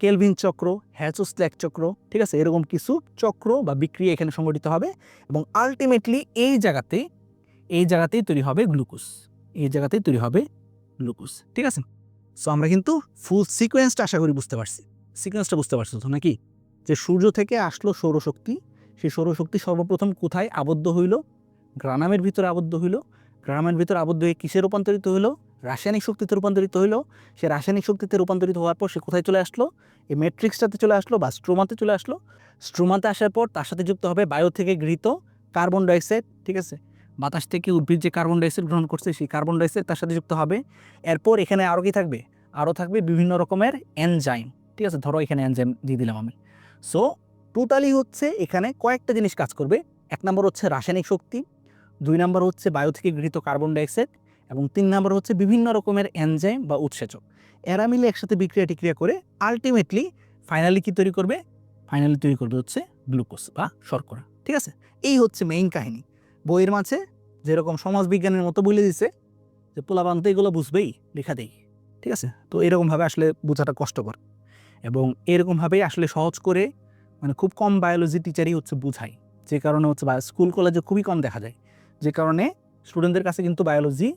কেলভিন চক্র, হ্যাচো-স্ল্যাক চক্র, ঠিক আছে, এরকম কিছু চক্র বা বিক্রিয়া এখানে সংঘটিত হবে। এবং আলটিমেটলি এই জায়গাতেই তৈরি হবে গ্লুকোজ, এই জায়গাতেই তৈরি হবে গ্লুকোজ, ঠিক আছে। সো আমরা কিন্তু ফুল সিকোয়েন্সটা আশা করি বুঝতে পারছি। সিকোয়েন্সটা বুঝতে পারছো তো নাকি? যে সূর্য থেকে আসলো সৌরশক্তি, সেই সৌরশক্তি সর্বপ্রথম কোথায় আবদ্ধ হইল? গ্রানামের ভিতরে আবদ্ধ হইল। গ্রানামের ভিতরে আবদ্ধ হয়ে কিসে রূপান্তরিত হইল? রাসায়নিক শক্তিতে রূপান্তরিত হইল। সে রাসায়নিক শক্তিতে রূপান্তরিত হওয়ার পর সে কোথায় চলে আসলো? এই ম্যাট্রিক্সটাতে চলে আসলো, বা স্ট্রোমাতে চলে আসলো। স্ট্রোমাতে আসার পর তার সাথে যুক্ত হবে বায়ু থেকে গৃহীত কার্বন ডাইঅক্সাইড, ঠিক আছে। বাতাস থেকে উদ্ভিদ যে কার্বন ডাইঅক্সাইড গ্রহণ করছে, সেই কার্বন ডাইঅক্সাইড তার সাথে যুক্ত হবে। এরপর এখানে আরও কি থাকবে? আরও থাকবে বিভিন্ন রকমের এনজাইম, ঠিক আছে। ধরো এখানে এনজাইম দিয়ে দিলাম আমি। সো টোটালি হচ্ছে এখানে কয়েকটা জিনিস কাজ করবে। 1 নম্বর হচ্ছে রাসায়নিক শক্তি, 2 নম্বর হচ্ছে বায়ু থেকে গৃহীত কার্বন ডাইঅক্সাইড, এবং 3 নম্বর হচ্ছে বিভিন্ন রকমের এনজাইম বা উৎসেচক। এরা মিলে একসাথে বিক্রিয়া টিক্রিয়া করে আলটিমেটলি ফাইনালি কি তৈরি করবে? ফাইনালি তৈরি করবে হচ্ছে গ্লুকোজ বা শর্করা, ঠিক আছে। এই হচ্ছে মেইন কাহিনী। বইয়ের মাঝে যেরকম সমাজ বিজ্ঞানের মতো বলে দিছে যে পোলাপান তো এগুলো বুঝবেই, লেখা দেই, ঠিক আছে। তো এরকমভাবে আসলে বোঝাটা কষ্টকর, এবং এরকমভাবেই আসলে সহজ করে মানে খুব কম বায়োলজি টিচারই হচ্ছে বুঝায়, যে কারণে হচ্ছে স্কুল কলেজে খুবই কম দেখা যায়, যে কারণে স্টুডেন্টদের কাছে কিন্তু বায়োলজি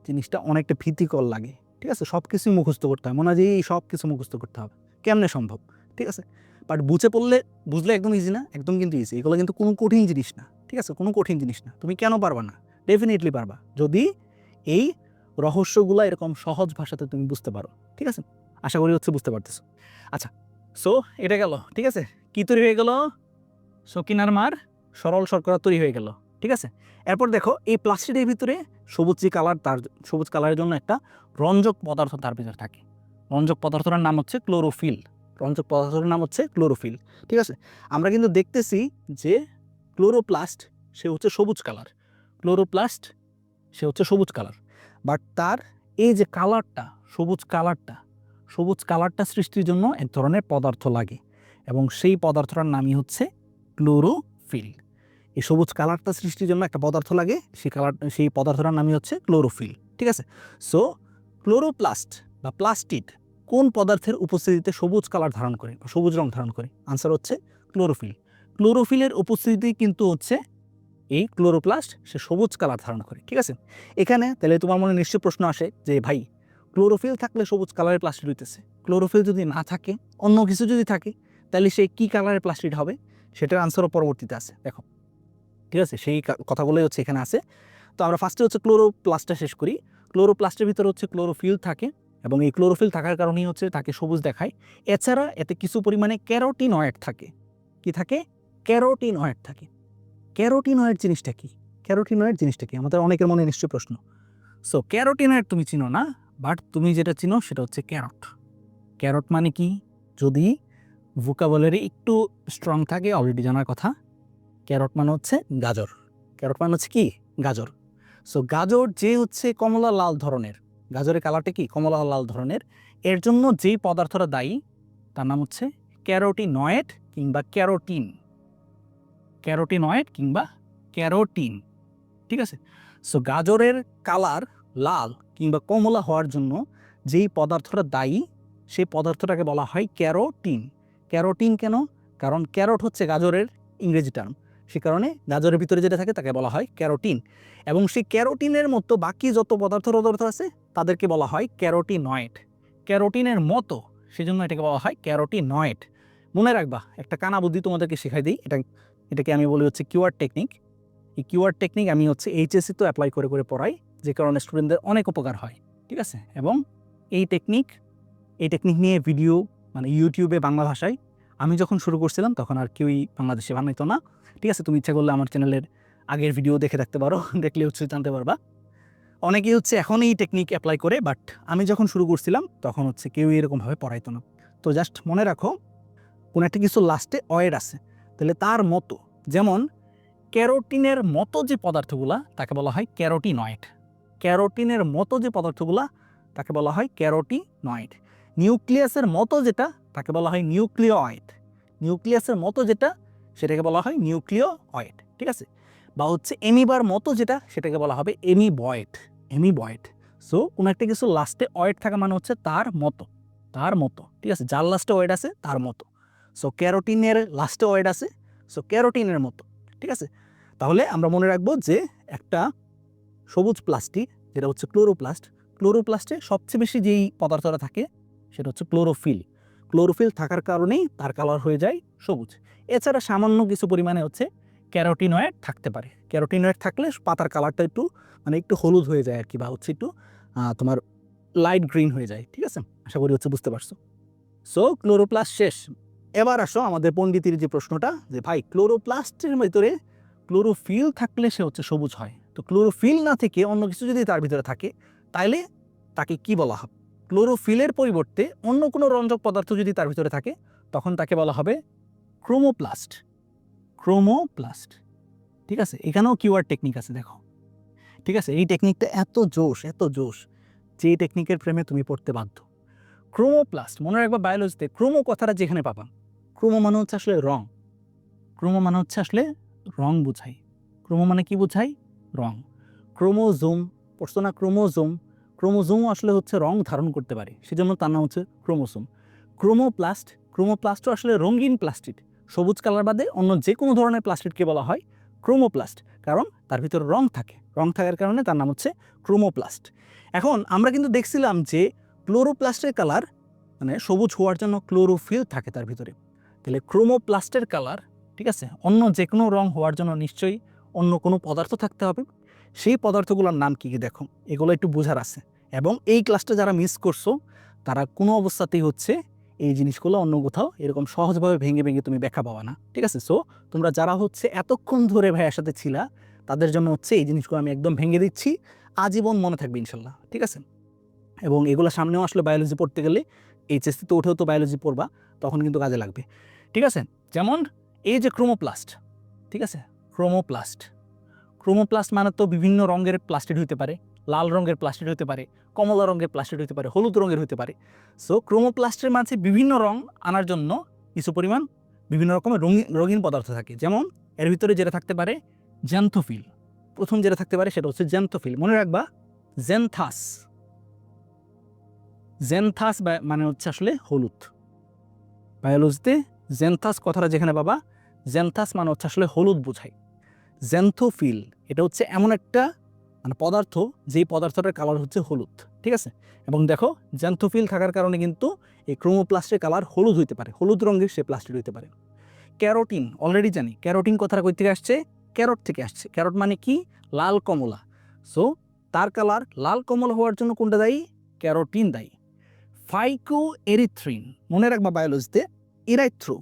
জিনিসটা অনেকটা ভীতিকর লাগে, ঠিক আছে। সব কিছুই মুখস্থ করতে হয়, মনে হয় যে এই সব কিছু মুখস্থ করতে হবে, কেমনে সম্ভব, ঠিক আছে। বাট বুঝলে একদম ইজি না, একদম কিন্তু ইজি। এগুলো কিন্তু কোনো কঠিন জিনিস না, ঠিক আছে, কোনো কঠিন জিনিস না। তুমি কেন পারবা না? ডেফিনেটলি পারবা, যদি এই রহস্যগুলো এরকম সহজ ভাষাতে তুমি বুঝতে পারো, ঠিক আছে। আশা করি হচ্ছে বুঝতে পারতেছো। আচ্ছা, সো এটা গেল, ঠিক আছে। কি তৈরি হয়ে গেল? সকিনার মার সরল শর্করা তৈরি হয়ে গেল, ঠিক আছে। এরপর দেখো এই প্লাস্টিকের ভিতরে সবুজ যে কালার, তার সবুজ কালারের জন্য একটা রঞ্জক পদার্থ তার ভিতরে থাকে। রঞ্জক পদার্থটার নাম হচ্ছে ক্লোরোফিল। রঞ্জক পদার্থটার নাম হচ্ছে ক্লোরোফিল, ঠিক আছে। আমরা কিন্তু দেখতেছি যে ক্লোরোপ্লাস্ট সে হচ্ছে সবুজ কালার, ক্লোরোপ্লাস্ট সে হচ্ছে সবুজ কালার। বাট তার এই যে কালারটা, সবুজ কালারটা সৃষ্টির জন্য এক ধরনের পদার্থ লাগে, এবং সেই পদার্থটার নামই হচ্ছে ক্লোরোফিল। এই সবুজ কালারটা সৃষ্টির জন্য একটা পদার্থ লাগে, সেই পদার্থটার নামই হচ্ছে ক্লোরোফিল, ঠিক আছে। সো ক্লোরোপ্লাস্ট বা প্লাস্টিড কোন পদার্থের উপস্থিতিতে সবুজ কালার ধারণ করে বা সবুজ রং ধারণ করে? আনসার হচ্ছে ক্লোরোফিল। ক্লোরোফিলের উপস্থিতি কিন্তু হচ্ছে এই ক্লোরোপ্লাস্ট সে সবুজ কালার ধারণ করে, ঠিক আছে। এখানে তাহলে তোমার মনে নিশ্চয় প্রশ্ন আসে যে ভাই, ক্লোরোফিল থাকলে সবুজ কালারের প্লাস্টিড হইতেছে, ক্লোরোফিল যদি না থাকে, অন্য কিছু যদি থাকে, তাহলে সে কী কালারের প্লাস্টিড হবে? সেটার আনসারও পরবর্তীতে আছে, দেখো, ঠিক আছে। সেই কথাগুলোই হচ্ছে এখানে আছে। তো আমরা ফার্স্টে হচ্ছে ক্লোরোপ্লাস্টটা শেষ করি। ক্লোরোপ্লাস্টের ভিতরে হচ্ছে ক্লোরোফিল থাকে, এবং এই ক্লোরোফিল থাকার কারণেই হচ্ছে তাকে সবুজ দেখায়। এছাড়া এতে কিছু পরিমাণে ক্যারোটিনয়েড থাকে। কি থাকে? ক্যারোটিনয়েড থাকে। ক্যারোটিনয়েড জিনিসটা কি? ক্যারোটিনয়েড জিনিসটা কি? আমাদের অনেকের মনে নিশ্চয় প্রশ্ন। সো ক্যারোটিনয়েড তুমি চিনো না, বাট তুমি যেটা চিনো সেটা হচ্ছে ক্যারট। ক্যারট মানে কি? যদি ভোকাবুলারি একটু স্ট্রং থাকে, অলরেডি জানার কথা। ক্যারট মানে হচ্ছে গাজর। ক্যারট মানে হচ্ছে কি? গাজর। সো গাজর যে হচ্ছে কমলা লাল ধরনের, গাজরের কালারটা কি? কমলা লাল ধরনের। এর জন্য যেই পদার্থটা দায়ী তার নাম হচ্ছে ক্যারোটিনয়েড কিংবা ক্যারোটিন, ক্যারোটিনয়েড কিংবা ক্যারোটিন। ঠিক আছে, সো গাজরের কালার লাল কিংবা কমলা হওয়ার জন্য যেই পদার্থটা দায়ী সেই পদার্থটাকে বলা হয় ক্যারোটিন। ক্যারোটিন কেন? কারণ ক্যারট হচ্ছে গাজরের ইংরেজি টার্ম, সে কারণে গাজরের ভিতরে যেটা থাকে তাকে বলা হয় ক্যারোটিন। এবং সেই ক্যারোটিনের মতো বাকি যত পদার্থ আছে তাদেরকে বলা হয় ক্যারোটিনয়েড। ক্যারোটিনের মতো, সেজন্য এটাকে বলা হয় ক্যারোটিনয়েড। মনে রাখবা, একটা কানা বুদ্ধি তোমাদেরকে শেখাই দিই, এটাকে আমি বলি হচ্ছে কিওয়ার্ড টেকনিক। এই কিওয়ার্ড টেকনিক আমি হচ্ছে এইচএসসি তো অ্যাপ্লাই করে করে পড়াই, যে কারণে স্টুডেন্টদের অনেক উপকার হয়। ঠিক আছে, এবং এই টেকনিক নিয়ে ভিডিও মানে ইউটিউবে বাংলা ভাষায় আমি যখন শুরু করছিলাম তখন আর কেউই বাংলাদেশে বানাইতো না। ঠিক আছে, তুমি ইচ্ছা করলে আমার চ্যানেলের আগের ভিডিও দেখে থাকতে পারো, দেখলে হচ্ছে জানতে পারবা। অনেকেই হচ্ছে এখন এই টেকনিক অ্যাপ্লাই করে, বাট আমি যখন শুরু করছিলাম তখন হচ্ছে কেউই এরকমভাবে পড়াইতো না। তো জাস্ট মনে রাখো, কোনো একটা কিছু লাস্টে অয়েড আছে, তাহলে তার মতো, যেমন ক্যারোটিনের মতো যে পদার্থগুলা তাকে বলা হয় ক্যারোটিনয়েড। ক্যারোটিনের মতো যে পদার্থগুলা তাকে বলা হয় ক্যারোটিনয়েড। নিউক্লিয়াসের মতো যেটা তাকে বলা হয় নিউক্লিওয়েড। নিউক্লিয়াসের মতো যেটা সেটাকে বলা হয় নিউক্লিওয়েড। ঠিক আছে, বা হচ্ছে এমিবার মতো যেটা সেটাকে বলা হবে এমিবয়েড। এমিবয়েড। সো কোনো একটা কিছু লাস্টে অয়েড থাকা মানে হচ্ছে তার মতো, তার মতো। ঠিক আছে, যার লাস্টে ওয়েড আছে তার মতো। সো ক্যারোটিনের লাস্টে ওয়েড আছে, সো ক্যারোটিনের মতো। ঠিক আছে, তাহলে আমরা মনে রাখবো যে একটা সবুজ প্লাস্টিক যেটা হচ্ছে ক্লোরোপ্লাস্ট, ক্লোরোপ্লাস্টে সবচেয়ে বেশি যেই পদার্থটা থাকে সেটা হচ্ছে ক্লোরোফিল। ক্লোরোফিল থাকার কারণেই তার কালার হয়ে যায় সবুজ। এছাড়া সামান্য কিছু পরিমাণে হচ্ছে ক্যারোটিনয়েড থাকতে পারে। ক্যারোটিনয়েড থাকলে পাতার কালারটা একটু মানে একটু হলুদ হয়ে যায় আর কি, বা হচ্ছে একটু তোমার লাইট গ্রিন হয়ে যায়। ঠিক আছে, আশা করি হচ্ছে বুঝতে পারছো। সো ক্লোরোপ্লাস্ট শেষ। এবার আসো আমাদের পণ্ডিতের যে প্রশ্নটা, যে ভাই ক্লোরোপ্লাস্টের ভিতরে ক্লোরোফিল থাকলে সে হচ্ছে সবুজ হয়, তো ক্লোরোফিল না থেকে অন্য কিছু যদি তার ভিতরে থাকে তাইলে তাকে কি বলা হবে? ক্লোরোফিলের পরিবর্তে অন্য কোনো রঞ্জক পদার্থ যদি তার ভিতরে থাকে তখন তাকে বলা হবে ক্রোমোপ্লাস্ট। ক্রোমোপ্লাস্ট। ঠিক আছে, এখানেও কিওয়ার্ড টেকনিক আছে, দেখো। ঠিক আছে, এই টেকনিকটা এত জোশ, এত জোশ, যে এই টেকনিকের প্রেমে তুমি পড়তে বাধ্য। ক্রোমোপ্লাস্ট মনে রাখবা, বায়োলজিতে ক্রোমো কথাটা যেখানে পাবা, ক্রোমো মানে হচ্ছে আসলে রং। ক্রোমো মানে হচ্ছে আসলে রং বুঝাই। ক্রোমো মানে কি বুঝাই? রং। ক্রোমোজোম পড়ছো না? ক্রোমোজোম, ক্রোমোজোম আসলে হচ্ছে রং ধারণ করতে পারে, সেজন্য তার নাম হচ্ছে ক্রোমোসোম। ক্রোমোপ্লাস্ট, ক্রোমোপ্লাস্টও আসলে রঙিন প্লাস্টিড। সবুজ কালার বাদে অন্য যে কোনো ধরনের প্লাস্টিডকে বলা হয় ক্রোমোপ্লাস্ট, কারণ তার ভিতরে রং থাকে। রং থাকার কারণে তার নাম হচ্ছে ক্রোমোপ্লাস্ট। এখন আমরা কিন্তু দেখছিলাম যে ক্লোরোপ্লাস্টের কালার মানে সবুজ হওয়ার জন্য ক্লোরোফিল থাকে তার ভিতরে, তাহলে ক্রোমোপ্লাস্টের কালার, ঠিক আছে, অন্য যে কোনো রং হওয়ার জন্য নিশ্চয়ই অন্য কোনো পদার্থ থাকতে হবে। সেই পদার্থগুলোর নাম কী কী দেখো, এগুলো একটু বোঝার আছে। এবং এই ক্লাসটা যারা মিস করছো তারা কোনো অবস্থাতেই হচ্ছে এই জিনিসগুলো অন্য কোথাও এরকম সহজভাবে ভেঙে ভেঙে তুমি ব্যাখ্যা পাবা না। ঠিক আছে, সো তোমরা যারা হচ্ছে এতক্ষণ ধরে ভাইয়ের সাথে ছিলা তাদের জন্য হচ্ছে এই জিনিসগুলো আমি একদম ভেঙে দিচ্ছি, আজীবন মনে থাকবে ইনশাল্লাহ। ঠিক আছে, এবং এগুলো সামনেও আসলে বায়োলজি পড়তে গেলে এইচএসসিতে উঠেও তো বায়োলজি পড়বা, তখন কিন্তু কাজে লাগবে। ঠিক আছে, যেমন এই যে ক্রোমোপ্লাস্ট, ঠিক আছে, ক্রোমোপ্লাস্ট, ক্রোমোপ্লাস্ট মানে তো বিভিন্ন রঙের প্লাস্টিড হতে পারে, লাল রঙের প্লাস্টিড হতে পারে, কমলা রঙের প্লাস্টিড হতে পারে, হলুদ রঙের হতে পারে। সো ক্রোমোপ্লাস্টের মাঝে বিভিন্ন রং আনার জন্য কিছু পরিমাণ বিভিন্ন রকমের রঙিন পদার্থ থাকে। যেমন এর ভিতরে যেটা থাকতে পারে জ্যান্থোফিল, প্রথম যেটা থাকতে পারে সেটা হচ্ছে জ্যান্থোফিল। মনে রাখবা জ্যান্থাস, জ্যান্থাস মানে হচ্ছে আসলে হলুদ। বায়োলজিতে জ্যান্থাস কথাটা যেখানে পাবা, জ্যান্থাস মানে হচ্ছে আসলে হলুদ বোঝায়। জ্যান্থোফিল এটা হচ্ছে এমন একটা মানে পদার্থ যেই পদার্থটার কালার হচ্ছে হলুদ। ঠিক আছে, এবং দেখো জ্যান্থোফিল থাকার কারণে কিন্তু এই ক্রোমোপ্লাস্টের কালার হলুদ হইতে পারে, হলুদ রঙের সে প্লাস্টিড হইতে পারে। ক্যারোটিন অলরেডি জানি, ক্যারোটিন কথাটা কই থেকে আসছে? ক্যারট থেকে আসছে। ক্যারট মানে কি? লাল কমলা। সো তার কালার লাল কমলা হওয়ার জন্য কোনটা দায়ী? ক্যারোটিন দায়ী। ফাইকো এরিথ্রিন মনে রাখবা বায়োলজিতে ইরাইথ্রো।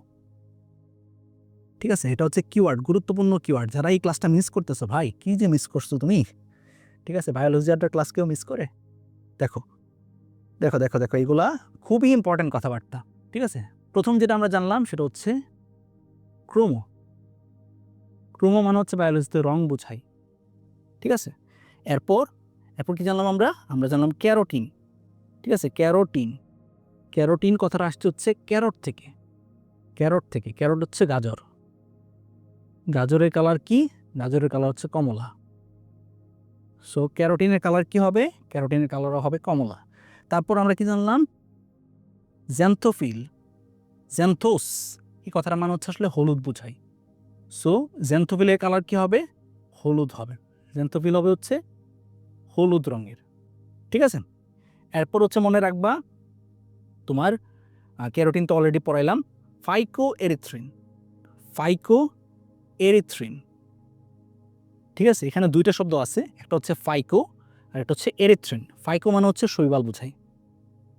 ঠিক আছে, এটা হচ্ছে কিওয়ার্ড, গুরুত্বপূর্ণ কিওয়ার্ড। যারা এই ক্লাসটা মিস করতেছো ভাই, কি যে মিস করছো তুমি। ঠিক আছে, বায়োলজি একটা ক্লাস কেউ মিস করে? দেখো দেখো দেখো দেখো, এগুলা খুবই ইম্পর্টেন্ট কথাবার্তা। ঠিক আছে, প্রথম যেটা আমরা জানলাম সেটা হচ্ছে ক্রোমো। ক্রোমো মানে হচ্ছে বায়োলজিতে রং বোঝাই। ঠিক আছে, এরপর এরপর কি জানলাম আমরা? আমরা জানলাম ক্যারোটিন। ঠিক আছে, ক্যারোটিন, ক্যারোটিন কথাটা আসছে হচ্ছে ক্যারট থেকে। ক্যারট থেকে, ক্যারট হচ্ছে গাজর, গাজরের কালার কি? গাজরের কালার হচ্ছে কমলা। সো ক্যারোটিনের কালার কি হবে? ক্যারোটিনের কালারও হবে কমলা। তারপর আমরা কি জানলাম? জ্যান্থোফিল, জ্যান্থোস, এই কথাটার মানে হচ্ছে আসলে হলুদ বোঝায়। সো জ্যান্থোফিলের কালার কি হবে? হলুদ হবে। জ্যান্থোফিল হবে হচ্ছে হলুদ রঙের, ঠিক আছে। এরপর হচ্ছে মনে রাখবা তোমার ক্যারোটিন তো অলরেডি পড়াইলাম, ফাইকো এরিথ্রিন, ফাইকো এরিথ্রিন, ঠিক আছে। এখানে দুইটা শব্দ আছে, একটা হচ্ছে ফাইকো আর একটা হচ্ছে এরিথ্রিন। ফাইকো মানে হচ্ছে শৈবাল বোঝায়,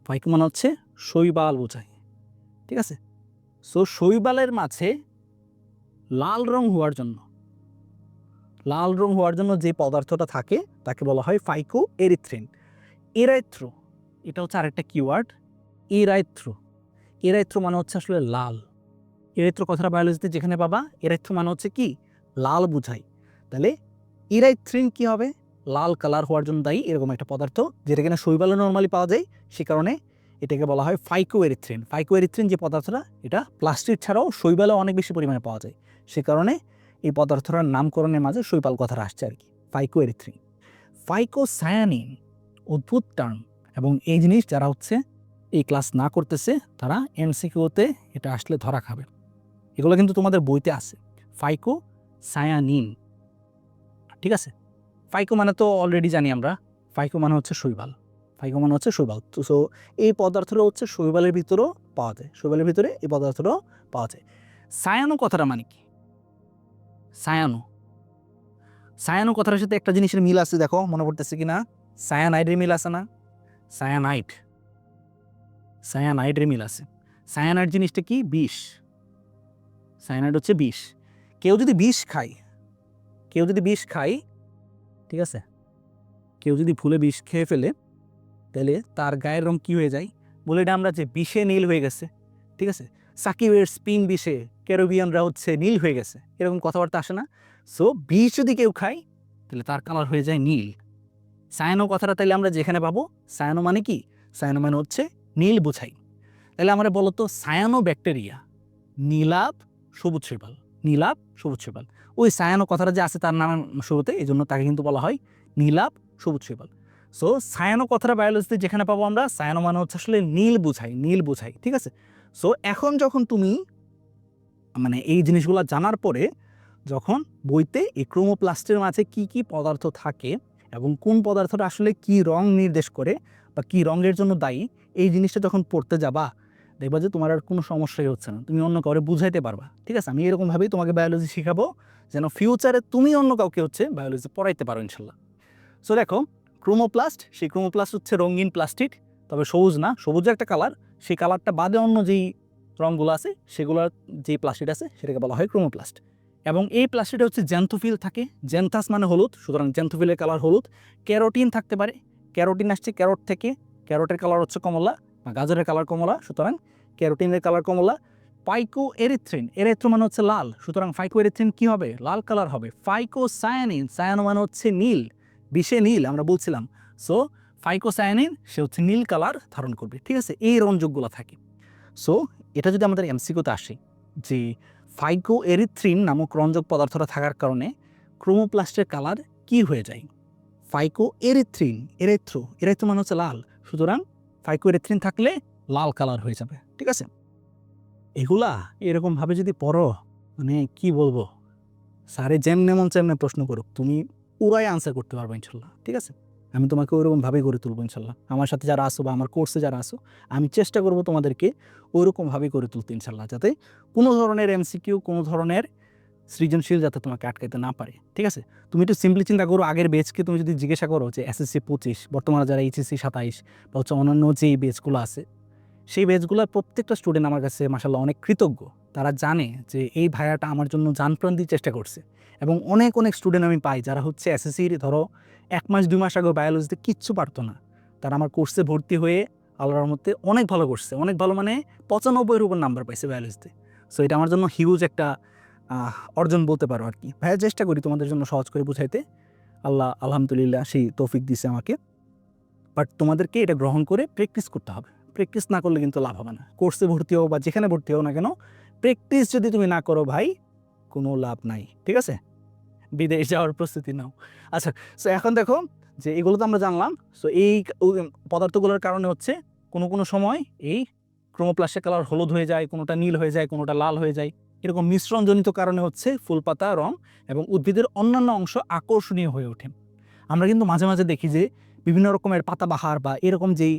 ফাইকো মানে হচ্ছে শৈবাল বোঝায়, ঠিক আছে। সো শৈবালের মাঝে লাল রং হওয়ার জন্য, লাল রং হওয়ার জন্য যে পদার্থটা থাকে তাকে বলা হয় ফাইকো এরিথ্রিন। এরাইথ্রো, এটা হচ্ছে আরেকটা কিওয়ার্ড, এরাইথ্রো। এরাইথ্রো মানে হচ্ছে আসলে লাল। এরাইথ্রো কথাটা বায়োলজিতে যেখানে পাবা, এরাইথ্রো মানে হচ্ছে কি? লাল বোঝায়। তাহলে ইরাইথ্রিন কি হবে? লাল কালার হওয়ার জন্য দায়ী এরকম একটা পদার্থ, যেটা কিনা শৈবালে নর্মালি পাওয়া যায়, সে কারণে এটাকে বলা হয় ফাইকো এরিথ্রিন। ফাইকো এরিথ্রিন যে পদার্থটা, এটা প্লাস্টিক ছাড়াও শৈবালে অনেক বেশি পরিমাণে পাওয়া যায়, সে কারণে এই পদার্থটার নামকরণের মাঝে শৈবাল কথাটা আসছে আর কি, ফাইকো এরিথ্রিন। ফাইকোসায়ানিন, অদ্ভুত টার্ম, এবং এই জিনিস যারা হচ্ছে এই ক্লাস না করতেছে তারা এমসিকিউতে এটা আসলে ধরা খাবে। এগুলো কিন্তু তোমাদের বইতে আছে, ফাইকোসায়ানিন, ঠিক আছে। ফাইকো মানে তো অলরেডি জানি আমরা, ফাইকো মানে হচ্ছে শৈবাল, ফাইকো মানে হচ্ছে শৈবাল। তো সো এই পদার্থটা হচ্ছে শৈবালের ভিতরেও পাওয়া যায়, শৈবালের ভিতরে এই পদার্থটাও পাওয়া যায়। সায়ানো কথাটা মানে কি? সায়ানো, সায়ানো কথাটার সাথে একটা জিনিসের মিল আছে, দেখো মনে পড়তেছে কি না? সায়ানাইডের মিল আছে না? সায়ানাইড, সায়ানাইডের মিল আছে। সায়ানাইড জিনিসটা কি? বিষ। সায়ানাইড হচ্ছে বিষ। কেউ যদি বিষ খায়, কেউ যদি বিষ খায়, ঠিক আছে, কেউ যদি ভুলে বিষ খেয়ে ফেলে, তাহলে তার গায়ের রং কি হয়ে যায়? বলে এটা আমরা যে বিষে নীল হয়ে গেছে, ঠিক আছে। সাকিবের স্পিন বিষে ক্যারিবিয়ানরা হচ্ছে নীল হয়ে গেছে, এরকম কথাবার্তা আসে না? সো বিষ যদি কেউ খায় তাহলে তার কালার হয়ে যায় নীল। সায়ানো কথাটা তাইলে আমরা যেখানে পাবো, সায়ানো মানে কি? সায়ানো মানে হচ্ছে নীল বোঝাই। তাহলে আমরা বলো তো, সায়ানো ব্যাকটেরিয়া, নীলাভ সবুজ শৈবাল, নীলাভ সবুজ শৈবাল, ওই সায়ানো কথাটা যে আছে তার নাম শুরুতে, এই জন্য তাকে কিন্তু বলা হয় নীলাভ সবুজ শৈবাল। সো সায়ানো কথাটা বায়োলজিতে যেখানে পাবো আমরা, সায়ানো মানে হচ্ছে আসলে নীল বোঝাই, নীল বোঝাই, ঠিক আছে। সো এখন যখন তুমি মানে এই জিনিসগুলো জানার পরে, যখন বইতে এই ক্রোমোপ্লাস্টের মাঝে কি কি পদার্থ থাকে এবং কোন পদার্থটা আসলে কি রং নির্দেশ করে বা কি রঙের জন্য দায়ী, এই জিনিসটা যখন পড়তে যাবা, দেখবা যে তোমার আর কোনো সমস্যাই হচ্ছে না, তুমি অন্য কাউকে বুঝাইতে পারবা, ঠিক আছে। আমি এরকমভাবেই তোমাকে বায়োলজি শেখাবো যেন ফিউচারে তুমি অন্য কাউকে হচ্ছে বায়োলজি পড়াইতে পারো ইনশাল্লাহ। সো দেখো, ক্রোমোপ্লাস্ট, সেই ক্রোমোপ্লাস্ট হচ্ছে রঙিন প্লাস্টিক, তবে সবুজ না, সবুজ একটা কালার, সেই কালারটা বাদে অন্য যেই রঙগুলো আছে সেগুলোর যে প্লাস্টিক আছে সেটাকে বলা হয় ক্রোমোপ্লাস্ট। এবং এই প্লাস্টিকটা হচ্ছে জ্যান্থোফিল থাকে, জ্যান্থাস মানে হলুদ, সুতরাং জ্যান্থোফিলের কালার হলুদ। ক্যারোটিন থাকতে পারে, ক্যারোটিন আসছে ক্যারট থেকে, ক্যারটের কালার হচ্ছে কমলা, বা গাজরের কালার কমলা, সুতরাং ক্যারোটিনের কালার কমলা। ফাইকো এরিথ্রিন, এরিথ্রো মানে হচ্ছে লাল, সুতরাং ফাইকো এরিথ্রিন কি হবে? লাল কালার হবে। ফাইকোসায়ানিন, সায়ানো মানে হচ্ছে নীল, বিষে নীল আমরা বলছিলাম। সো ফাইকোসায়ানিন সে হচ্ছে নীল কালার ধারণ করবে, ঠিক আছে। এই রঞ্জকগুলো থাকে। সো এটা যদি আমাদের এমসিকিউতে আসে যে ফাইকো এরিথ্রিন নামক রঞ্জক পদার্থটা থাকার কারণে ক্রোমোপ্লাস্টের কালার কি হয়ে যায়? ফাইকো এরিথ্রিন, এরিথ্রো, এরিথ্রো মানে হচ্ছে লাল, সুতরাং ফাইকো এরিথ্রিন থাকলে লাল কালার হয়ে যাবে, ঠিক আছে। এগুলা এরকমভাবে যদি পড়ো, মানে কি বলবো, স্যারে যেমনে মন তেমনে প্রশ্ন করুক, তুমি পুরাই আনসার করতে পারবে ইনশাল্লাহ, ঠিক আছে। আমি তোমাকে ওইরকমভাবেই গড়ে তুলবো ইনশাল্লাহ। আমার সাথে যারা আসো বা আমার কোর্সে যারা আসো, আমি চেষ্টা করবো তোমাদেরকে ওইরকমভাবেই গড়ে তুলতে ইনশাল্লাহ, যাতে কোনো ধরনের এমসিকিউ, কোনো ধরনের সৃজনশীল যাতে তোমাকে আটকাইতে না পারে, ঠিক আছে। তুমি একটু সিম্পলি চিন্তা করো, আগের বেচকে তুমি যদি জিজ্ঞাসা করো যে এসএসসি 25, বর্তমানে যারা এইচএসসি 27 বা হচ্ছে অন্যান্য যেই বেচগুলো আছে, সেই বেচগুলোর প্রত্যেকটা স্টুডেন্ট আমার কাছে মাশাআল্লাহ অনেক কৃতজ্ঞ। তারা জানে যে এই ভাইয়াটা আমার জন্য জানপ্রাণ দিয়ে চেষ্টা করছে। এবং অনেক অনেক স্টুডেন্ট আমি পাই যারা হচ্ছে এসএসসির ধরো 1 মাস 2 মাস আগে বায়োলজিতে কিচ্ছু পারতো না, তারা আমার কোর্সে ভর্তি হয়ে আল্লাহর রহমতে অনেক ভালো করছে, অনেক ভালো, মানে 95-এর উপর নাম্বার পাইছে বায়োলজিতে। সো এটা আমার জন্য হিউজ একটা অর্জন বলতে পারো আর কি। ভাইয়া চেষ্টা করি তোমাদের জন্য সহজ করে বুঝাইতে, আল্লাহ আলহামদুলিল্লাহ সেই তৌফিক দিছে আমাকে। বাট তোমাদেরকে এটা গ্রহণ করে প্র্যাকটিস করতে হবে, প্র্যাকটিস না করলে কিন্তু লাভ হবে না। কোর্সে ভর্তি হও বা যেখানে ভর্তি হও না কেন, প্র্যাকটিস যদি তুমি না করো ভাই কোনো লাভ নাই, ঠিক আছে? বিদেশ যাওয়ার প্রস্তুতি নাও। আচ্ছা, সো এখন দেখো যে এগুলো তো আমরা জানলাম। সো এই পদার্থগুলোর কারণে হচ্ছে কোনো সময় এই ক্রোমোপ্লাস্টের কালার হলুদ হয়ে যায়, কোনোটা নীল হয়ে যায়, কোনোটা লাল হয়ে যায়। এরকম মিশ্রণজনিত কারণে হচ্ছে ফুল পাতা রং এবং উদ্ভিদের অন্যান্য অংশ আকর্ষণীয় হয়ে ওঠে। আমরা কিন্তু মাঝে মাঝে দেখি যে বিভিন্ন রকমের পাতাবাহার বা এরকম যেই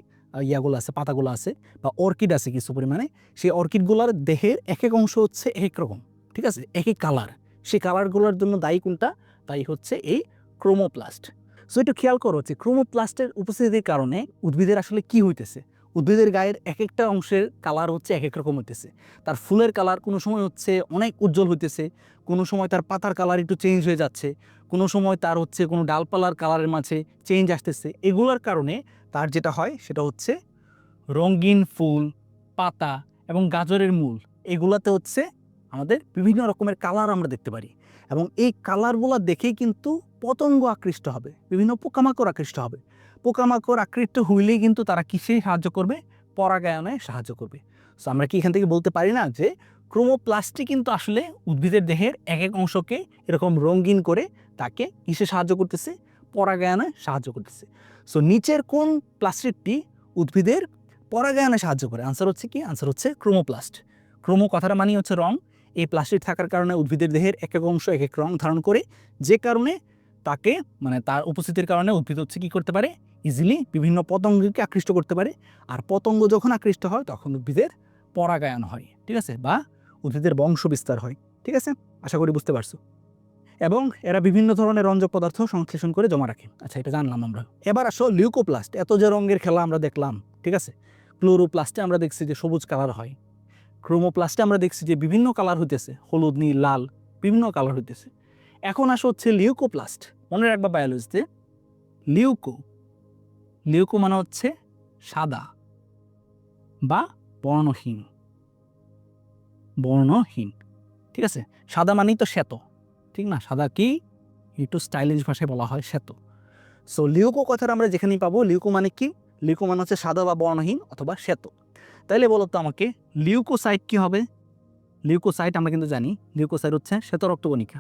ইয়াগুলো আছে, পাতাগুলো আছে বা অর্কিড আছে কিছু পরিমাণে, সেই অর্কিডগুলোর দেহের এক এক অংশ হচ্ছে এক এক রকম, ঠিক আছে, এক এক কালার। সেই কালারগুলোর জন্য দায়ী কোনটা? দায়ী হচ্ছে এই ক্রোমোপ্লাস্ট। সো একটু খেয়াল করো যে ক্রোমোপ্লাস্টের উপস্থিতির কারণে উদ্ভিদের আসলে কি হইতেছে। উদ্ভিদের গায়ের এক একটা অংশের কালার হচ্ছে এক এক রকম হইতেছে। তার ফুলের কালার কোনো সময় হচ্ছে অনেক উজ্জ্বল হইতেছে, কোনো সময় তার পাতার কালার একটু চেঞ্জ হয়ে যাচ্ছে, কোনো সময় তার হচ্ছে কোনো ডালপালার কালারের মাঝে চেঞ্জ আসতেছে। এগুলোর কারণে তার যেটা হয় সেটা হচ্ছে রঙিন ফুল, পাতা এবং গাজরের মূল, এগুলাতে হচ্ছে আমাদের বিভিন্ন রকমের কালার আমরা দেখতে পারি। এবং এই কালারগুলো দেখেই কিন্তু পতঙ্গ আকৃষ্ট হবে, বিভিন্ন পোকামাকড় আকৃষ্ট হবে। পোকামাকড় আকৃষ্ট হইলেই কিন্তু তারা কিসে সাহায্য করবে? পরাগায়নে সাহায্য করবে। সো আমরা কি এখান থেকে বলতে পারি না যে ক্রোমোপ্লাস্টই কিন্তু আসলে উদ্ভিদের দেহের এক এক অংশকে এরকম রঙিন করে তাকে কিসে সাহায্য করতেছে? পরাগায়নে সাহায্য করতেছে। সো নিচের কোন প্লাস্টিকটি উদ্ভিদের পরাগায়নে সাহায্য করে? আনসার হচ্ছে কি? আনসার হচ্ছে ক্রোমোপ্লাস্ট। ক্রোমো কথাটা মানে হচ্ছে রং। এই প্লাস্টিক থাকার কারণে উদ্ভিদের দেহের এক এক অংশ এক এক রং ধারণ করে, যে কারণে তাকে মানে তার উপস্থিতির কারণে উদ্ভিদ হচ্ছে কি করতে পারে? ইজিলি বিভিন্ন পতঙ্গকে আকৃষ্ট করতে পারে। আর পতঙ্গ যখন আকৃষ্ট হয় তখন উদ্ভিদের পরাগায়ন হয়, ঠিক আছে, বা উদ্ভিদের বংশ বিস্তার হয়, ঠিক আছে? আশা করি বুঝতে পারছো। এবং এরা বিভিন্ন ধরনের রঞ্জক পদার্থ সংশ্লেষণ করে জমা রাখে। আচ্ছা, এটা জানলাম আমরা। এবার আসো লিউকোপ্লাস্ট। এত যে রঙের খেলা আমরা দেখলাম, ঠিক আছে, ক্লোরোপ্লাস্টে আমরা দেখছি যে সবুজ কালার হয়, ক্রোমোপ্লাস্টে আমরা দেখছি যে বিভিন্ন কালার হইতেছে, হলুদ, নীল, লাল, বিভিন্ন কালার হইতেছে। এখন আসো হচ্ছে লিউকোপ্লাস্ট। মনে রাখবা বায়োলজিতে লিউকো, লিউকো মানে হচ্ছে সাদা বা বর্ণহীন, বর্ণহীন, ঠিক আছে? সাদা মানেই তো শ্বেত, ঠিক না? সাদা কি একটু স্টাইলিশ ভাষায় বলা হয় শ্বেত। সো লিউকো কথাটা আমরা যেখানেই পাবো, লিউকো মানে কি? লিউকো মানে হচ্ছে সাদা বা বর্ণহীন অথবা শ্বেত। তাইলে বলো তো আমাকে লিউকোসাইট কি হবে? লিউকোসাইট আমরা কিন্তু জানি লিউকোসাইট হচ্ছে শ্বেত রক্তকণিকা।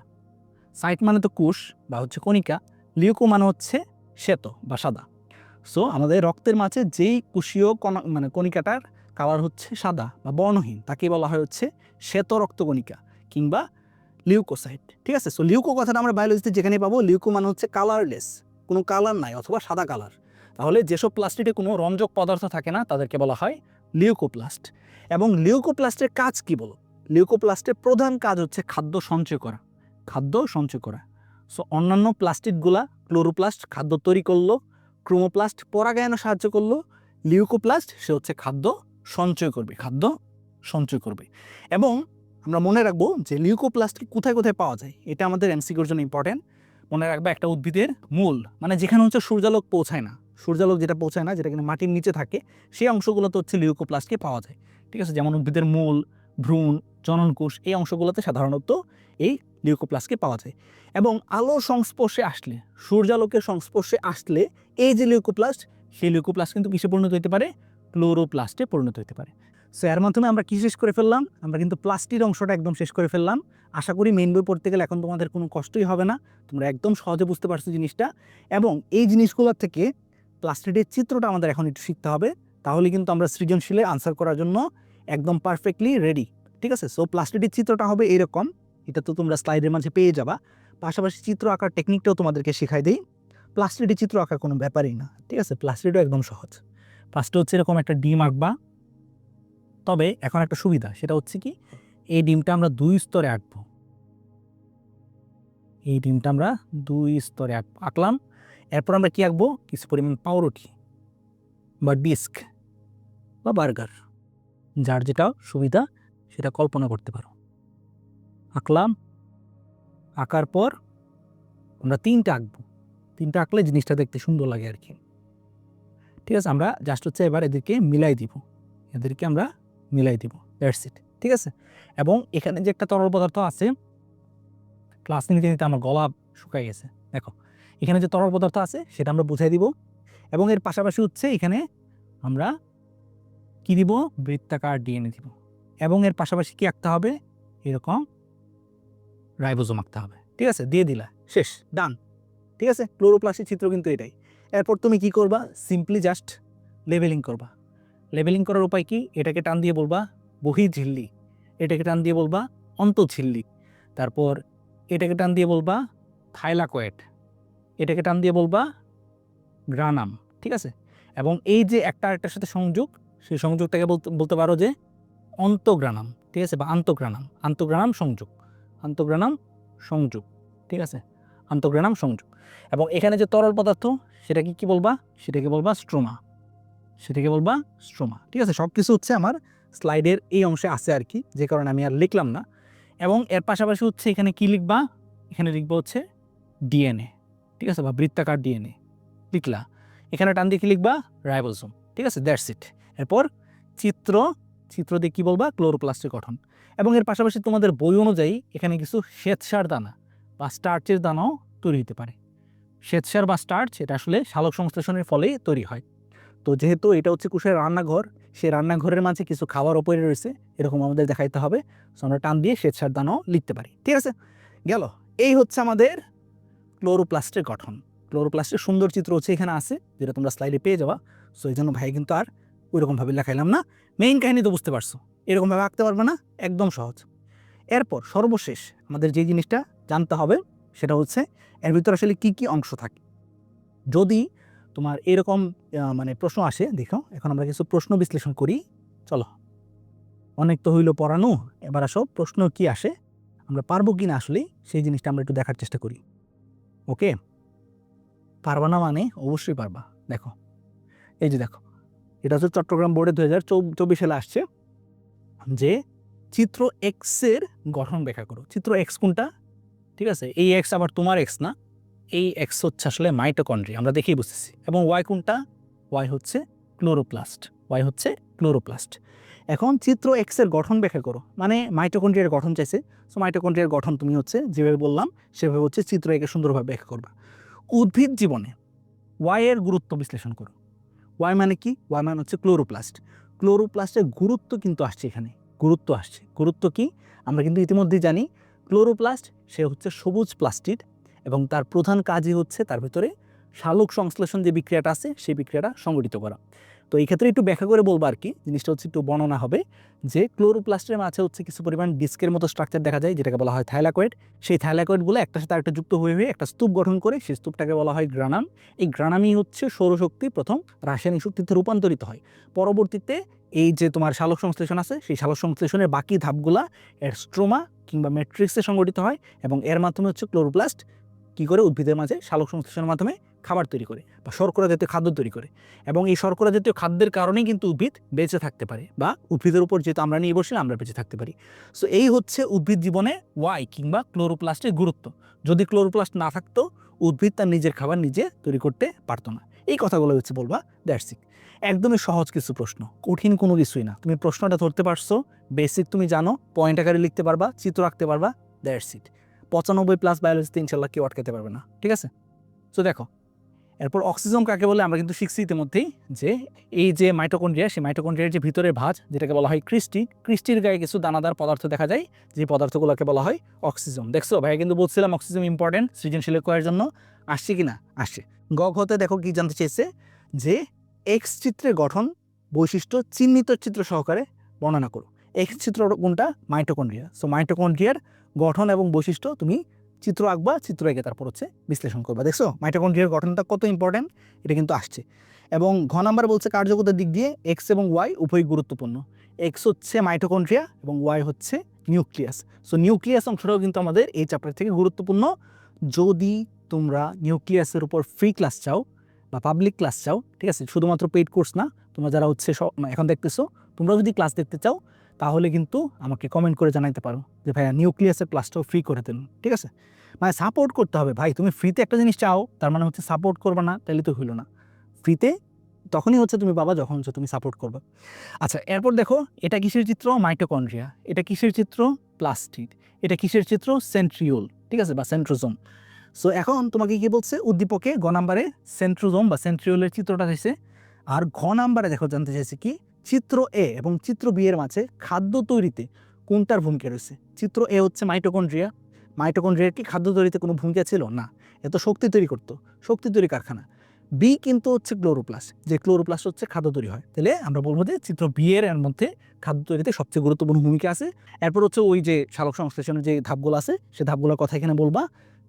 সাইট মানে তো কোষ বা হচ্ছে কণিকা, লিউকো মানে হচ্ছে শ্বেত বা সাদা। সো আমাদের রক্তের মাঝে যেই কোষীয় মানে কণিকাটার কালার হচ্ছে সাদা বা বর্ণহীন, তাকে বলা হয় হচ্ছে শ্বেত রক্তকণিকা কিংবা লিউকোসাইট, ঠিক আছে? সো লিউকো কথাটা আমরা বায়োলজিতে যেখানে পাবো, লিউকো মানে হচ্ছে কালারলেস, কোনো কালার নাই অথবা সাদা কালার। তাহলে যেসব প্লাস্টিকে কোনো রঞ্জক পদার্থ থাকে না তাদেরকে বলা হয় লিউকোপ্লাস্ট। এবং লিউকোপ্লাস্টের কাজ কি বলো? লিউকোপ্লাস্টের প্রধান কাজ হচ্ছে খাদ্য সঞ্চয় করা, খাদ্য সঞ্চয় করা। সো অন্যান্য প্লাস্টিকগুলা, ক্লোরোপ্লাস্ট খাদ্য তৈরি করলো, ক্রোমোপ্লাস্ট পরাগায়নে সাহায্য করলো, লিউকোপ্লাস্ট সে হচ্ছে খাদ্য সঞ্চয় করবে, খাদ্য সঞ্চয় করবে। এবং আমরা মনে রাখবো যে লিউকোপ্লাস্ট কোথায় কোথায় পাওয়া যায়, এটা আমাদের এমসিকিউর জন্য ইম্পর্টেন্ট। মনে রাখবা একটা উদ্ভিদের মূল মানে যেখানে হচ্ছে সূর্যালোক পৌঁছায় না, সূর্যালোক যেটা পৌঁছায় না, যেটা কিনা মাটির নিচে থাকে, সেই অংশগুলোতে হচ্ছে লিউকোপ্লাস্টকে পাওয়া যায়, ঠিক আছে? যেমন উদ্ভিদের মূল, ভ্রূণ, জননকোষ, এই অংশগুলোতে সাধারণত এই লিউকোপ্লাস্টকে পাওয়া যায়। এবং আলোর সংস্পর্শে আসলে, সূর্যালোকের সংস্পর্শে আসলে এই যে লিউকোপ্লাস্ট, সেই লিউকোপ্লাস্ট কিন্তু কিসে পরিণত হতে পারে? ক্লোরোপ্লাস্টে পরিণত হতে পারে। সো এর মাধ্যমে আমরা কি শেষ করে ফেললাম? আমরা কিন্তু প্লাস্টিক অংশটা একদম শেষ করে ফেললাম। আশা করি মেইন বই পড়তে গেলে এখন তোমাদের কোনো কষ্টই হবে না, তোমরা একদম সহজে বুঝতে পারছো জিনিসটা। এবং এই জিনিসগুলোর থেকে প্লাস্টিকের চিত্রটা আমাদের এখন একটু শিখতে হবে, তাহলে কিন্তু আমরা সৃজনশীলে আনসার করার জন্য একদম পারফেক্টলি রেডি, ঠিক আছে? সো প্লাস্টিকের চিত্রটা হবে এরকম, এটা তো তোমরা স্লাইডের মাঝে পেয়ে যাবা। পাশাপাশি চিত্র আঁকার টেকনিকটাও তোমাদেরকে শেখাই দিই। প্লাস্টিকের চিত্র আঁকার কোনো ব্যাপারই না, ঠিক আছে? প্লাস্টিকও একদম সহজ। ফার্স্টে হচ্ছে এরকম একটা ডিম আঁকবা। তবে এখন একটা সুবিধা, সেটা হচ্ছে কি, এই ডিমটা আমরা 2 স্তরে আঁকবো। এই ডিমটা আমরা 2 স্তরে আঁকলাম। এরপর আমরা কি আঁকবো? কিছু পরিমাণ পাউরুটি বা ডিস্ক বা বার্গার, যার যেটা সুবিধা সেটা কল্পনা করতে পারো। আঁকলাম, আঁকার পর আমরা 3টা আঁকবো। 3টা আঁকলে জিনিসটা দেখতে সুন্দর লাগে আর কি, ঠিক আছে? আমরা জাস্ট হচ্ছে এবার এদেরকে মিলাই দিব, এদেরকে আমরা মিলাই দিব, দ্যাটস ইট, ঠিক আছে? এবং এখানে যে একটা তরল পদার্থ আছে, ক্লাস নিতে নিতে আমার গলা শুকাই গেছে, দেখো এখানে যে তরল পদার্থ আছে সেটা আমরা বুঝাই দিব। এবং এর পাশাপাশি হচ্ছে এখানে আমরা কি দিব? বৃত্তাকার ডিএনএ দিব। এবং এর পাশাপাশি কি আঁকতে হবে, এরকম রাইবোজোম আঁকতে হবে। ঠিক আছে, দিয়ে দিলা, শেষ, ডান। ঠিক আছে, ক্লোরোপ্লাস্টের চিত্র কিন্তু এটাই। এরপর তুমি কি করবা, সিম্পলি জাস্ট লেবেলিং করবা। লেবেলিং করার উপায় কি, এটাকে টান দিয়ে বলবা বহির্ঝিল্লি, এটাকে টান দিয়ে বলবা অন্তঃঝিল্লি, তারপর এটাকে টান দিয়ে বলবা থাইলাকয়েড, এটাকে টান দিয়ে বলবা গ্রানাম। ঠিক আছে, এবং এই যে একটা আরেকটার সাথে সংযোগ, সেই সংযোগটাকে বলতে পারো যে অন্তঃগ্রানাম। ঠিক আছে, বা আন্তঃগ্রানাম, আন্তঃগ্রানাম সংযোগ, আন্তঃগ্রানাম সংযোগ। ঠিক আছে, আন্তঃগ্রানাম সংযোগ। এবং এখানে যে তরল পদার্থ, সেটাকে কি বলবা, সেটাকে বলবা স্ট্রোমা, সেটাকে বলবা স্ট্রোমা। ঠিক আছে, সব কিছু হচ্ছে আমার স্লাইডের এই অংশে আছে আর কি, যে কারণে আমি আর লিখলাম না। এবং এর পাশাপাশি হচ্ছে এখানে কি লিখবা, এখানে লিখবো হচ্ছে ডিএনএ। ঠিক আছে, বা বৃত্তাকার ডিএনএ লিখলা। এখানে টান দিয়ে কি লিখবা, রাইবোসোম। ঠিক আছে, দ্যাটস ইট। এরপর চিত্র, চিত্র দিয়ে কী বলবা, ক্লোরোপ্লাস্টের গঠন। এবং এর পাশাপাশি তোমাদের বই অনুযায়ী এখানে কিছু শ্বেতসার দানা বা স্টার্চের দানাও তৈরি হতে পারে। শ্বেতসার বা স্টার্চ এটা আসলে সালোক সংশ্লেষণের ফলেই তৈরি হয়। তো যেহেতু এটা হচ্ছে কোষের রান্নাঘর, সেই রান্নাঘরের মাঝে কিছু খাবার ওপরে রয়েছে, এরকম আমাদের দেখাইতে হবে। সো আমরা টান দিয়ে শ্বেতসার দানাও লিখতে পারি। ঠিক আছে, গেল। এই হচ্ছে আমাদের ক্লোরোপ্লাস্টের গঠন। ক্লোরোপ্লাস্টের সুন্দর চিত্র হচ্ছে এখানে আছে, যেটা তোমরা স্লাইডে পেয়ে যাবা। সো এই জন্য ভাই কিন্তু আর ওইরকমভাবে লেখাইলাম না, মেইন কাহিনী তো বুঝতে পারছো। এরকমভাবে আঁকতে পারবে না, একদম সহজ। এরপর সর্বশেষ আমাদের যে জিনিসটা জানতে হবে সেটা হচ্ছে এর ভিতরে আসলে কি কি অংশ থাকে। যদি তোমার এরকম মানে প্রশ্ন আসে, দেখো এখন আমরা কিছু প্রশ্ন বিশ্লেষণ করি। চলো, অনেক তো হইলো পড়ানো, এবার আসো প্রশ্ন কি আসে, আমরা পারবো কি না আসলে সেই জিনিসটা আমরা একটু দেখার চেষ্টা করি। ওকে, পারবা না মানে অবশ্যই পারবা। দেখো, এই যে দেখো, এটা হচ্ছে চট্টগ্রাম বোর্ডে 2024 সালে আসছে যে চিত্র এক্সের গঠন ব্যাখ্যা করো। চিত্র এক্স কোনটা, ঠিক আছে, এই এক্স আবার তোমার এক্স না, এই এক্স হচ্ছে আসলে মাইটোকন্ড্রিয়া, আমরা দেখেই বুঝতেছি। এবং ওয়াই কোনটা, ওয়াই হচ্ছে ক্লোরোপ্লাস্ট, ওয়াই হচ্ছে ক্লোরোপ্লাস্ট। এখন চিত্র এক্সের গঠন ব্যাখ্যা করো, মানে মাইটোকন্ড্রিয়ার গঠন চাইছে। সো মাইটোকন্ড্রিয়ার গঠন তুমি হচ্ছে যেভাবে বললাম সেভাবে হচ্ছে চিত্র একে সুন্দরভাবে ব্যাখ্যা করবা। উদ্ভিদ জীবনে ওয়াই এর গুরুত্ব বিশ্লেষণ করো। ওয়াই মানে কি, ওয়াই মানে হচ্ছে ক্লোরোপ্লাস্ট। ক্লোরোপ্লাস্টের গুরুত্ব কিন্তু আসছে এখানে, গুরুত্ব আসছে। গুরুত্ব কি আমরা কিন্তু ইতিমধ্যেই জানি, ক্লোরোপ্লাস্ট সে হচ্ছে সবুজ প্লাস্টিড এবং তার প্রধান কাজই হচ্ছে তার ভিতরে সালোক সংশ্লেষণ যে বিক্রিয়াটা আছে সেই বিক্রিয়াটা সংগঠিত করা। তো এই ক্ষেত্রে একটু ব্যাখ্যা করে বলবো আর কি, জিনিসটা হচ্ছে একটু বর্ণনা হবে যে ক্লোরোপ্লাস্টের মাঝে হচ্ছে কিছু পরিমাণ ডিস্কের মতো স্ট্রাকচার দেখা যায়, যেটাকে বলা হয় থাইলাকয়েড। সেই থাইলাকয়েডগুলো একটার সাথে আরেকটা যুক্ত হয়ে একটা স্তূপ গঠন করে, সেই স্তূপটাকে বলা হয় গ্রানাম। এই গ্রানামই হচ্ছে সৌরশক্তি প্রথম রাসায়নিক শক্তিতে রূপান্তরিত হয়। পরবর্তীতে এই যে তোমার সালোক সংশ্লেষণ আছে, সেই সালোক সংশ্লেষণের বাকি ধাপগুলা এর স্ট্রোমা কিংবা ম্যাট্রিক্সে সংগঠিত হয় এবং এর মাধ্যমে হচ্ছে ক্লোরোপ্লাস্ট কী করে উদ্ভিদের মাঝে সালোক সংশ্লেষণের মাধ্যমে খাবার তৈরি করে বা শর্করা জাতীয় খাদ্য তৈরি করে। এবং এই শর্করা জাতীয় খাদ্যের কারণেই কিন্তু উদ্ভিদ বেঁচে থাকতে পারে, বা উদ্ভিদের উপর যেহেতু আমরা নির্ভরশীল আমরা বেঁচে থাকতে পারি। সো এই হচ্ছে উদ্ভিদ জীবনে ওয়াই কিংবা ক্লোরোপ্লাস্টের গুরুত্ব। যদি ক্লোরোপ্লাস্ট না থাকতো উদ্ভিদ তার নিজের খাবার নিজে তৈরি করতে পারতো না। এই কথাগুলো হচ্ছে বলবা, দ্যাটস ইট। একদমই সহজ কিছু প্রশ্ন, কঠিন কোনো কিছুই না। তুমি প্রশ্নটা ধরতে পারছো, বেসিক তুমি জানো, পয়েন্ট আকারে লিখতে পারবা, চিত্র আঁকতে পারবা, দ্যাটস ইট। 95+ বায়োলজিতে ইনশাল্লাহ কেউ আটকাতে পারবে না। ঠিক আছে, সো দেখো এরপর অক্সিজেন কাকে বলে আমরা কিন্তু শিখছি ইতিমধ্যেই, যে এই যে মাইটোকন্ড্রিয়া, সেই মাইটোকন্ড্রিয়ার যে ভিতরের ভাঁজ যেটাকে বলা হয় ক্রিস্টি, ক্রিস্টির গায়ে কিছু দানাদার পদার্থ দেখা যায়, যে পদার্থগুলোকে বলা হয় অক্সিজেন। দেখছো ভাইয়া কিন্তু বলছিলাম অক্সিজেন ইম্পর্টেন্ট সৃজনশীল করার জন্য। আসছে কি না, আসছে। হতে দেখো কি জানতে চেয়েছে, যে এক্স চিত্রের গঠন বৈশিষ্ট্য চিহ্নিত চিত্র সহকারে বর্ণনা করো। এক্স চিত্র কোনটা, মাইটোকন্ড্রিয়া। সো মাইটোকন্ড্রিয়ার গঠন এবং বৈশিষ্ট্য তুমি চিত্র আঁকবা, চিত্র এঁকে তারপর হচ্ছে বিশ্লেষণ করবা। দেখছো মাইটোকন্ড্রিয়ার গঠনটা কত ইম্পর্টেন্ট, এটা কিন্তু আসছে। এবং ঘ নাম্বার বলছে কার্যকতার দিক দিয়ে এক্স এবং ওয়াই উভয় গুরুত্বপূর্ণ। এক্স হচ্ছে মাইটোকন্ড্রিয়া এবং ওয়াই হচ্ছে নিউক্লিয়াস। সো নিউক্লিয়াস অংশটাও কিন্তু আমাদের এই চ্যাপ্টার থেকে গুরুত্বপূর্ণ। যদি তোমরা নিউক্লিয়াসের উপর ফ্রি ক্লাস চাও বা পাবলিক ক্লাস চাও, ঠিক আছে, শুধুমাত্র পেইড কোর্স না, তোমরা যারা হচ্ছে এখন দেখতেছো, তোমরা যদি ক্লাস দেখতে চাও তাহলে কিন্তু আমাকে কমেন্ট করে জানাইতে পারো যে ভাইয়া নিউক্লিয়াসের ক্লাসটাও ফ্রি করে দেন। ঠিক আছে, মানে সাপোর্ট করতে হবে ভাই। তুমি ফ্রিতে একটা জিনিস চাও, তার মানে হচ্ছে সাপোর্ট করবে না, তাহলে তো হইলো না। ফ্রিতে তখনই হচ্ছে তুমি পাবা যখন হচ্ছে তুমি সাপোর্ট করবে। আচ্ছা, এরপর দেখো এটা কিসের চিত্র, মাইটোকন্ড্রিয়া। এটা কিসের চিত্র, প্লাস্টিড। এটা কিসের চিত্র, সেন্ট্রিওল, ঠিক আছে, বা সেন্ট্রোজোম। সো এখন তোমাকে কি বলছে, উদ্দীপকে গ নাম্বারে সেন্ট্রোজোম বা সেন্ট্রিওলের চিত্রটা চাইছে, আর ঘ নাম্বারে দেখো জানতে চাইছে কি, চিত্র এ এবং চিত্র বি এর মাঝে খাদ্য তৈরিতে কোনটার ভূমিকা রয়েছে? চিত্র এ হচ্ছে মাইটোকন্ড্রিয়া। মাইটোকন্ড্রিয়ার কি খাদ্য তৈরিতে কোনো ভূমিকা ছিল না, এত শক্তি তৈরি করতো, শক্তি তৈরি কারখানা। বি কিন্তু হচ্ছে ক্লোরোপ্লাস্ট, যে ক্লোরোপ্লাস্ট হচ্ছে খাদ্য তৈরি হয়। তাহলে আমরা বলবো যে চিত্র বি এর মধ্যে খাদ্য তৈরিতে সবচেয়ে গুরুত্বপূর্ণ ভূমিকা আছে। এরপর হচ্ছে ওই যে সালোক সংশ্লেষণের যে ধাপগুলো আছে সে ধাপগুলোর কথা এখানে বলবা,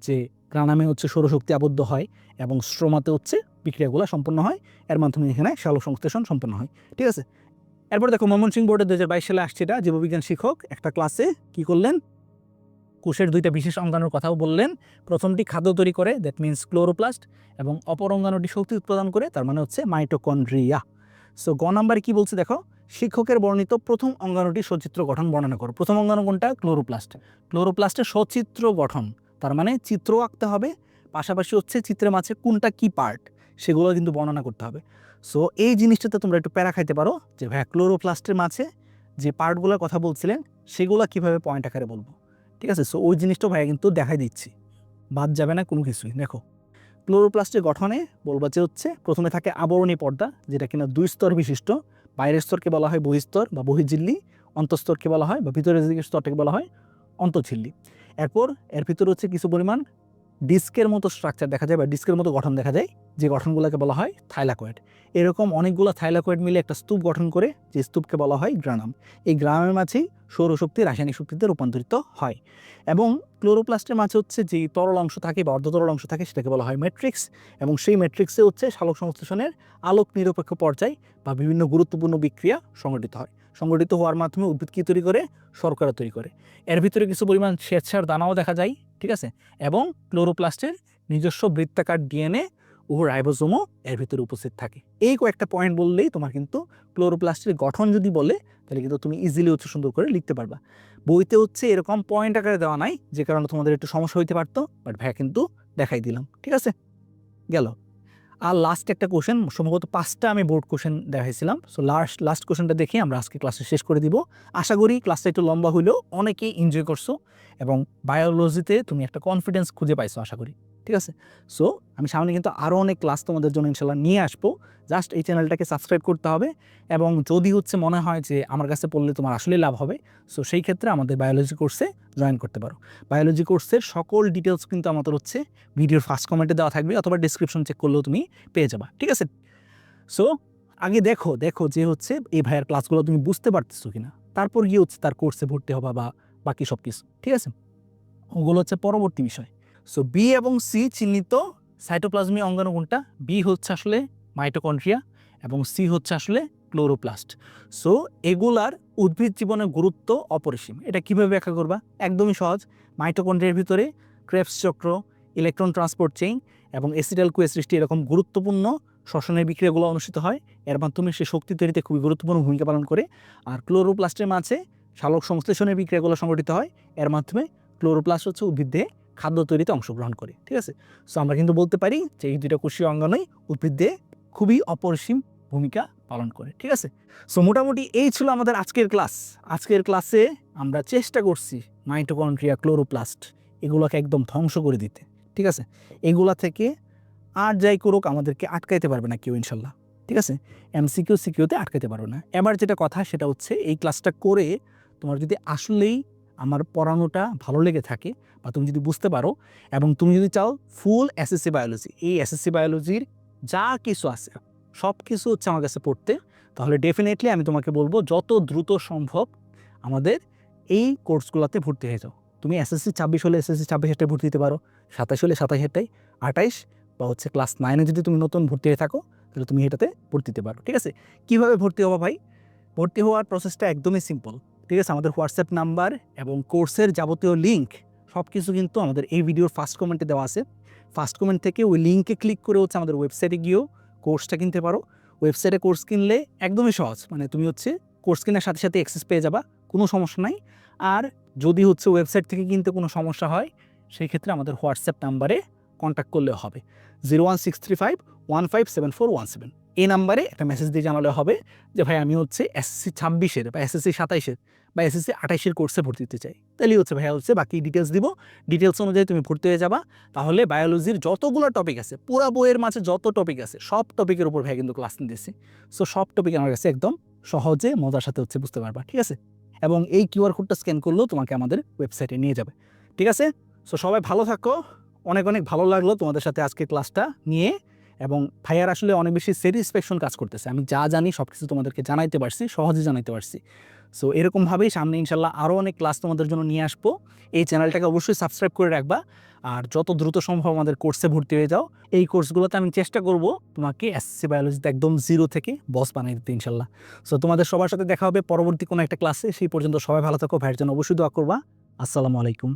যে গ্রানামে হচ্ছে সৌরশক্তি আবদ্ধ হয় এবং স্ট্রোমাতে হচ্ছে বিক্রিয়াগুলো সম্পন্ন হয়, এর মাধ্যমে এখানে সালোক সংশ্লেষণ সম্পন্ন হয়। ঠিক আছে, এরপর দেখো ময়মনসিংহ বোর্ডে 2022 সালে আসছে, এটা জীববিজ্ঞান শিক্ষক একটা ক্লাসে কি করলেন, কোষের দুইটা বিশেষ অঙ্গাণুর কথাও বললেন। প্রথমটি খাদ্য তৈরি করে, দ্যাট মিনস ক্লোরোপ্লাস্ট, এবং অপর অঙ্গাণুটি শক্তি উৎপাদন করে, তার মানে হচ্ছে মাইটোকন্ড্রিয়া। সো গ নাম্বারে কি বলছে দেখো, শিক্ষকের বর্ণিত প্রথম অঙ্গাণুটির সচিত্র গঠন বর্ণনা করো। প্রথম অঙ্গাণু কোনটা? ক্লোরোপ্লাস্ট। ক্লোরোপ্লাস্টের সচিত্র গঠন, তার মানে চিত্র আঁকতে হবে, পাশাপাশি হচ্ছে চিত্রের মাঝে কোনটা কি পার্ট সেগুলো কিন্তু বর্ণনা করতে হবে। সো এই জিনিসটাতে তোমরা একটু প্যারা খাইতে পারো যে ভাইয়া ক্লোরোপ্লাস্টের মাঝে যে পার্টগুলোর কথা বলছিলেন সেগুলো কিভাবে পয়েন্ট আকারে বলবো। ঠিক আছে, সো ওই জিনিসটা ভাইয়া কিন্তু দেখাই দিচ্ছি, বাদ যাবে না কোনো কিছুই। দেখো ক্লোরোপ্লাস্টের গঠনে বলবা যে হচ্ছে প্রথমে থাকে আবরণী পর্দা, যেটা কিনা 2 স্তর বিশিষ্ট। বাইরের স্তরকে বলা হয় বহিস্তর বা বহির্ঝিল্লি, অন্তঃস্তরকে বলা হয় বা ভিতরের দিকের স্তরটাকে বলা হয় অন্তঃঝিল্লি। এরপর এর ভিতরে হচ্ছে কিছু পরিমাণ ডিস্কের মতো স্ট্রাকচার দেখা যায় বা ডিস্কের মতো গঠন দেখা যায়, যে গঠনগুলোকে বলা হয় থাইলাকয়েড। এরকম অনেকগুলো থাইলাকয়েড মিলে একটা স্তূপ গঠন করে, যে স্তূপকে বলা হয় গ্রানাম। এই গ্রানামের মাঝেই সৌরশক্তি রাসায়নিক শক্তিতে রূপান্তরিত হয়। এবং ক্লোরোপ্লাস্টের মাঝে হচ্ছে যে তরল অংশ থাকে বা অর্ধতরল অংশ থাকে সেটাকে বলা হয় ম্যাট্রিক্স, এবং সেই ম্যাট্রিক্সে হচ্ছে সালোক সংশ্লেষণের আলোক নিরপেক্ষ পর্যায় বা বিভিন্ন গুরুত্বপূর্ণ বিক্রিয়া সংঘটিত হয়। সংঘটিত হওয়ার মাধ্যমে উদ্ভিদ কী তৈরি করে? শর্করা তৈরি করে। এর ভিতরে কিছু পরিমাণ শ্বেতসার দানাও দেখা যায়। ঠিক আছে, এবং ক্লোরোপ্লাস্টের নিজস্ব বৃত্তাকার ডিএনএ ও রাইবোজোমও এর ভিতরে উপস্থিত থাকে। এই কয়েকটা পয়েন্ট বললেই তোমার কিন্তু ক্লোরোপ্লাস্টের গঠন যদি বলে তাহলে কিন্তু তুমি ইজিলি হচ্ছে সুন্দর করে লিখতে পারবা। বইতে হচ্ছে এরকম পয়েন্ট আকারে দেওয়া নাই, যে কারণে তোমাদের একটু সমস্যা হইতে পারতো, বাট ভাইয়া কিন্তু দেখাই দিলাম। ঠিক আছে, গেল। আর লাস্ট একটা কোশ্চেন, সম্ভবত 5টা আমি বোর্ড কোশ্চেন দেখাইছিলাম। সো লাস্ট কোশ্চেনটা দেখে আমরা আজকে ক্লাসে শেষ করে দিব। আশা করি ক্লাসটা একটু লম্বা হলেও অনেকেই এনজয় করছো এবং বায়োলজিতে তুমি একটা কনফিডেন্স খুঁজে পাইছো আশা করি। ঠিক আছে, সো আমি সামনে কিন্তু আরও অনেক ক্লাস তোমাদের জন্য ইনশাল্লাহ নিয়ে আসবো। জাস্ট এই চ্যানেলটাকে সাবস্ক্রাইব করতে হবে, এবং যদি হচ্ছে মনে হয় যে আমার কাছে পড়লে তোমার আসলে লাভ হবে, সো সেই ক্ষেত্রে আমাদের বায়োলজি কোর্সে জয়েন করতে পারো। বায়োলজি কোর্সের সকল ডিটেলস কিন্তু আমাদের হচ্ছে ভিডিওর ফার্স্ট কমেন্টে দেওয়া থাকবে, অথবা ডিসক্রিপশন চেক করলেও তুমি পেয়ে যাবা। ঠিক আছে, সো আগে দেখো যে হচ্ছে এই ভাইয়ের ক্লাসগুলো তুমি বুঝতে পারতেছো কিনা, তারপর গিয়ে হচ্ছে তার কোর্সে ভর্তি হবা বা বাকি সব কিছু। ঠিক আছে, ওগুলো হচ্ছে পরবর্তী বিষয়। সো বি এবং সি চিহ্নিত সাইটোপ্লাজমীয় অঙ্গাণু কোনটা? বি হচ্ছে আসলে মাইটোকন্ড্রিয়া এবং সি হচ্ছে আসলে ক্লোরোপ্লাস্ট। সো এগুলার উদ্ভিদ জীবনের গুরুত্ব অপরিসীম। এটা কীভাবে ব্যাখ্যা করবা? একদমই সহজ। মাইটোকন্ড্রিয়ার ভিতরে ক্রেবস চক্র, ইলেকট্রন ট্রান্সপোর্ট চেইন এবং অ্যাসিটাইল কোয়ে সৃষ্টি এরকম গুরুত্বপূর্ণ শ্বসনের বিক্রিয়াগুলো অনুষ্ঠিত হয়। এর মাধ্যমে সে শক্তি তৈরিতে খুবই গুরুত্বপূর্ণ ভূমিকা পালন করে। আর ক্লোরোপ্লাস্টের মাঝে সালোক সংশ্লেষণের বিক্রিয়াগুলো সংঘটিত হয়, এর মাধ্যমে ক্লোরোপ্লাস্ট হচ্ছে উদ্ভিদে খাদ্য তৈরিতে অংশগ্রহণ করে। ঠিক আছে, সো আমরা কিন্তু বলতে পারি যে এই দুইটা কোষীয় অঙ্গাণুই উদ্ভিদে খুবই অপরিসীম ভূমিকা পালন করে। ঠিক আছে, সো মোটামুটি এই ছিল আমাদের আজকের ক্লাস। আজকের ক্লাসে আমরা চেষ্টা করছি মাইটোকন্ড্রিয়া, ক্লোরোপ্লাস্ট এগুলোকে একদম ধ্বংস করে দিতে। ঠিক আছে, এগুলা থেকে আর যাই করুক আমাদেরকে আটকাইতে পারবে না কেউ ইনশাল্লাহ। ঠিক আছে, এমসিকিউ সিকিউতে আটকাইতে পারবে না। এবার যেটা কথা সেটা হচ্ছে এই ক্লাসটা করে তোমার যদি আসলেই আমার পড়ানোটা ভালো লেগে থাকে বা তুমি যদি বুঝতে পারো এবং তুমি যদি চাও ফুল এসএসসি বায়োলজি, এই এসএসসি বায়োলজির যা কিছু আছে সব কিছু হচ্ছে আমার কাছে পড়তে, তাহলে ডেফিনেটলি আমি তোমাকে বলবো যত দ্রুত সম্ভব আমাদের এই কোর্সগুলোতে ভর্তি হয়ে যাও। তুমি এসএসসি 26 হলে এসএসসি 26 ভর্তি দিতে পারো, 27 হলে 27 28, বা হচ্ছে ক্লাস 9-এ যদি তুমি নতুন ভর্তি হয়ে থাকো তাহলে তুমি এটাতে ভর্তি দিতে পারো। ঠিক আছে, কীভাবে ভর্তি হবো ভাই? ভর্তি হওয়ার প্রসেসটা একদমই সিম্পল। ঠিক আছে, আমাদের হোয়াটসঅ্যাপ নাম্বার এবং কোর্সের যাবতীয় লিঙ্ক সব কিছু কিন্তু আমাদের এই ভিডিওর ফার্স্ট কমেন্টে দেওয়া আছে। ফার্স্ট কমেন্ট থেকে ওই লিঙ্কে ক্লিক করে হচ্ছে আমাদের ওয়েবসাইটে গিয়েও কোর্সটা কিনতে পারো। ওয়েবসাইটে কোর্স কিনলে একদমই সহজ, মানে তুমি হচ্ছে কোর্স কেনার সাথে সাথে অ্যাক্সেস পেয়ে যাবা, কোনো সমস্যা নাই। আর যদি হচ্ছে ওয়েবসাইট থেকে কিনতে কোনো সমস্যা হয় সেই ক্ষেত্রে আমাদের হোয়াটসঅ্যাপ নাম্বারে কন্ট্যাক্ট করলে হবে 01635157417। এই নাম্বারে একটা মেসেজ দিয়ে জানালে হবে যে ভাই আমি হচ্ছে এসএসসি 26-এর বা এসএসসি 27-এর বা এসএসসি 28-এর কোর্সে ভর্তি দিতে চাই। তাহলেই হচ্ছে ভাইয়া হচ্ছে বাকি ডিটেলস দিব, ডিটেলস অনুযায়ী তুমি ভর্তি হয়ে যাবা। তাহলে বায়োলজির যতগুলো টপিক আছে, পুরো বইয়ের মাঝে যত টপিক আছে সব টপিকের উপর ভাইয়া কিন্তু ক্লাস নিতেছি। সো সব টপিক আমার কাছে একদম সহজে মজার সাথে হচ্ছে বুঝতে পারবা, ঠিক আছে? এবং এই কিউআর কোডটা স্ক্যান করলেও তোমাকে আমাদের ওয়েবসাইটে নিয়ে যাবে, ঠিক আছে? সো সবাই ভালো থাকো। অনেক অনেক ভালো লাগলো তোমাদের সাথে আজকে ক্লাসটা নিয়ে, এবং ভাইয়ার আসলে অনেক বেশি স্যাটিসফ্যাকশন কাজ করতেছে। আমি যা জানি সব কিছু তোমাদেরকে জানাইতে পারছি, সহজে জানাইতে পারছি। সো এরকমভাবেই সামনে ইনশাল্লাহ আরও অনেক ক্লাস তোমাদের জন্য নিয়ে আসবো। এই চ্যানেলটাকে অবশ্যই সাবস্ক্রাইব করে রাখবা, আর যত দ্রুত সম্ভব আমাদের কোর্সে ভর্তি হয়ে যাও। এই কোর্সগুলোতে আমি চেষ্টা করব তোমাকে এসএসসি বায়োলজিতে একদম জিরো থেকে বস বানিয়ে দিতে ইনশাল্লাহ। সো তোমাদের সবার সাথে দেখা হবে পরবর্তী কোনো একটা ক্লাসে। সেই পর্যন্ত সবাই ভালো থাকো, ভাইয়ের জন্য অবশ্যই দোয়া করবা। আসসালামু আলাইকুম।